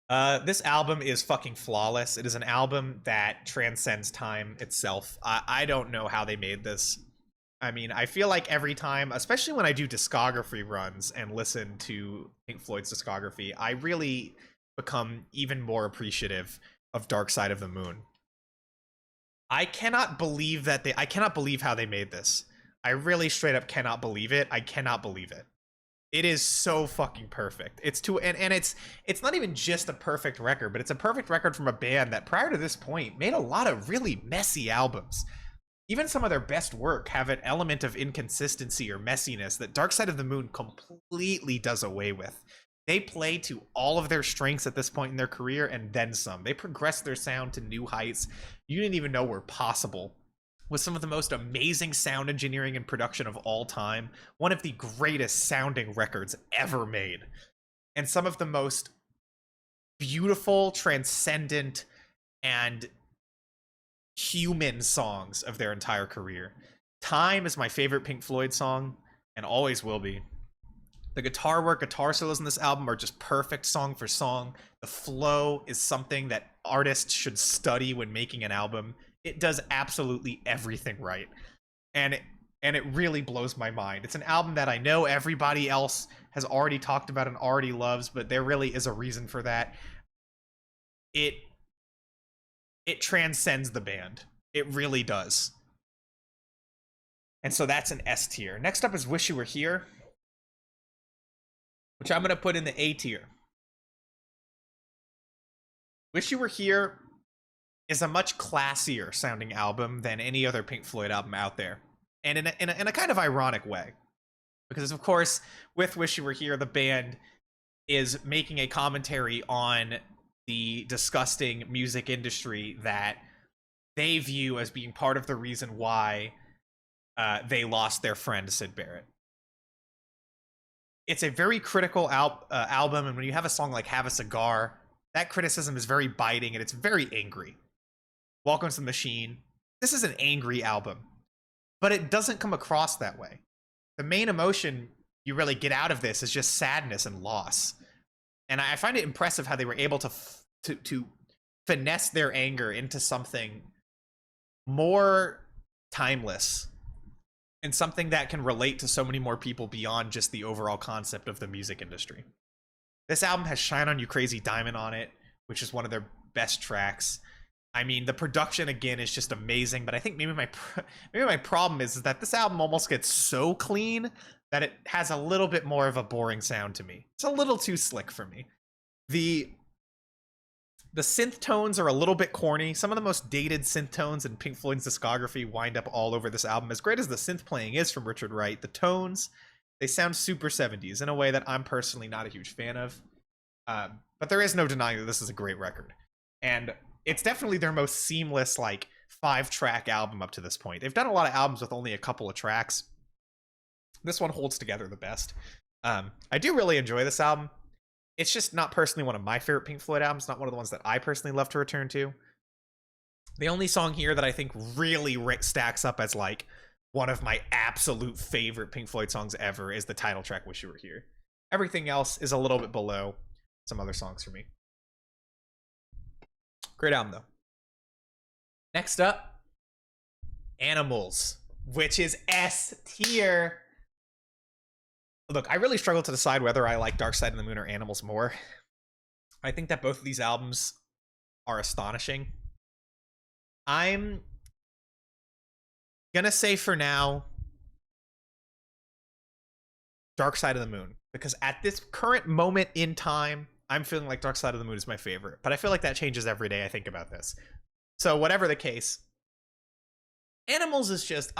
This album is fucking flawless. It is an album that transcends time itself. I don't know how they made this. I mean, I feel like every time, especially when I do discography runs and listen to Pink Floyd's discography, I really become even more appreciative of Dark Side of the Moon. I cannot believe I cannot believe how they made this. I really straight up cannot believe it. I cannot believe it. It is so fucking perfect. It's it's not even just a perfect record, but it's a perfect record from a band that prior to this point made a lot of really messy albums. Even some of their best work have an element of inconsistency or messiness that Dark Side of the Moon completely does away with. They play to all of their strengths at this point in their career and then some. They progress their sound to new heights you didn't even know were possible, with some of the most amazing sound engineering and production of all time, one of the greatest sounding records ever made, and some of the most beautiful, transcendent, and human songs of their entire career. Time is my favorite Pink Floyd song, and always will be. The guitar work, guitar solos in this album are just perfect song for song. The flow is something that artists should study when making an album. It does absolutely everything right. And it really blows my mind. It's an album that I know everybody else has already talked about and already loves, but there really is a reason for that. It transcends the band. It really does. And so that's an S tier. Next up is Wish You Were Here, which I'm going to put in the A tier. Wish You Were Here is a much classier sounding album than any other Pink Floyd album out there. And in a kind of ironic way. Because, of course, with Wish You Were Here, the band is making a commentary on the disgusting music industry that they view as being part of the reason why they lost their friend, Syd Barrett. It's a very critical album, and when you have a song like Have a Cigar, that criticism is very biting and it's very angry. Welcome to the Machine. This is an angry album, but it doesn't come across that way. The main emotion you really get out of this is just sadness and loss. And I find it impressive how they were able to finesse their anger into something more timeless and something that can relate to so many more people beyond just the overall concept of the music industry. This album has Shine On You Crazy Diamond on it, which is one of their best tracks. I mean, the production, again, is just amazing, but I think maybe my problem is that this album almost gets so clean that it has a little bit more of a boring sound to me. It's a little too slick for me. The synth tones are a little bit corny. Some of the most dated synth tones in Pink Floyd's discography wind up all over this album. As great as the synth playing is from Richard Wright, the tones, they sound super 70s in a way that I'm personally not a huge fan of. But there is no denying that this is a great record. And it's definitely their most seamless, like, 5-track album up to this point. They've done a lot of albums with only a couple of tracks. This one holds together the best. I do really enjoy this album. It's just not personally one of my favorite Pink Floyd albums, not one of the ones that I personally love to return to. The only song here that I think really stacks up as, like, one of my absolute favorite Pink Floyd songs ever is the title track, Wish You Were Here. Everything else is a little bit below some other songs for me. Great album, though. Next up, Animals, which is S tier. Look, I really struggle to decide whether I like Dark Side of the Moon or Animals more. I think that both of these albums are astonishing. I'm gonna say for now Dark Side of the Moon, because at this current moment in time, I'm feeling like Dark Side of the Moon is my favorite, but I feel like that changes every day I think about this. So whatever the case, Animals is just,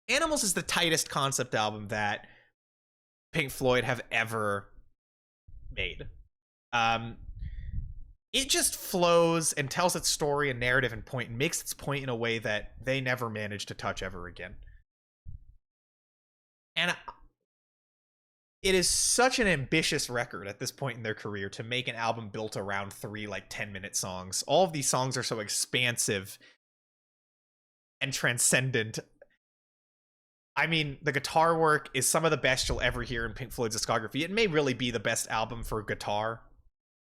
Animals is the tightest concept album that Pink Floyd have ever made. It just flows and tells its story and narrative and point and makes its point in a way that they never managed to touch ever again. And it is such an ambitious record at this point in their career to make an album built around 3 10-minute songs. All of these songs are so expansive and transcendent. I mean, the guitar work is some of the best you'll ever hear in Pink Floyd's discography. It may really be the best album for guitar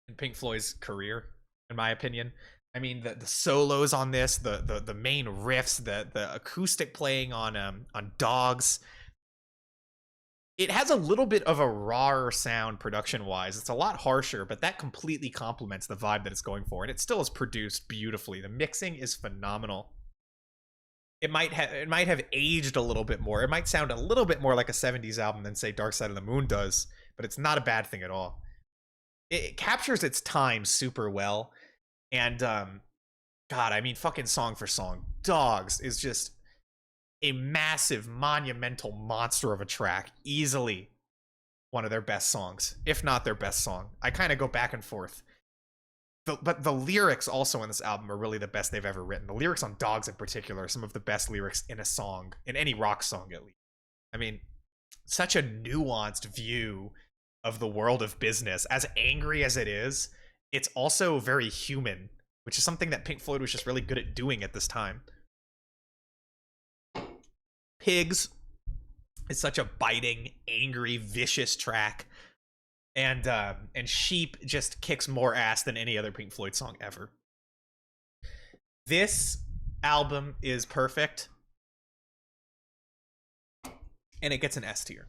in Pink Floyd's career, in my opinion. I mean, the solos on this, the main riffs, the acoustic playing on Dogs. It has a little bit of a rawer sound production-wise. It's a lot harsher, but that completely complements the vibe that it's going for, and it still is produced beautifully. The mixing is phenomenal. It might have aged a little bit more. It might sound a little bit more like a 70s album than, say, Dark Side of the Moon does, but it's not a bad thing at all. It captures its time super well, and God, I mean, fucking song for song, Dogs is just a massive, monumental monster of a track. Easily one of their best songs, if not their best song. I kind of go back and forth. But the lyrics also in this album are really the best they've ever written. The lyrics on Dogs in particular are some of the best lyrics in a song, in any rock song at least. I mean, such a nuanced view of the world of business. As angry as it is, it's also very human, which is something that Pink Floyd was just really good at doing at this time. Pigs is such a biting, angry, vicious track. And Sheep just kicks more ass than any other Pink Floyd song ever. This album is perfect. And it gets an S tier.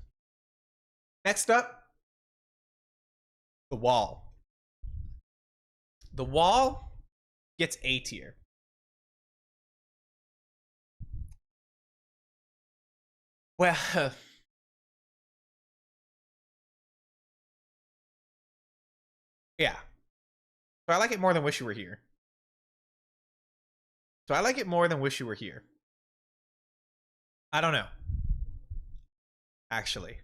Next up, The Wall. The Wall gets A tier. Well, yeah. So I like it more than Wish You Were Here. I don't know. Actually.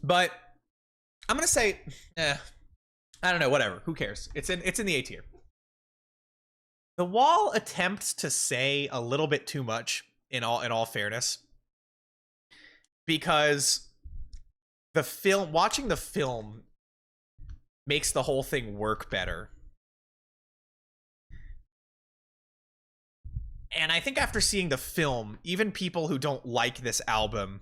But I'm gonna say, I don't know, whatever. Who cares? It's in the A tier. The Wall attempts to say a little bit too much in all fairness. Because watching the film makes the whole thing work better. And I think after seeing the film, even people who don't like this album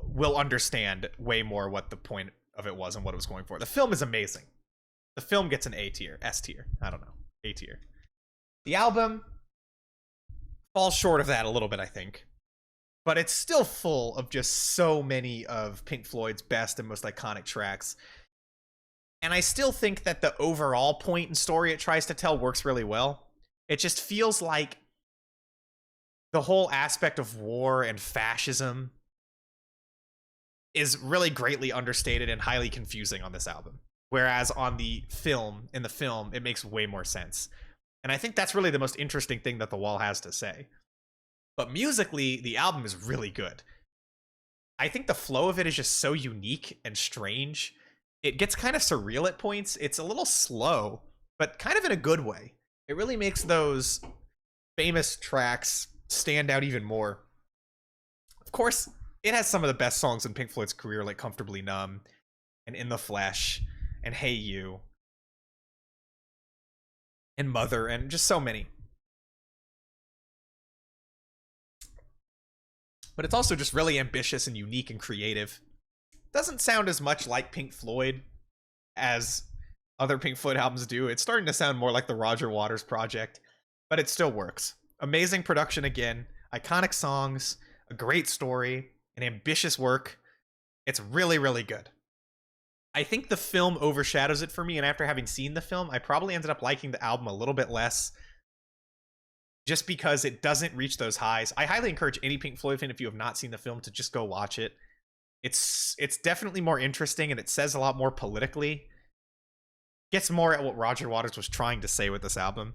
will understand way more what the point of it was and what it was going for. The film is amazing. The film gets an A tier, S tier, I don't know, A tier. The album falls short of that a little bit, I think. But it's still full of just so many of Pink Floyd's best and most iconic tracks. And I still think that the overall point and story it tries to tell works really well. It just feels like the whole aspect of war and fascism is really greatly understated and highly confusing on this album. Whereas in the film, it makes way more sense. And I think that's really the most interesting thing that The Wall has to say. But musically, the album is really good. I think the flow of it is just so unique and strange. It gets kind of surreal at points. It's a little slow, but kind of in a good way. It really makes those famous tracks stand out even more. Of course, it has some of the best songs in Pink Floyd's career, like Comfortably Numb and In the Flesh and Hey You. and Mother, and just so many. But it's also just really ambitious and unique and creative. Doesn't sound as much like Pink Floyd as other Pink Floyd albums do. It's starting to sound more like the Roger Waters project, but it still works. Amazing production again, iconic songs, a great story, an ambitious work. It's really, really good. I think the film overshadows it for me, and after having seen the film, I probably ended up liking the album a little bit less just because it doesn't reach those highs. I highly encourage any Pink Floyd fan, if you have not seen the film, to just go watch it. It's definitely more interesting, and it says a lot more politically. Gets more at what Roger Waters was trying to say with this album.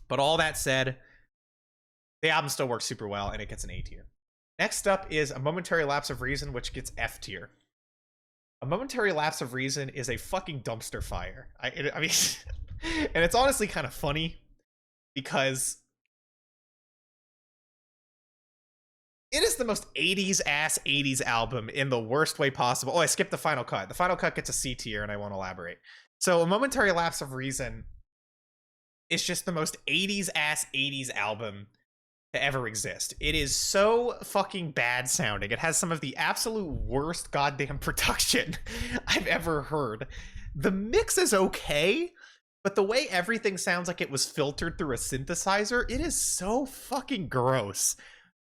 But all that said, the album still works super well, and it gets an A tier. Next up is A Momentary Lapse of Reason, which gets F tier. A Momentary Lapse of Reason is a fucking dumpster fire. I mean, and it's honestly kind of funny because it is the most 80s ass 80s album in the worst way possible. Oh, I skipped the final cut. The final cut gets a C tier, and I won't elaborate. So A Momentary Lapse of Reason is just the most 80s ass 80s album to ever exist. It is so fucking bad sounding. It has some of the absolute worst goddamn production I've ever heard. The mix is okay, but the way everything sounds like it was filtered through a synthesizer, it is so fucking gross.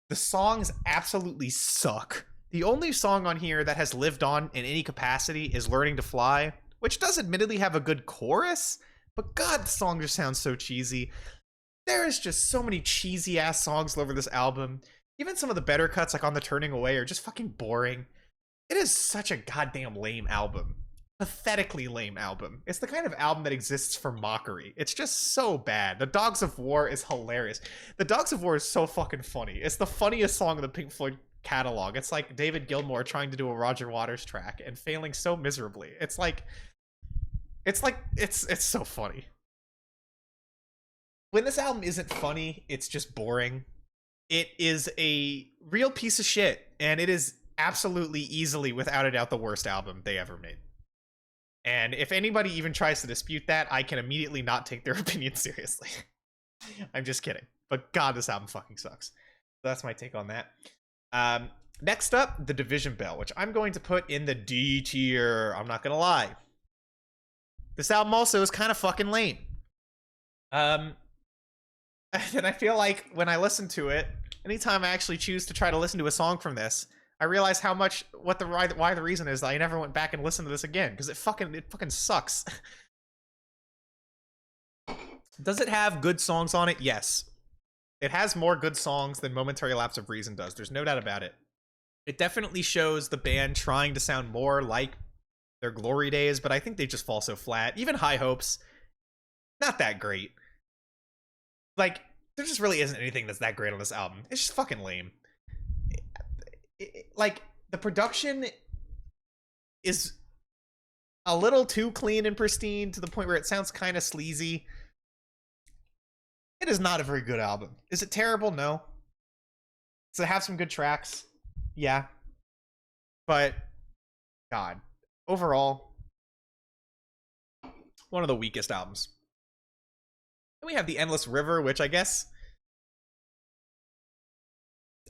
The songs absolutely suck. The only song on here that has lived on in any capacity is Learning to Fly, which does admittedly have a good chorus, but god, the song just sounds so cheesy. There is just so many cheesy ass songs all over this album. Even some of the better cuts, like On the Turning Away, are just fucking boring. It is such a goddamn lame album. Pathetically lame album. It's the kind of album that exists for mockery. It's just so bad. The Dogs of War is hilarious. The Dogs of War is so fucking funny. It's the funniest song in the Pink Floyd catalog. It's like David Gilmour trying to do a Roger Waters track and failing so miserably. It's so funny. When this album isn't funny, it's just boring. It is a real piece of shit, and it is absolutely, easily, without a doubt, the worst album they ever made. And if anybody even tries to dispute that, I can immediately not take their opinion seriously. I'm just kidding. But god, this album fucking sucks. So that's my take on that. Next up, The Division Bell, which I'm going to put in the D tier. I'm not gonna lie. This album also is kind of fucking lame. And I feel like when I listen to it, anytime I actually choose to try to listen to a song from this, I realize how much why the reason is that I never went back and listened to this again, because it fucking sucks. Does it have good songs on it? Yes. It has more good songs than Momentary Lapse of Reason does. There's no doubt about it. It definitely shows the band trying to sound more like their glory days, but I think they just fall so flat. Even High Hopes, not that great. Like, there just really isn't anything that's that great on this album. It's just fucking lame. Like, the production is a little too clean and pristine to the point where it sounds kind of sleazy. It is not a very good album. Is it terrible? No. Does it have some good tracks? Yeah. But, god. Overall, one of the weakest albums. Then we have The Endless River, which I guess...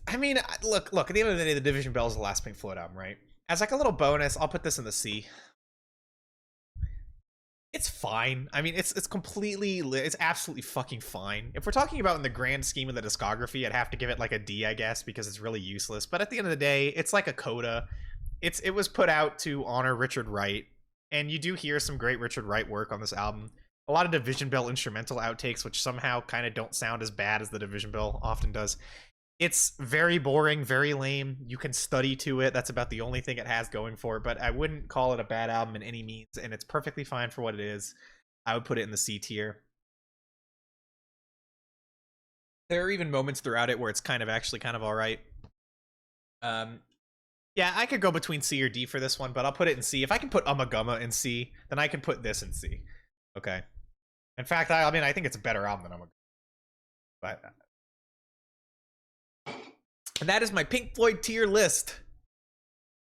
I mean, look, at the end of the day, The Division Bell is the last Pink Floyd album, right? As like a little bonus, I'll put this in the C. It's fine. I mean, it's absolutely fucking fine. If we're talking about in the grand scheme of the discography, I'd have to give it like a D, I guess, because it's really useless. But at the end of the day, it's like a coda. It was put out to honor Richard Wright, and you do hear some great Richard Wright work on this album. A lot of Division Bell instrumental outtakes, which somehow kind of don't sound as bad as the Division Bell often does. It's very boring, very lame. You can study to it. That's about the only thing it has going for it, but I wouldn't call it a bad album in any means, and it's perfectly fine for what it is. I would put it in the C tier. There are even moments throughout it where it's kind of all right. Yeah, I could go between C or D for this one, but I'll put it in C. If I can put Ummagumma in C, then I can put this in C. Okay. In fact, I mean, I think it's a better album than Ummagumma. But... and that is my Pink Floyd tier list.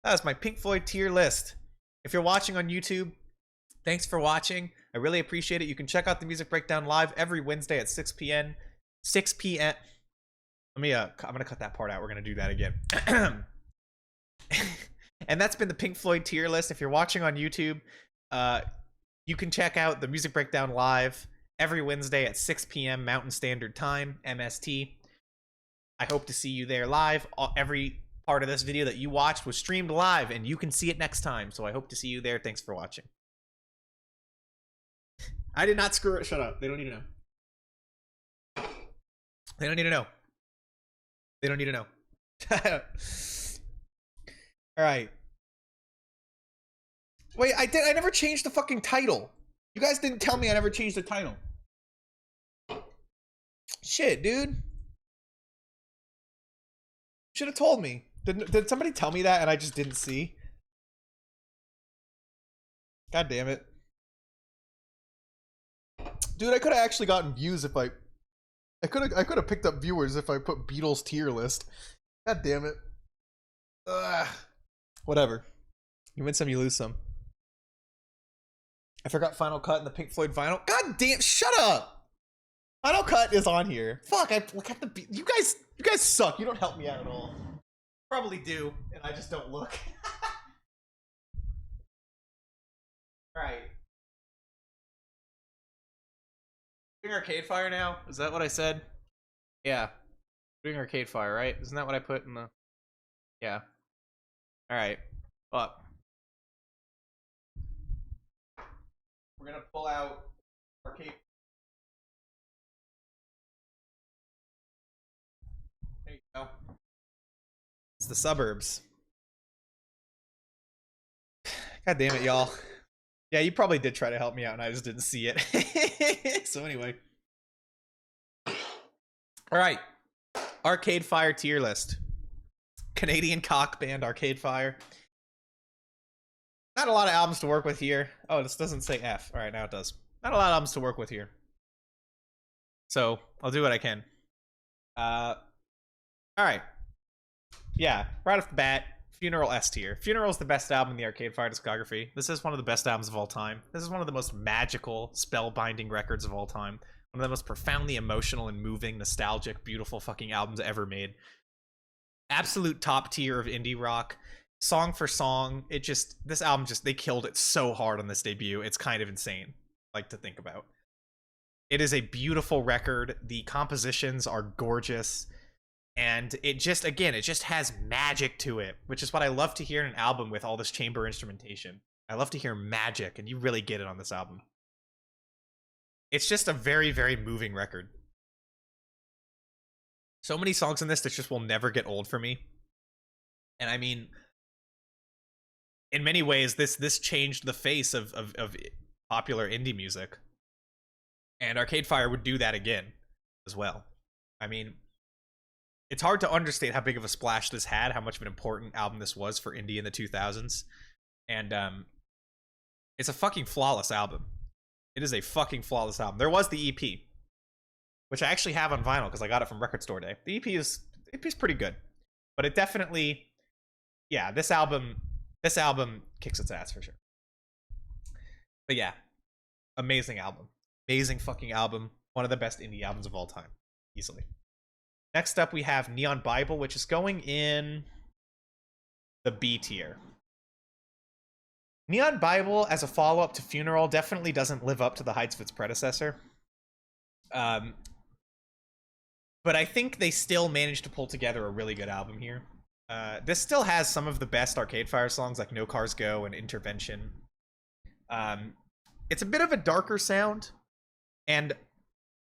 That is my Pink Floyd tier list. If you're watching on YouTube, thanks for watching. I really appreciate it. You can check out the Music Breakdown live every Wednesday at 6 p.m. 6 p.m. Let me I'm gonna cut that part out. We're gonna do that again. And that's been the Pink Floyd tier list. If you're watching on YouTube, you can check out the Music Breakdown live every Wednesday at 6 p.m. Mountain Standard Time, MST. I hope to see you there live. Every part of this video that you watched was streamed live, and you can see it next time. So I hope to see you there. Thanks for watching. I did not screw it. Shut up. They don't need to know. They don't need to know. They don't need to know. All right. Wait, I never changed the fucking title. You guys didn't tell me I never changed the title. Shit, dude. Should have told me. Did somebody tell me that and I just didn't see? God damn it. Dude, I could have actually gotten views if I could have picked up viewers if I put Beatles tier list. God damn it. Ugh. Whatever. You win some, you lose some. I forgot Final Cut and the Pink Floyd vinyl. God damn, shut up! Final Cut is on here. Fuck, I kept the you guys suck. You don't help me out at all. Probably do, and I just don't look. Alright. Doing Arcade Fire now? Is that what I said? Yeah. Doing Arcade Fire, right? Isn't that what I put in the... Yeah. Alright. Fuck. We're gonna pull out Arcade... There you go. It's the suburbs. God damn it, y'all. Yeah, you probably did try to help me out and I just didn't see it. So anyway. Alright. Arcade Fire tier list. Canadian cock band Arcade Fire. Not a lot of albums to work with here. Oh, this doesn't say F. Alright, now it does. Not a lot of albums to work with here. So, I'll do what I can. Alright. Yeah, right off the bat, Funeral S tier. Funeral is the best album in the Arcade Fire discography. This is one of the best albums of all time. This is one of the most magical, spellbinding records of all time. One of the most profoundly emotional and moving, nostalgic, beautiful fucking albums ever made. Absolute top tier of indie rock. Song for song, this album they killed it so hard on this debut. It's kind of insane, like, to think about. It is a beautiful record. The compositions are gorgeous. And it just has magic to it, which is what I love to hear in an album with all this chamber instrumentation. I love to hear magic, and you really get it on this album. It's just a very, very moving record. So many songs in this that just will never get old for me. And I mean, in many ways, this changed the face of popular indie music. And Arcade Fire would do that again as well. I mean, it's hard to understate how big of a splash this had, how much of an important album this was for indie in the 2000s. And it's a fucking flawless album. It is a fucking flawless album. There was the EP, which I actually have on vinyl because I got it from Record Store Day. The EP is pretty good. But it definitely, yeah, this album kicks its ass for sure. But yeah, amazing album. Amazing fucking album. One of the best indie albums of all time. Easily. Next up, we have Neon Bible, which is going in the B tier. Neon Bible, as a follow-up to Funeral, definitely doesn't live up to the heights of its predecessor. But I think they still managed to pull together a really good album here. This still has some of the best Arcade Fire songs, like No Cars Go and Intervention. It's a bit of a darker sound, and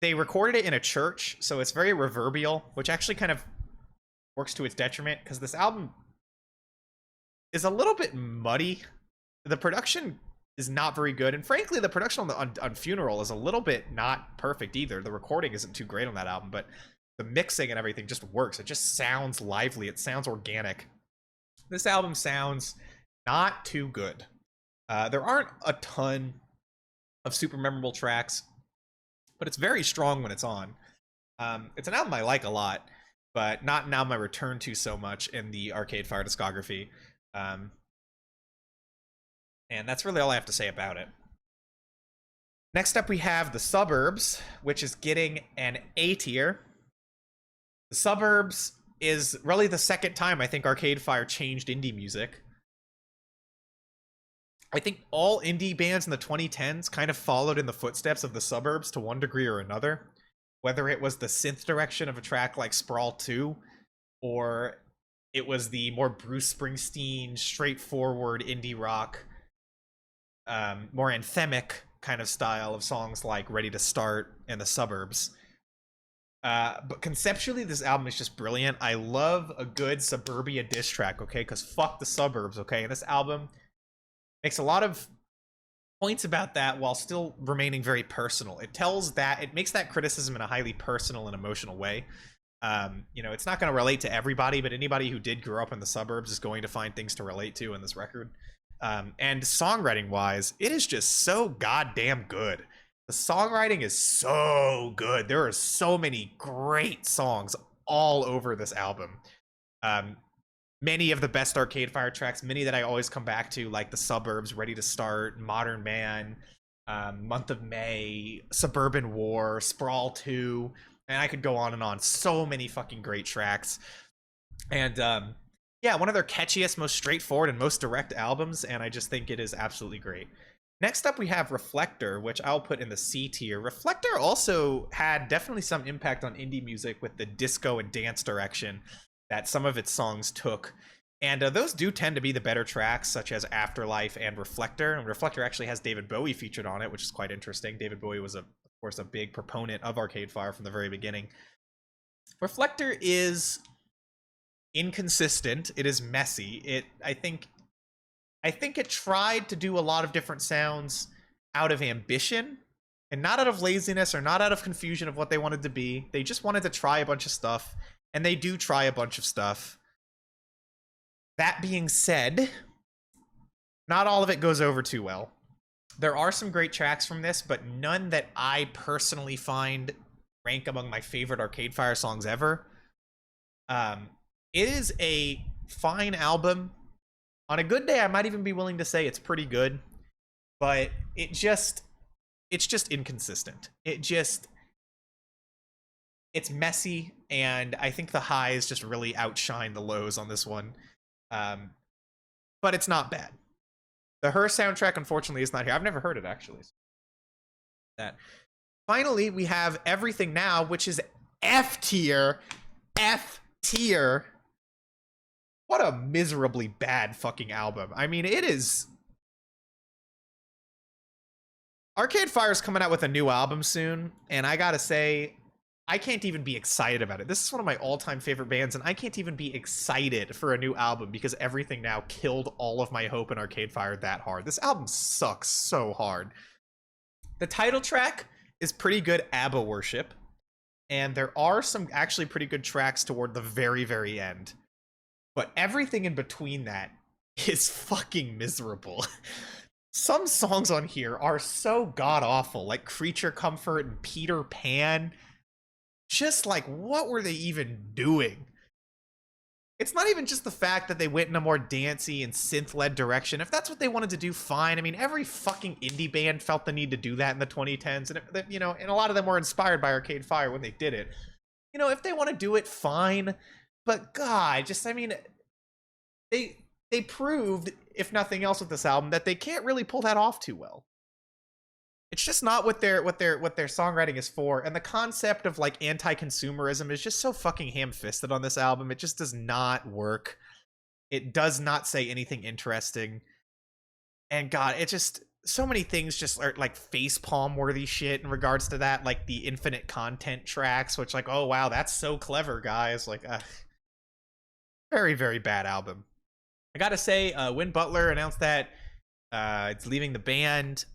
they recorded it in a church, so it's very reverbial, which actually kind of works to its detriment, because this album is a little bit muddy. The production is not very good, and frankly, the production on Funeral is a little bit not perfect either. The recording isn't too great on that album, but the mixing and everything just works. It just sounds lively. It sounds organic. This album sounds not too good. There aren't a ton of super memorable tracks, but it's very strong when it's on. It's an album I like a lot, but not an album I return to so much in the Arcade Fire discography. And that's really all I have to say about it. Next up, we have The Suburbs, which is getting an A tier. The Suburbs is really the second time I think Arcade Fire changed indie music. I think all indie bands in the 2010s kind of followed in the footsteps of The Suburbs to one degree or another. Whether it was the synth direction of a track like Sprawl 2, or it was the more Bruce Springsteen, straightforward indie rock, more anthemic kind of style of songs like Ready to Start and The Suburbs. But conceptually, this album is just brilliant. I love a good Suburbia diss track, okay? Because fuck The Suburbs, okay? And this album makes a lot of points about that while still remaining very personal. It makes that criticism in a highly personal and emotional way. You know, it's not going to relate to everybody, but anybody who did grow up in the suburbs is going to find things to relate to in this record. And songwriting wise, it is just so goddamn good. The songwriting is so good. There are so many great songs all over this album. Many of the best Arcade Fire tracks, many that I always come back to, like The Suburbs, Ready to Start, Modern Man, Month of May, Suburban War, Sprawl 2, and I could go on and on. So many fucking great tracks. And yeah, one of their catchiest, most straightforward, and most direct albums, and I just think it is absolutely great. Next up, we have Reflector, which I'll put in the C tier. Reflector also had definitely some impact on indie music with the disco and dance direction that some of its songs took. And those do tend to be the better tracks, such as Afterlife and Reflector. And Reflector actually has David Bowie featured on it, which is quite interesting. David Bowie was, of course, a big proponent of Arcade Fire from the very beginning. Reflector is inconsistent. It is messy. I think it tried to do a lot of different sounds out of ambition and not out of laziness or not out of confusion of what they wanted to be. They just wanted to try a bunch of stuff. And they do try a bunch of stuff. That being said, not all of it goes over too well. There are some great tracks from this, but none that I personally find rank among my favorite Arcade Fire songs ever. It is a fine album. On a good day, I might even be willing to say it's pretty good. But it's just inconsistent. It's messy, and I think the highs just really outshine the lows on this one. But it's not bad. The Her soundtrack, unfortunately, is not here. I've never heard it, actually. Finally, we have Everything Now, which is F tier. F tier. What a miserably bad fucking album. I mean, it is... Arcade Fire's coming out with a new album soon, and I gotta say, I can't even be excited about it. This is one of my all-time favorite bands, and I can't even be excited for a new album because Everything Now killed all of my hope in Arcade Fire that hard. This album sucks so hard. The title track is pretty good ABBA worship, and there are some actually pretty good tracks toward the very, very end. But everything in between that is fucking miserable. Some songs on here are so god-awful, like Creature Comfort and Peter Pan. Just like, what were they even doing? It's not even just the fact that they went in a more dancey and synth-led direction. If that's what they wanted to do, fine. I mean, every fucking indie band felt the need to do that in the 2010s. And, you know, and a lot of them were inspired by Arcade Fire when they did it. You know, if they want to do it, fine. But, God, just, I mean, they proved, if nothing else with this album, that they can't really pull that off too well. It's just not what their songwriting is for, and the concept of like anti-consumerism is just so fucking ham-fisted on this album. It just does not work. It does not say anything interesting. And God, it just, so many things just are like facepalm worthy shit in regards to that, like the infinite content tracks, which like, oh wow, that's so clever, guys. Like, very, very bad album. I gotta say, Win Butler announced that it's leaving the band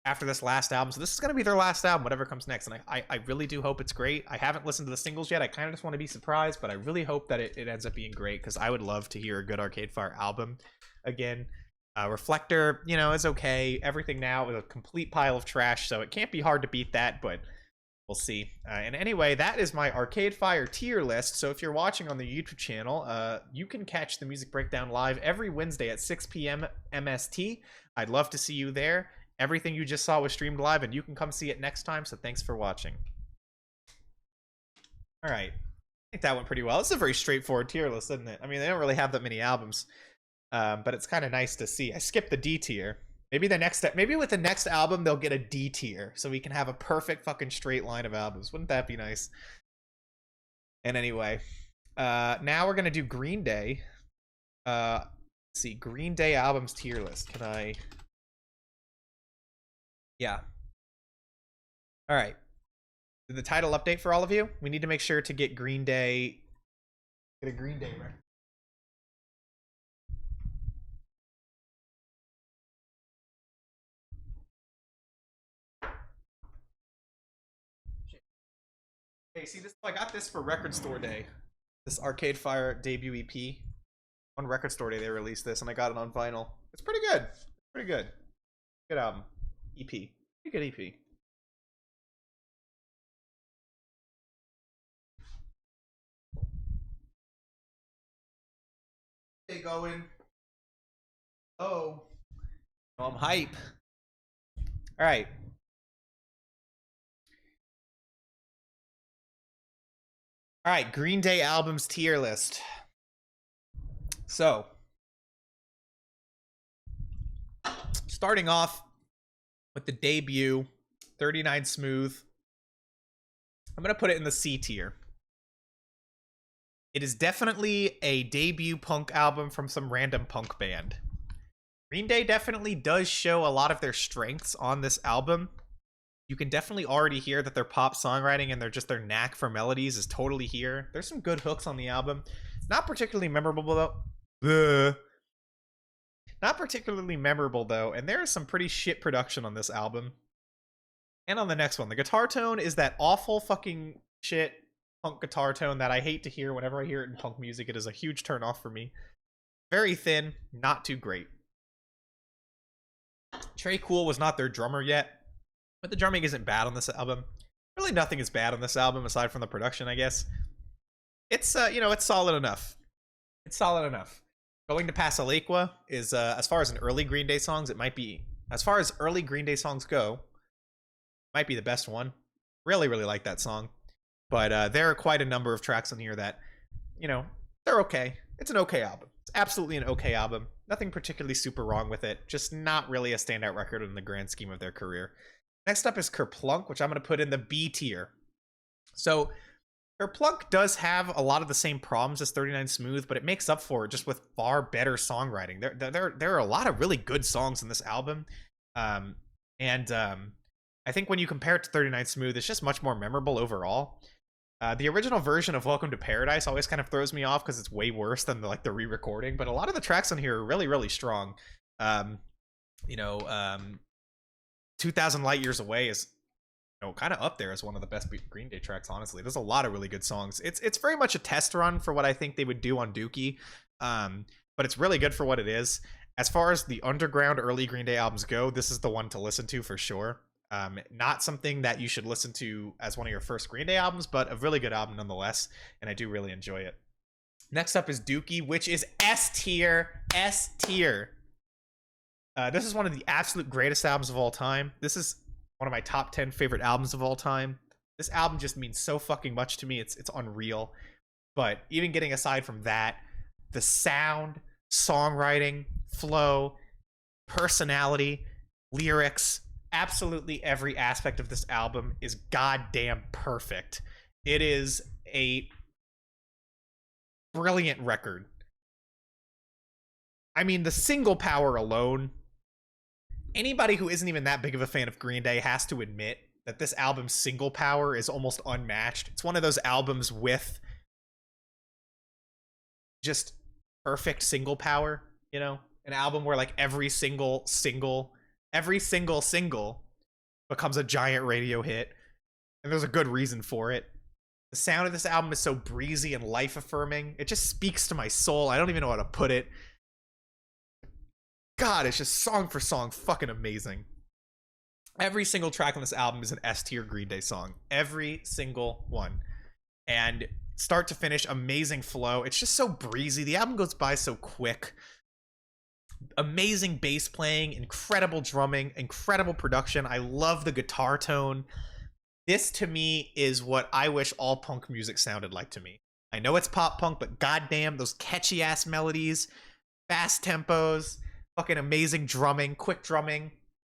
after this last album, so this is going to be their last album, whatever comes next, and I really do hope it's great. I haven't listened to the singles yet. I kind of just want to be surprised, but I really hope that it ends up being great, because I would love to hear a good Arcade Fire album again. Reflector, you know, is okay. Everything Now is a complete pile of trash, so it can't be hard to beat that, but we'll see. And anyway, that is my Arcade Fire tier list, so if you're watching on the YouTube channel, you can catch the Music Breakdown live every Wednesday at 6 p.m. MST. I'd love to see you there. Everything you just saw was streamed live, and you can come see it next time, so thanks for watching. All right. I think that went pretty well. It's a very straightforward tier list, isn't it? I mean, they don't really have that many albums, but it's kind of nice to see. I skipped the D tier. Maybe with the next album, they'll get a D tier, so we can have a perfect fucking straight line of albums. Wouldn't that be nice? And anyway, now we're going to do Green Day. Let's see, Green Day albums tier list. Can I... Yeah. All right. The title update for all of you. We need to make sure to get Green Day. Get a Green Day record. Hey, see this? I got this for Record Store Day. This Arcade Fire debut EP. On Record Store Day, they released this, and I got it on vinyl. It's pretty good. Pretty good. Good album. EP. Pretty good EP. Hey, going. Oh. I'm hype. All right. All right, Green Day albums tier list. So, starting off with the debut, 39 Smooth. I'm going to put it in the C tier. It is definitely a debut punk album from some random punk band. Green Day definitely does show a lot of their strengths on this album. You can definitely already hear that their pop songwriting and their knack for melodies is totally here. There's some good hooks on the album. Not particularly memorable though. Not particularly memorable though, and there is some pretty shit production on this album. And on the next one, the guitar tone is that awful fucking shit punk guitar tone that I hate to hear whenever I hear it in punk music. It is a huge turn off for me. Very thin, not too great. Trey Cool was not their drummer yet, but the drumming isn't bad on this album. Really nothing is bad on this album aside from the production, I guess. It's, it's solid enough. It's solid enough. Going to Pasaliqua is, as far as an early Green Day songs, it might be, as far as early Green Day songs go, might be the best one. Really, really like that song. But there are quite a number of tracks on here that, they're okay. It's an okay album. It's absolutely an okay album. Nothing particularly super wrong with it. Just not really a standout record in the grand scheme of their career. Next up is Kerplunk, which I'm going to put in the B tier. So, Kerplunk does have a lot of the same problems as 39 Smooth, but it makes up for it just with far better songwriting. There are a lot of really good songs in this album. I think when you compare it to 39 Smooth, it's just much more memorable overall. The original version of Welcome to Paradise always kind of throws me off because it's way worse than the re-recording, but a lot of the tracks on here are really, really strong. 2000 Light Years Away is kind of up there as one of the best Green Day tracks, honestly. There's a lot of really good songs. It's very much a test run for what I think they would do on Dookie, but it's really good for what it is. As far as the underground early Green Day albums go, this is the one to listen to for sure. Not something that you should listen to as one of your first Green Day albums, but a really good album nonetheless, and I do really enjoy it. Next up is Dookie, which is S tier. S tier. This is one of the absolute greatest albums of all time. This is one of my top 10 favorite albums of all time. This album just means so fucking much to me. It's unreal. But even getting aside from that, the sound, songwriting, flow, personality, lyrics, absolutely every aspect of this album is goddamn perfect. It is a brilliant record. I mean, the single power alone, anybody who isn't even that big of a fan of Green Day has to admit that this album's single power is almost unmatched. It's one of those albums with just perfect single power, an album where every single becomes a giant radio hit, and there's a good reason for it. The sound of this album is so breezy and life-affirming. It just speaks to my soul. I don't even know how to put it. God, it's just song for song fucking amazing. Every single track on this album is an S-tier Green Day song. Every single one. And start to finish, amazing flow. It's just so breezy. The album goes by so quick. amazing bass playing, incredible drumming, incredible production. I love the guitar tone. This to me is what I wish all punk music sounded like to me. I know it's pop punk, but goddamn, those catchy ass melodies, fast tempos, fucking amazing drumming, quick drumming.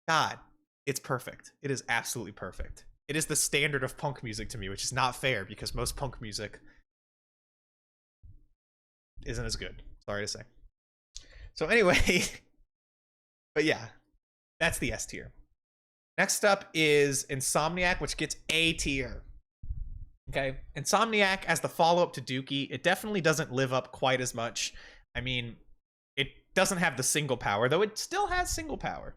God, it's perfect. It is absolutely perfect. It is the standard of punk music to me, which is not fair because most punk music isn't as good. Sorry to say. So anyway, but yeah, that's the S tier. Next up is Insomniac, which gets A tier. Okay, Insomniac as the follow-up to Dookie, it definitely doesn't live up quite as much. I mean, it doesn't have the single power, though it still has single power.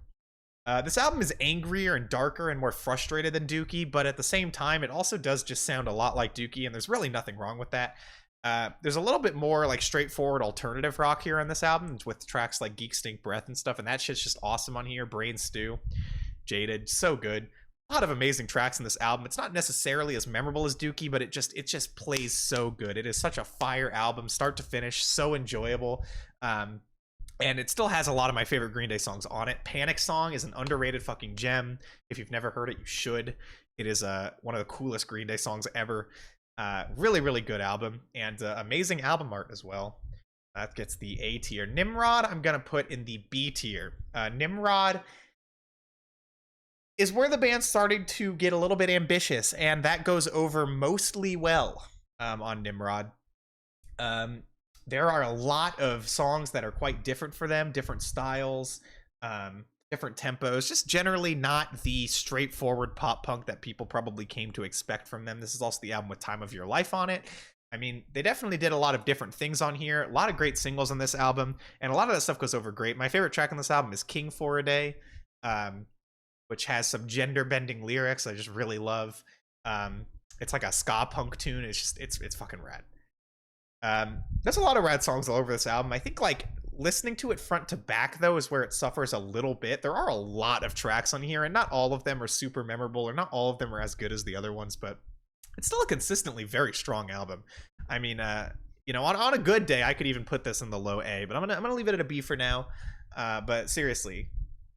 This album is angrier and darker and more frustrated than Dookie, but at the same time, it also does just sound a lot like Dookie, and there's really nothing wrong with that. There's a little bit more like straightforward alternative rock here on this album with tracks like Geek Stink Breath and stuff, and that shit's just awesome on here. Brain Stew, Jaded, so good. A lot of amazing tracks in this album. It's not necessarily as memorable as Dookie, but it just plays so good. It is such a fire album, start to finish, so enjoyable. And it still has a lot of my favorite Green Day songs on it. Panic Song is an underrated fucking gem. If you've never heard it, you should. It is one of the coolest Green Day songs ever. Really, really good album. And amazing album art as well. That gets the A tier. Nimrod, I'm going to put in the B tier. Nimrod is where the band started to get a little bit ambitious, and that goes over mostly well on Nimrod. There are a lot of songs that are quite different for them, different styles, different tempos, just generally not the straightforward pop punk that people probably came to expect from them. This is also the album with Time of Your Life on it. I mean, they definitely did a lot of different things on here, a lot of great singles on this album, and a lot of that stuff goes over great. My favorite track on this album is King for a Day, which has some gender-bending lyrics I just really love. It's like a ska punk tune. It's fucking rad. There's a lot of rad songs all over this album. I think like listening to it front to back though is where it suffers a little bit. There are a lot of tracks on here, and not all of them are super memorable, or not all of them are as good as the other ones, but it's still a consistently very strong album. I mean, you know, on a good day, I could even put this in the low A, but I'm gonna leave it at a B for now. But seriously,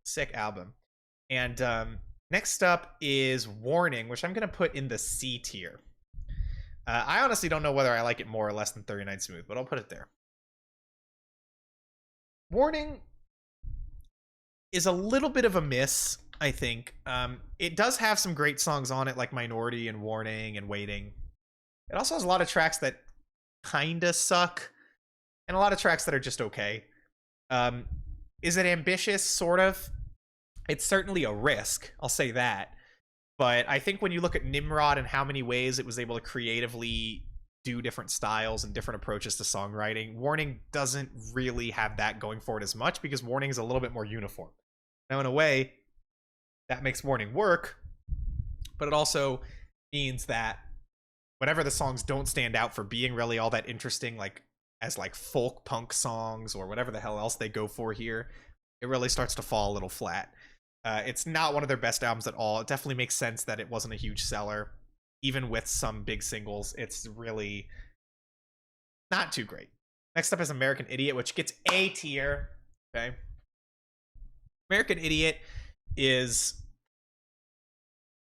sick album. And next up is Warning, which I'm gonna put in the C tier. I honestly don't know whether I like it more or less than 39 Smooth, but I'll put it there. Warning is a little bit of a miss, I think. It does have some great songs on it, like Minority and Warning and Waiting. It also has a lot of tracks that kinda suck, and a lot of tracks that are just okay. Is it ambitious? Sort of. It's certainly a risk, I'll say that. But I think when you look at Nimrod and how many ways it was able to creatively do different styles and different approaches to songwriting, Warning doesn't really have that going for it as much, because Warning is a little bit more uniform. Now, in a way, that makes Warning work, but it also means that whenever the songs don't stand out for being really all that interesting, like as like folk punk songs or whatever the hell else they go for here, it really starts to fall a little flat. It's not one of their best albums at all. It definitely makes sense that it wasn't a huge seller. Even with some big singles, it's really not too great. Next up is American Idiot, which gets A tier. Okay. American Idiot is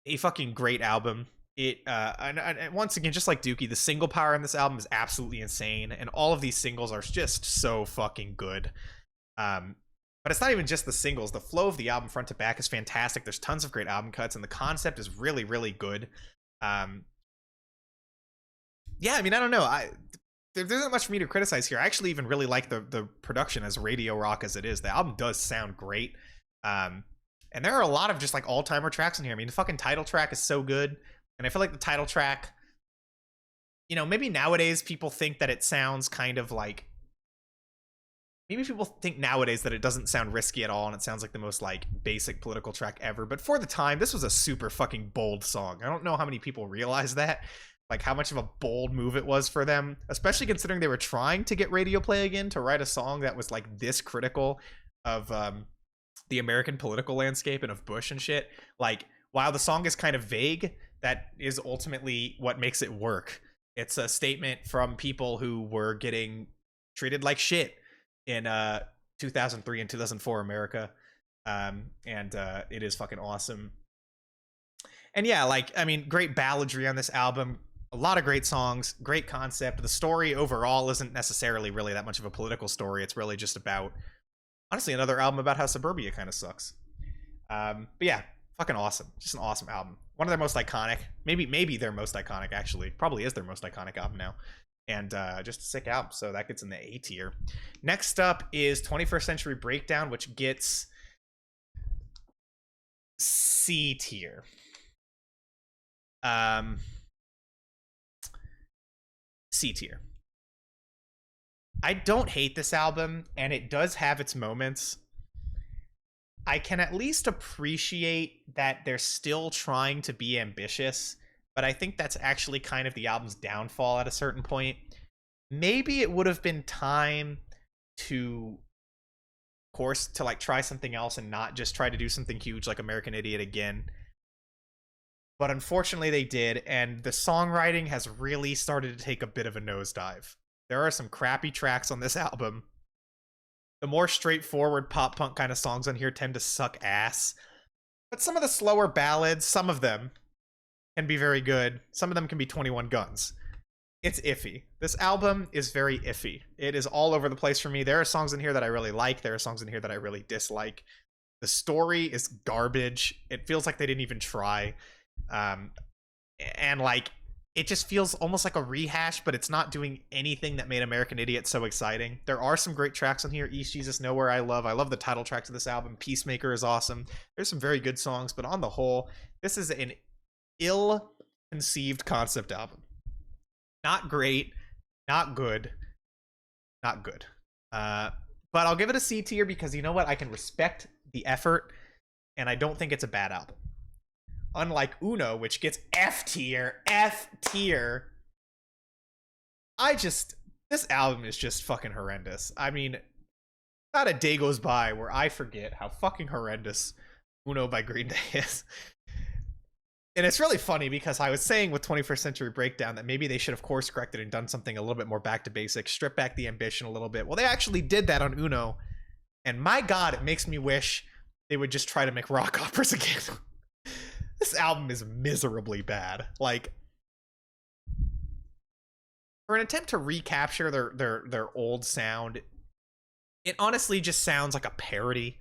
a fucking great album. And once again, just like Dookie, the single power in this album is absolutely insane, and all of these singles are just so fucking good. But it's not even just the singles. The flow of the album front to back is fantastic. There's tons of great album cuts, and the concept is really, really good. Yeah, I mean, I don't know. There isn't much for me to criticize here. I actually even really like the production, as radio rock as it is. The album does sound great. And there are a lot of just like all-timer tracks in here. I mean, the fucking title track is so good. And I feel like the title track, you know, maybe nowadays people think that it sounds kind of like, maybe people think nowadays that it doesn't sound risky at all, and it sounds like the most like basic political track ever. But for the time, this was a super fucking bold song. I don't know how many people realize that, like how much of a bold move it was for them, especially considering they were trying to get radio play again, to write a song that was like this critical of the American political landscape and of Bush and shit. Like, while the song is kind of vague, that is ultimately what makes it work. It's a statement from people who were getting treated like shit in 2003 and 2004 America. And it is fucking awesome. And yeah, like, I mean, great balladry on this album. A lot of great songs, great concept. The story overall isn't necessarily really that much of a political story. It's really just about, honestly, another album about how suburbia kind of sucks. But yeah, fucking awesome. Just an awesome album. One of their most iconic, maybe their most iconic, actually. Probably is their most iconic album now. And just a sick album. So that gets in the A tier. Next up is 21st Century Breakdown, which gets C tier. C tier. I don't hate this album, and it does have its moments. I can at least appreciate that they're still trying to be ambitious, but I think that's actually kind of the album's downfall at a certain point. Maybe it would have been time to, of course, to like try something else and not just try to do something huge like American Idiot again. But unfortunately they did, and the songwriting has really started to take a bit of a nosedive. There are some crappy tracks on this album. The more straightforward pop punk kind of songs on here tend to suck ass. But some of the slower ballads, some of them can be very good. Some of them can be 21 Guns. It's iffy. This album is very iffy. It is all over the place for me. There are songs in here that I really like. There are songs in here that I really dislike. The story is garbage. It feels like they didn't even try. And like, it just feels almost like a rehash, but it's not doing anything that made American Idiot so exciting. There are some great tracks on here. East Jesus Nowhere I love the title track to this album. Peacemaker is awesome. There's some very good songs, but on the whole, this is an ill-conceived concept album. Not great, not good, not good. But I'll give it a C tier because, you know what, I can respect the effort, and I don't think it's a bad album. Unlike Uno, which gets F tier. This album is just fucking horrendous. I mean, not a day goes by where I forget how fucking horrendous Uno by Green Day is. And it's really funny because I was saying with 21st Century Breakdown that maybe they should have course corrected and done something a little bit more back to basics, strip back the ambition a little bit. Well, they actually did that on Uno. And my God, it makes me wish they would just try to make rock operas again. This album is miserably bad. Like, for an attempt to recapture their old sound, it honestly just sounds like a parody.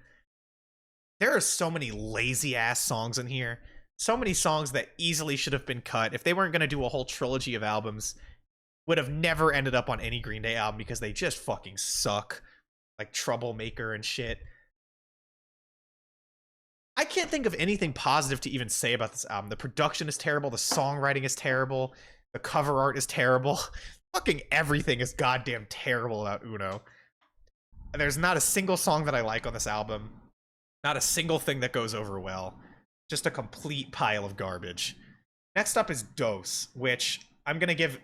There are so many lazy ass songs in here. So many songs that easily should have been cut. If they weren't going to do a whole trilogy of albums, would have never ended up on any Green Day album because they just fucking suck. Like Troublemaker and shit. I can't think of anything positive to even say about this album. The production is terrible. The songwriting is terrible. The cover art is terrible. Fucking everything is goddamn terrible about Uno. There's not a single song that I like on this album. Not a single thing that goes over well. Just a complete pile of garbage. Next up is Dose, which I'm gonna give...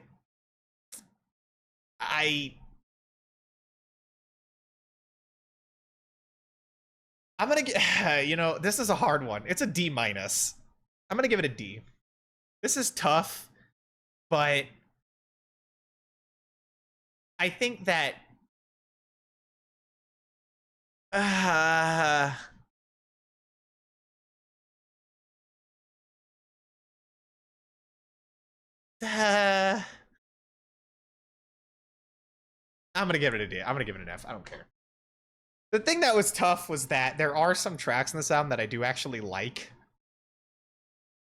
I'm gonna get, you know, this is a hard one. It's a D minus. I'm gonna give it a D. This is tough, but I think that I'm gonna give it a D. I'm gonna give it an F. I don't care. The thing that was tough was that there are some tracks in this album that I do actually like.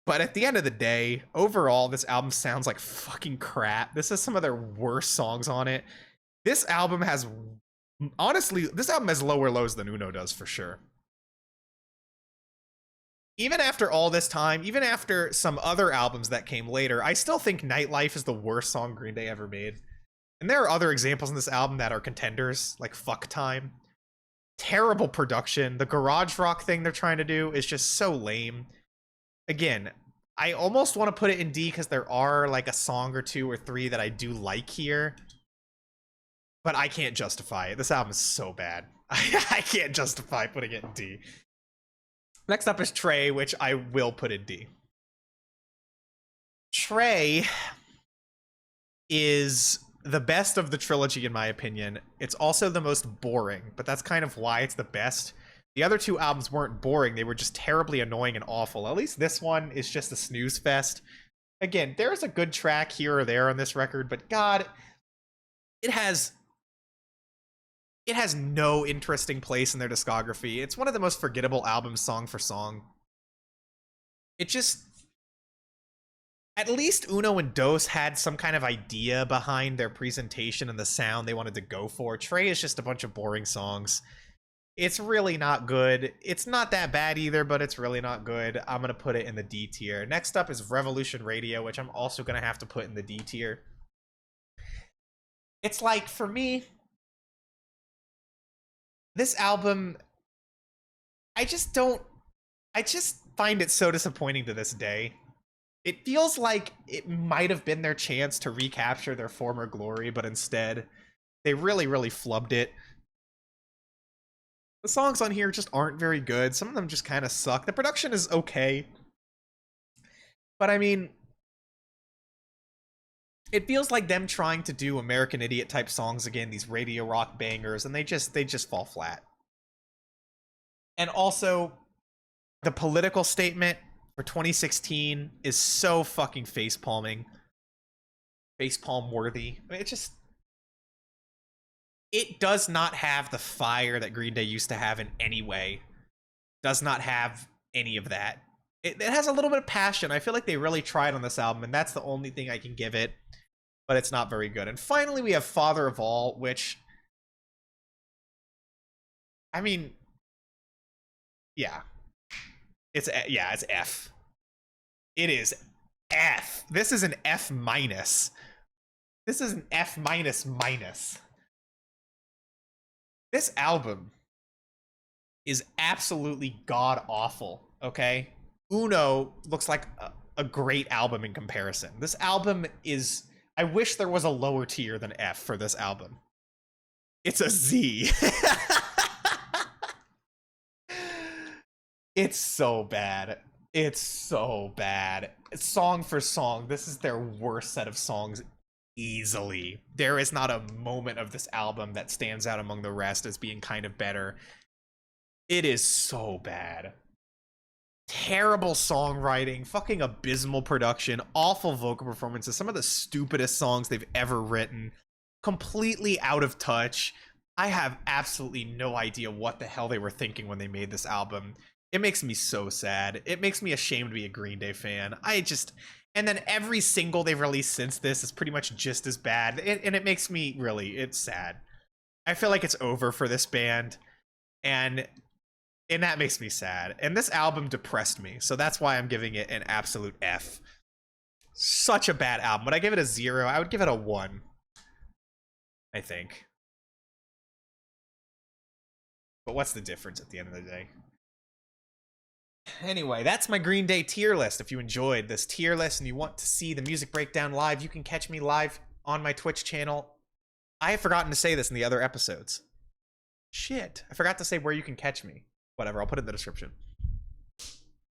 But at the end of the day, overall, this album sounds like fucking crap. This is some of their worst songs on it. This album has... Honestly, this album has lower lows than Uno does, for sure. Even after all this time, even after some other albums that came later, I still think Nightlife is the worst song Green Day ever made. And there are other examples in this album that are contenders, like Fuck Time. Terrible production. The garage rock thing they're trying to do is just so lame. Again, I almost want to put it in D because there are like a song or two or three that I do like here. But I can't justify it. This album is so bad. I can't justify putting it in D. Next up is Trey, which I will put in D. Trey is the best of the trilogy, in my opinion. It's also the most boring, but that's kind of why it's the best. The other two albums weren't boring, they were just terribly annoying and awful. At least this one is just a snooze fest. Again, there's a good track here or there on this record, but God, it has no interesting place in their discography. It's one of the most forgettable albums song for song. It just, at least Uno and Dos had some kind of idea behind their presentation and the sound they wanted to go for. Trey is just a bunch of boring songs. It's really not good. It's not that bad either, but it's really not good. I'm going to put it in the D tier. Next up is Revolution Radio, which I'm also going to have to put in the D tier. It's like, for me, this album, I just find it so disappointing to this day. It feels like it might have been their chance to recapture their former glory, but instead, they really, really flubbed it. The songs on here just aren't very good. Some of them just kind of suck. The production is okay. But I mean, it feels like them trying to do American Idiot type songs again, these radio rock bangers, and they just fall flat. And also, the political statement for 2016 is so fucking facepalming. Facepalm worthy. I mean, it does not have the fire that Green Day used to have in any way. Does not have any of that. It has a little bit of passion. I feel like they really tried on this album, and that's the only thing I can give it. But it's not very good. And finally, we have Father of All, which, I mean, yeah. It's F. It is F. This is an F minus. This is an F minus minus. This album is absolutely god awful, okay? Uno looks like a great album in comparison. This album is, I wish there was a lower tier than F for this album. It's a Z. It's so bad. It's so bad. Song for song, this is their worst set of songs easily. There is not a moment of this album that stands out among the rest as being kind of better. It is so bad. Terrible songwriting, fucking abysmal production, awful vocal performances, some of the stupidest songs they've ever written, completely out of touch. I have absolutely no idea what the hell they were thinking when they made this album. It makes me so sad. It makes me ashamed to be a Green Day fan. And then every single they've released since this is pretty much just as bad. And it makes me it's sad. I feel like it's over for this band. And that makes me sad. And this album depressed me. So that's why I'm giving it an absolute F. Such a bad album. Would I give it a 0? I would give it a 1. I think. But what's the difference at the end of the day? Anyway, that's my Green Day tier list. If you enjoyed this tier list and you want to see the Music Breakdown live, you can catch me live on my Twitch channel. I have forgotten to say this in the other episodes. Shit. I forgot to say where you can catch me. Whatever, I'll put it in the description.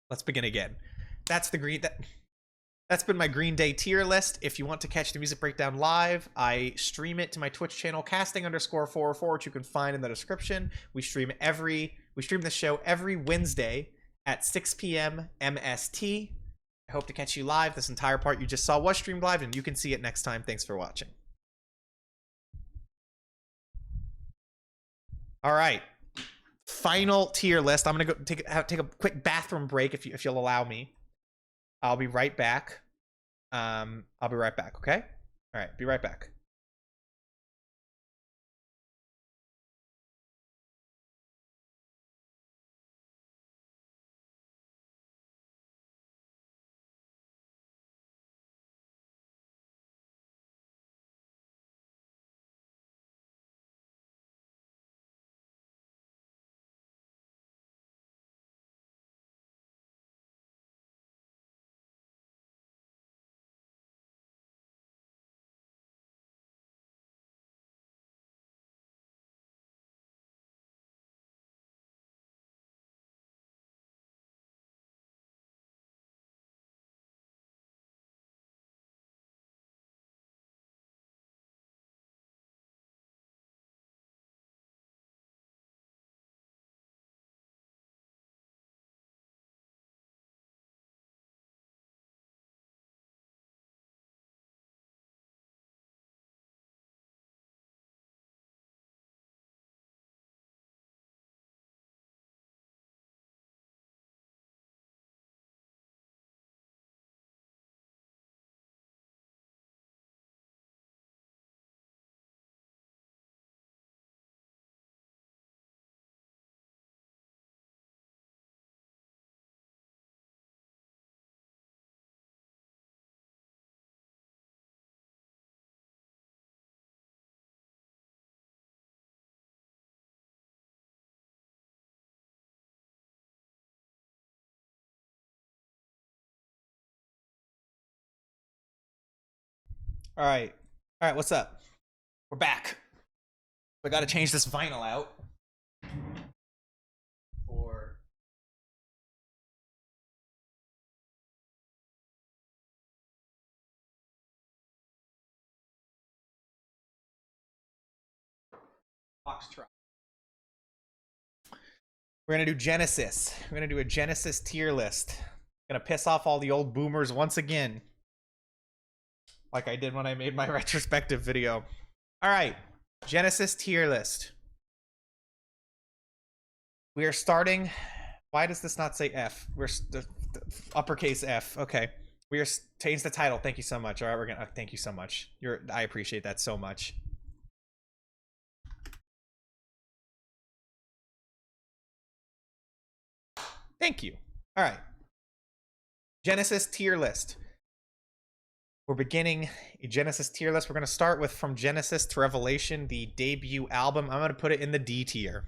Let's begin again. That's been my Green Day tier list. If you want to catch the Music Breakdown live, I stream it to my Twitch channel, casting_404, which you can find in the description. We stream the show every Wednesday at 6 p.m. MST. I hope to catch you live. This entire part you just saw was streamed live, and you can see it next time. Thanks for watching. All right. Final tier list. I'm gonna go take a quick bathroom break if you'll allow me. I'll be right back. I'll be right back, okay? All right, be right back. All right. All right, what's up? We're back. I got to change this vinyl out for Foxtrot. We're going to do Genesis. We're going to do a Genesis tier list. Going to piss off all the old boomers once again. Like I did when I made my retrospective video. All right. Genesis tier list. We are starting. Why does this not say F? We're uppercase F. Okay. We are change the title. Thank you so much. All right, we're gonna. Thank you so much. I appreciate that so much. Thank you. All right. Genesis tier list. We're beginning a Genesis tier list. We're going to start with From Genesis to Revelation, the debut album. I'm going to put it in the D tier.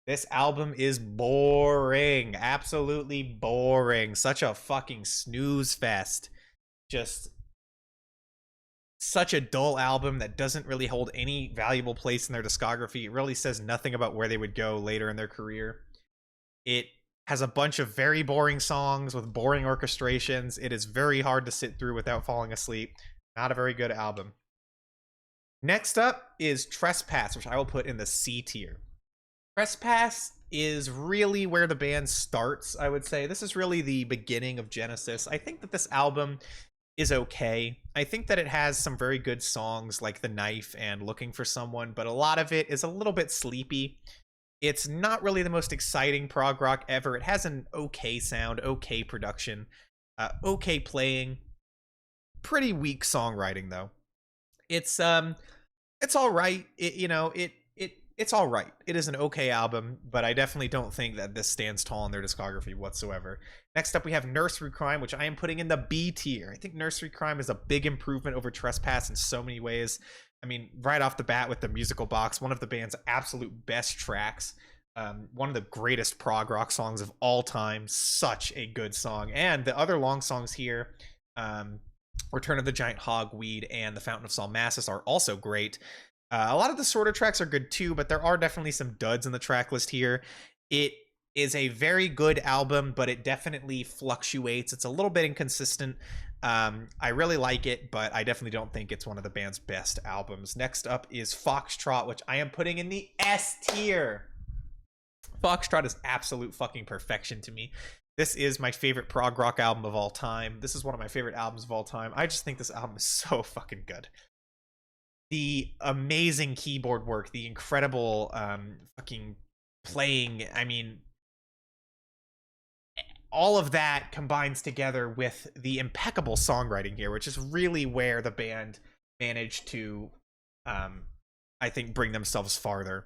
This album is boring. Absolutely boring. Such a fucking snooze fest. Just such a dull album that doesn't really hold any valuable place in their discography. It really says nothing about where they would go later in their career. It has a bunch of very boring songs with boring orchestrations. It is very hard to sit through without falling asleep. Not a very good album. Next up is Trespass, which I will put in the C tier. Trespass is really where the band starts, I would say. This is really the beginning of Genesis. I think that this album is okay. I think that it has some very good songs like The Knife and Looking for Someone, but a lot of it is a little bit sleepy. It's not really the most exciting prog rock ever. It has an okay sound, okay production, okay playing, pretty weak songwriting though. It's all right. It's all right. It is an okay album, but I definitely don't think that this stands tall in their discography whatsoever. Next up, we have Nursery Crime, which I am putting in the B tier. I think Nursery Crime is a big improvement over Trespass in so many ways. I mean, right off the bat with the musical box, one of the band's absolute best tracks. One of the greatest prog rock songs of all time. Such a good song. And the other long songs here, Return of the Giant Hogweed and The Fountain of Salmacis, are also great. A lot of the shorter tracks are good too, but there are definitely some duds in the track list here. It is a very good album, but it definitely fluctuates. It's a little bit inconsistent. I really like it, but I definitely don't think it's one of the band's best albums. Next up is Foxtrot, which I am putting in the S tier. Foxtrot is absolute fucking perfection to me. This is my favorite prog rock album of all time. This is one of my favorite albums of all time. I just think this album is so fucking good. The amazing keyboard work, the incredible fucking playing, I mean, all of that combines together with the impeccable songwriting here, which is really where the band managed to, I think, bring themselves farther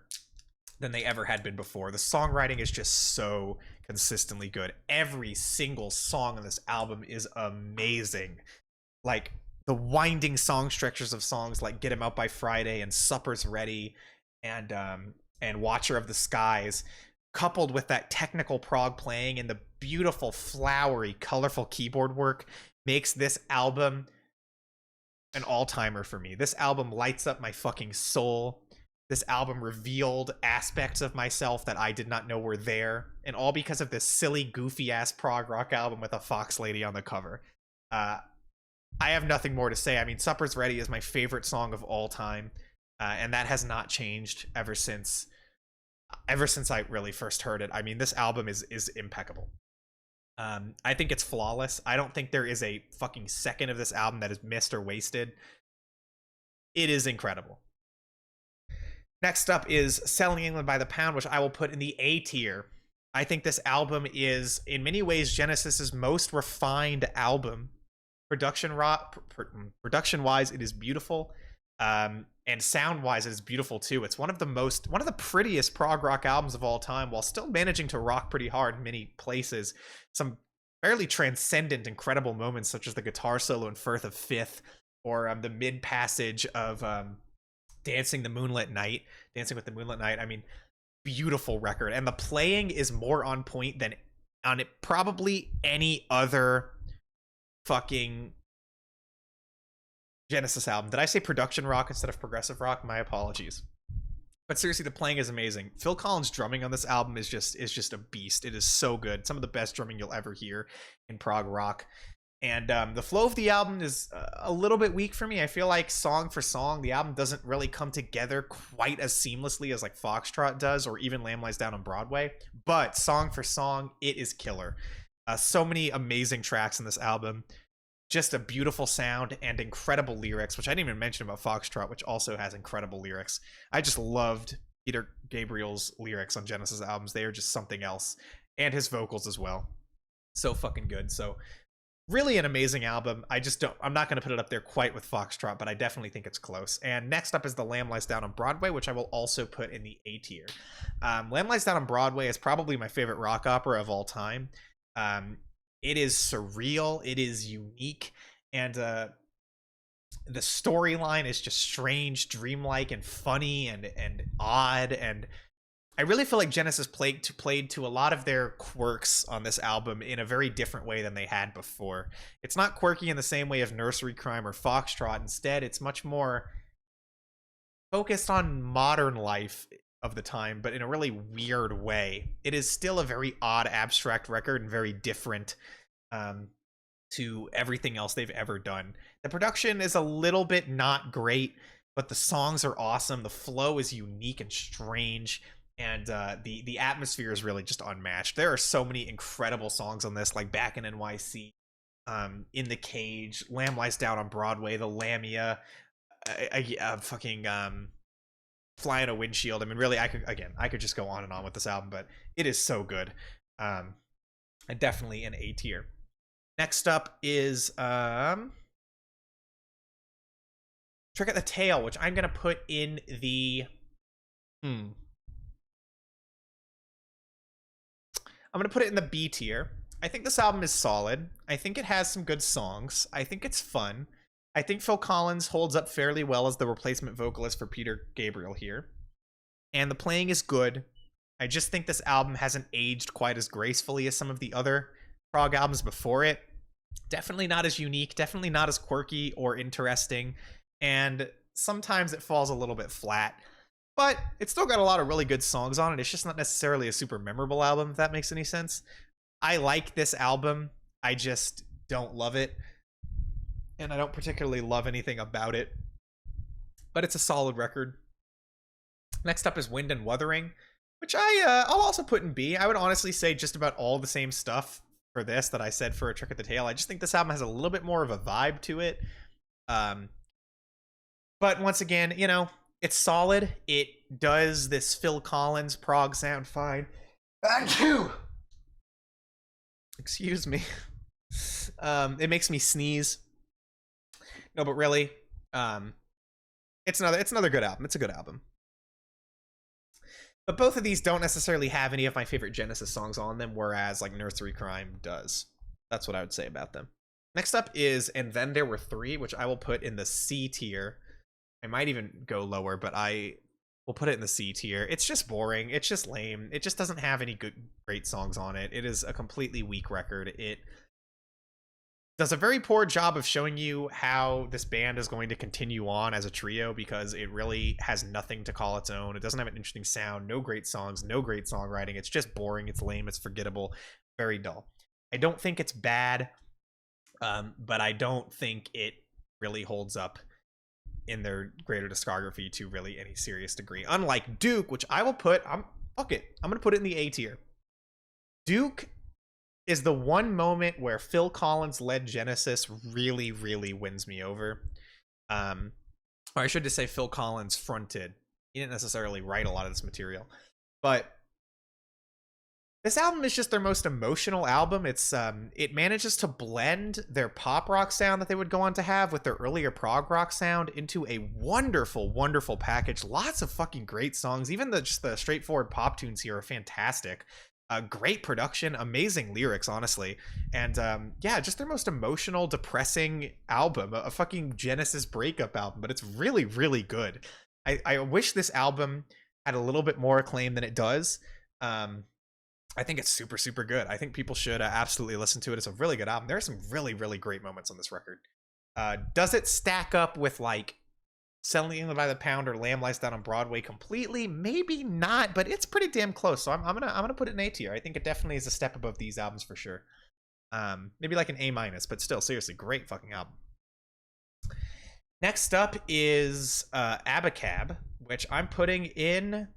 than they ever had been before. The songwriting is just so consistently good. Every single song on this album is amazing. Like, the winding song structures of songs like Get 'Em Out by Friday and Supper's Ready and Watcher of the Skies, coupled with that technical prog playing and the beautiful, flowery, colorful keyboard work, makes this album an all-timer for me. This album lights up my fucking soul. This album revealed aspects of myself that I did not know were there, and all because of this silly, goofy-ass prog rock album with a fox lady on the cover. I have nothing more to say. I mean, Supper's Ready is my favorite song of all time, and that has not changed ever since I really first heard it. I mean, this album is impeccable. I think it's flawless. I don't think there is a fucking second of this album that is missed or wasted. It is incredible. Next up is Selling England by the Pound, which I will put in the A tier. I think this album is, in many ways, Genesis's most refined album. Production-wise, it is beautiful. And sound-wise, it is beautiful too. It's one of the prettiest prog rock albums of all time, while still managing to rock pretty hard in many places. Some fairly transcendent, incredible moments, such as the guitar solo in Firth of Fifth, or the mid-passage of Dancing with the Moonlit Night. I mean, beautiful record. And the playing is more on point than on it probably any other fucking Genesis album. Did I say production rock instead of progressive rock? My apologies. But seriously, the playing is amazing. Phil Collins' drumming on this album is just a beast. It is so good. Some of the best drumming you'll ever hear in prog rock. And the flow of the album is a little bit weak for me. I feel like song for song, the album doesn't really come together quite as seamlessly as like Foxtrot does, or even Lamb Lies Down on Broadway. But song for song, it is killer. So many amazing tracks in this album. Just a beautiful sound and incredible lyrics, which I didn't even mention about Foxtrot, which also has incredible lyrics. I just loved Peter Gabriel's lyrics on Genesis albums. They are just something else. And his vocals as well. So fucking good. So really an amazing album. I'm not going to put it up there quite with Foxtrot, but I definitely think it's close. And next up is The Lamb Lies Down on Broadway, which I will also put in the A tier. Lamb Lies Down on Broadway is probably my favorite rock opera of all time. It is surreal, it is unique, and the storyline is just strange, dreamlike, and funny, and odd. And I really feel like Genesis played to a lot of their quirks on this album in a very different way than they had before. It's not quirky in the same way of Nursery Crime or Foxtrot. Instead, it's much more focused on modern life of the time, but in a really weird way. It is still a very odd, abstract record and very different to everything else they've ever done. The production is a little bit not great, but the songs are awesome. The flow is unique and strange, and the atmosphere is really just unmatched. There are so many incredible songs on this, like Back in NYC, In the Cage, Lamb Lies Down on Broadway, The Lamia, fucking Fly in a Windshield. I mean, really, I could just go on and on with this album, but it is so good. And definitely an A tier. Next up is Trick at the Tail, which I'm gonna put in the I'm gonna put it in the B tier. I think this album is solid. I think it has some good songs. I think it's fun. I think Phil Collins holds up fairly well as the replacement vocalist for Peter Gabriel here. And the playing is good. I just think this album hasn't aged quite as gracefully as some of the other prog albums before it. Definitely not as unique, definitely not as quirky or interesting, and sometimes it falls a little bit flat. But it's still got a lot of really good songs on it. It's just not necessarily a super memorable album, if that makes any sense. I like this album. I just don't love it. And I don't particularly love anything about it. But it's a solid record. Next up is Wind and Wuthering, which I'll also put in B. I would honestly say just about all the same stuff for this that I said for A Trick at the Tail. I just think this album has a little bit more of a vibe to it. But once again, you know, it's solid. It does this Phil Collins prog sound fine. Thank you. Excuse me. It makes me sneeze. No, but really, it's another good album. It's a good album. But both of these don't necessarily have any of my favorite Genesis songs on them, whereas like Nursery Crime does. That's what I would say about them. Next up is And Then There Were Three, which I will put in the C tier. I might even go lower, but I will put it in the C tier. It's just boring. It's just lame. It just doesn't have any great songs on it. It is a completely weak record. It does a very poor job of showing you how this band is going to continue on as a trio, because it really has nothing to call its own. It doesn't have an interesting sound, no great songs, no great songwriting. It's just boring, it's lame, it's forgettable, very dull. I don't think it's bad, but I don't think it really holds up in their greater discography to really any serious degree. Unlike Duke, which I will put, fuck it, I'm gonna put it in the A tier. Duke is the one moment where Phil Collins led Genesis really, really wins me over. Or I should just say Phil Collins fronted. He didn't necessarily write a lot of this material. But this album is just their most emotional album. It manages to blend their pop rock sound that they would go on to have with their earlier prog rock sound into a wonderful, wonderful package. Lots of fucking great songs. Even just the straightforward pop tunes here are fantastic. Great production, amazing lyrics, honestly. And yeah, just their most emotional, depressing album, a fucking Genesis breakup album, but it's really, really good. I wish this album had a little bit more acclaim than it does. I think it's super, super good. I think people should absolutely listen to it. It's a really good album. There are some really, really great moments on this record. Does it stack up with like Selling by the Pound or Lamb Lies Down on Broadway completely? Maybe not, but it's pretty damn close. So I'm gonna put it in A tier. I think it definitely is a step above these albums for sure. Maybe like an A minus, but still, seriously, great fucking album. Next up is Abacab, which I'm putting in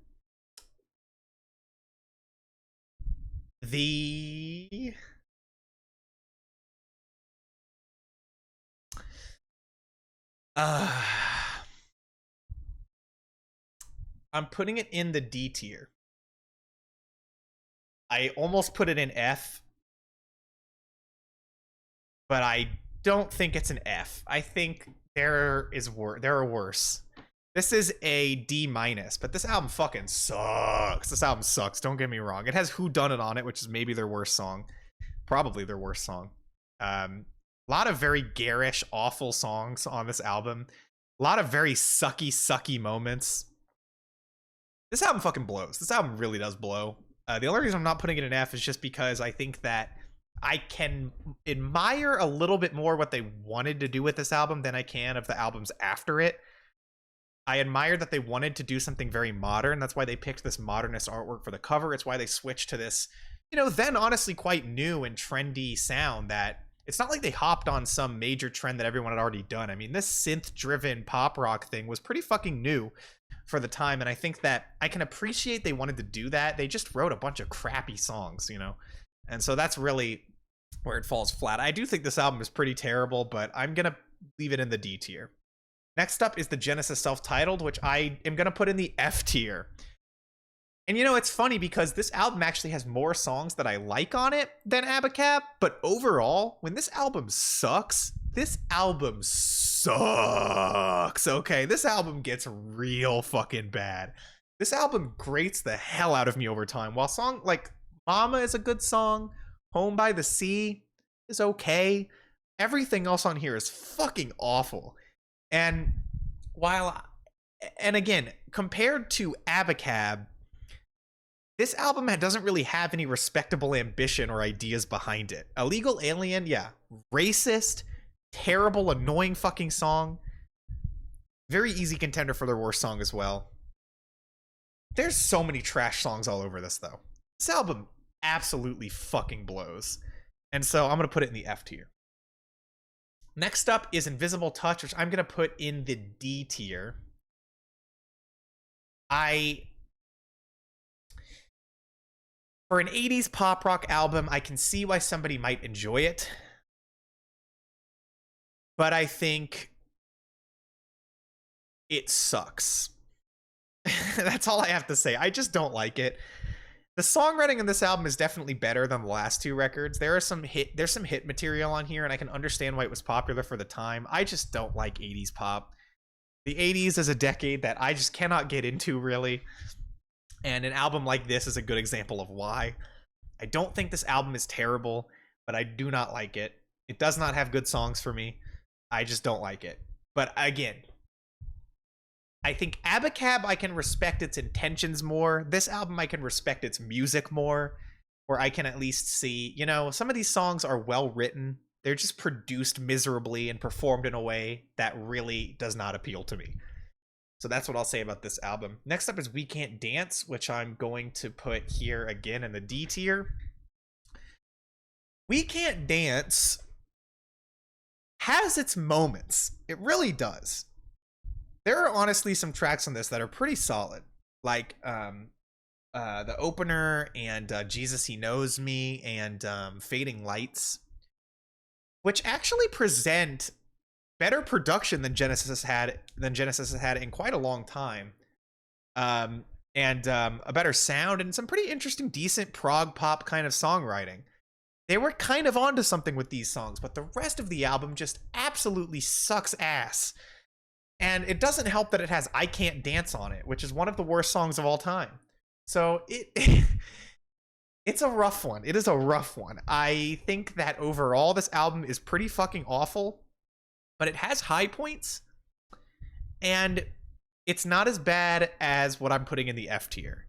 the I'm putting it in the D tier. I almost put it in F, but I don't think it's an F. I think there are worse. This is a D minus, but this album fucking sucks. This album sucks. Don't get me wrong. It has Who Done It on it, which is maybe their worst song, probably their worst song. A lot of very garish, awful songs on this album. A lot of very sucky moments. This album fucking blows. This album really does blow. The only reason I'm not putting it in F is just because I think that I can admire a little bit more what they wanted to do with this album than I can of the albums after it. I admire that they wanted to do something very modern. That's why they picked this modernist artwork for the cover. It's why they switched to this, then honestly quite new and trendy sound that it's not like they hopped on some major trend that everyone had already done. I mean, this synth-driven pop rock thing was pretty fucking new for the time, and I think that I can appreciate they wanted to do that. They just wrote a bunch of crappy songs, and so that's really where it falls flat. I do think this album is pretty terrible, but I'm gonna leave it in the D tier. Next up is the Genesis self-titled, which I am gonna put in the F tier. And it's funny because this album actually has more songs that I like on it than Abacab, but overall, when this album sucks, okay? This album gets real fucking bad. This album grates the hell out of me over time. While song like Mama is a good song, Home by the Sea is okay, everything else on here is fucking awful. And again, compared to Abacab, this album doesn't really have any respectable ambition or ideas behind it. Illegal Alien, yeah, racist, terrible, annoying fucking song. Very easy contender for their worst song as well. There's so many trash songs all over this, though. This album absolutely fucking blows. And so I'm going to put it in the F tier. Next up is Invisible Touch, which I'm going to put in the D tier. For an 80s pop rock album, I can see why somebody might enjoy it. But I think it sucks. That's all I have to say. I just don't like it. The songwriting in this album is definitely better than the last two records. There's some hit material on here, and I can understand why it was popular for the time. I just don't like 80s pop. The 80s is a decade that I just cannot get into, really. And an album like this is a good example of why. I don't think this album is terrible, but I do not like it. It does not have good songs for me. I just don't like it. But again, I think Abacab, I can respect its intentions more. This album, I can respect its music more, where I can at least see, some of these songs are well written. They're just produced miserably and performed in a way that really does not appeal to me. So that's what I'll say about this album. Next up is We Can't Dance, which I'm going to put here again in the D tier. We Can't Dance has its moments. It really does. There are honestly some tracks on this that are pretty solid. Like the opener and Jesus He Knows Me and Fading Lights, which actually present better production than Genesis had in quite a long time, and a better sound and some pretty interesting, decent prog pop kind of songwriting. They were kind of onto something with these songs, but the rest of the album just absolutely sucks ass. And it doesn't help that it has I Can't Dance on it, which is one of the worst songs of all time. So it's a rough one. It is a rough one. I think that overall this album is pretty fucking awful, but it has high points, and it's not as bad as what I'm putting in the F tier.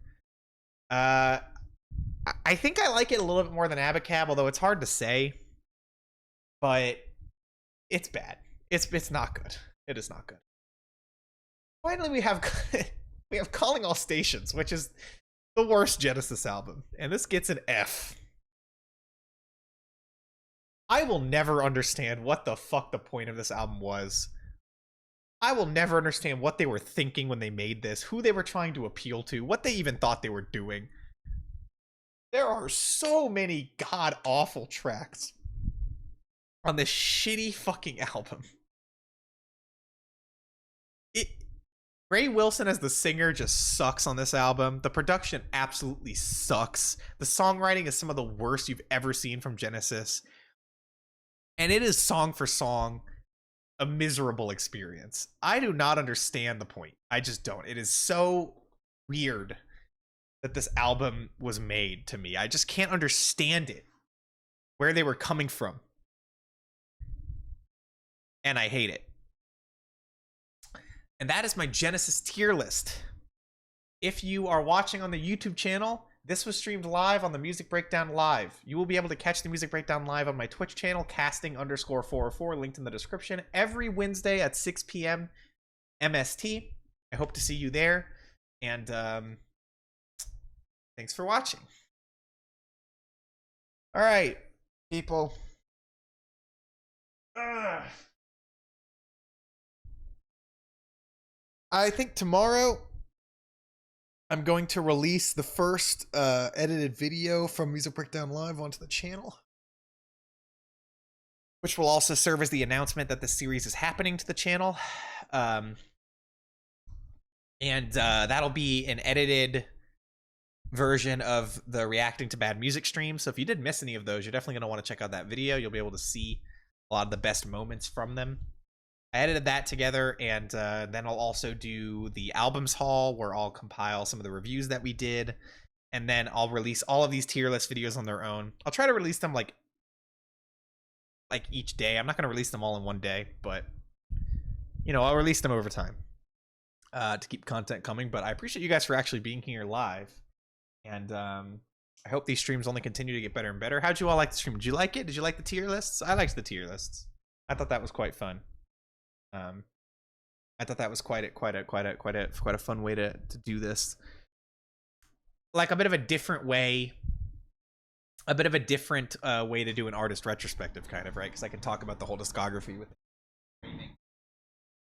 I think I like it a little bit more than Abacab, although it's hard to say, but it's bad. It's not good. It is not good. Finally, we have we have Calling All Stations, which is the worst Genesis album, and this gets an F. I will never understand what the fuck the point of this album was. I will never understand what they were thinking when they made this, who they were trying to appeal to, what they even thought they were doing. There are so many god-awful tracks on this shitty fucking album. Ray Wilson as the singer just sucks on this album. The production absolutely sucks. The songwriting is some of the worst you've ever seen from Genesis. And it is song for song a miserable experience. I do not understand the point. I just don't. It is so weird that this album was made to me. I just can't understand it. Where they were coming from. And I hate it. And that is my Genesis tier list. If you are watching on the YouTube channel, this was streamed live on the Music Breakdown Live. You will be able to catch the Music Breakdown Live on my Twitch channel, casting_404, linked in the description, every Wednesday at 6 p.m. MST. I hope to see you there. And thanks for watching. All right, people. I think tomorrow I'm going to release the first edited video from Music Breakdown Live onto the channel, which will also serve as the announcement that the series is happening to the channel. And that'll be an edited version of the Reacting to Bad Music stream. So if you did miss any of those, you're definitely going to want to check out that video. You'll be able to see a lot of the best moments from them. I edited that together, and then I'll also do the albums haul, where I'll compile some of the reviews that we did, and then I'll release all of these tier list videos on their own. I'll try to release them like each day. I'm not going to release them all in one day, but you know, I'll release them over time to keep content coming. But I appreciate you guys for actually being here live, and I hope these streams only continue to get better and better. How'd you all like the stream? Did you like it? Did you like the tier lists? I liked the tier lists. I thought that was quite fun. I thought that was quite a fun way to do this. Like a bit of a different way to do an artist retrospective, kind of, right? Because I can talk about the whole discography with streaming.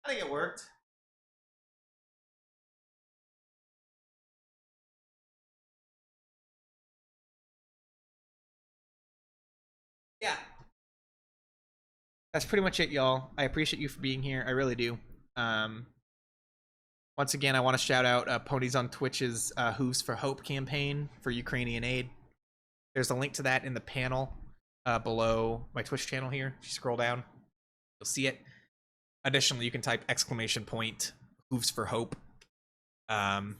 I think it worked. Yeah. That's pretty much it, y'all. I appreciate you for being here. I really do. Once again, I want to shout out Ponies on Twitch's Hooves for Hope campaign for Ukrainian aid. There's a link to that in the panel below my Twitch channel here. If you scroll down, you'll see it. Additionally, you can type !Hooves for Hope. And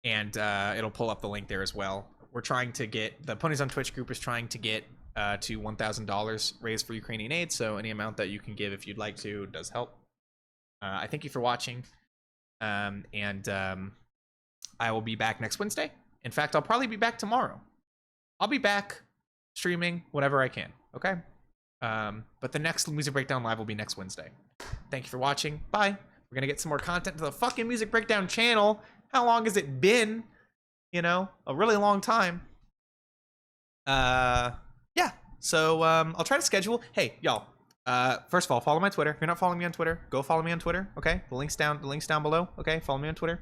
it'll pull up the link there as well. We're trying to get, the Ponies on Twitch group is trying to get to $1,000 raised for Ukrainian aid, so any amount that you can give if you'd like to does help. I thank you for watching, and I will be back next Wednesday. In fact, I'll probably be back tomorrow. I'll be back streaming whenever I can, okay? But the next Music Breakdown Live will be next Wednesday. Thank you for watching. Bye. We're gonna get some more content to the fucking Music Breakdown channel. How long has it been? You know, a really long time. Yeah, so I'll try to schedule. Hey, y'all, first of all, follow my Twitter. If you're not following me on Twitter, go follow me on Twitter, okay? The link's down below, okay? Follow me on Twitter.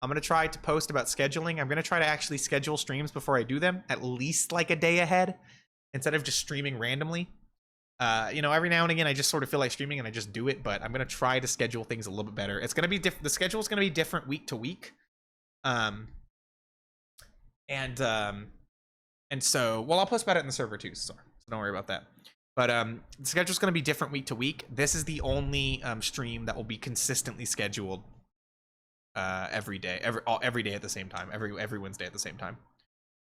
I'm gonna try to post about scheduling. I'm gonna try to actually schedule streams before I do them, at least like a day ahead, instead of just streaming randomly. You know, every now and again I just sort of feel like streaming and I just do it, but I'm gonna try to schedule things a little bit better. It's gonna be the schedule is gonna be different week to week. And so, well, I'll post about it in the server too, so don't worry about that. But the schedule's going to be different week to week. This is the only stream that will be consistently scheduled every day at the same time, every Wednesday at the same time.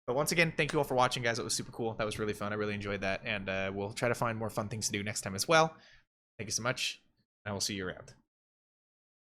But once again, thank you all for watching, guys. It was super cool. That was really fun. I really enjoyed that, and we'll try to find more fun things to do next time as well. Thank you so much, and I will see you around.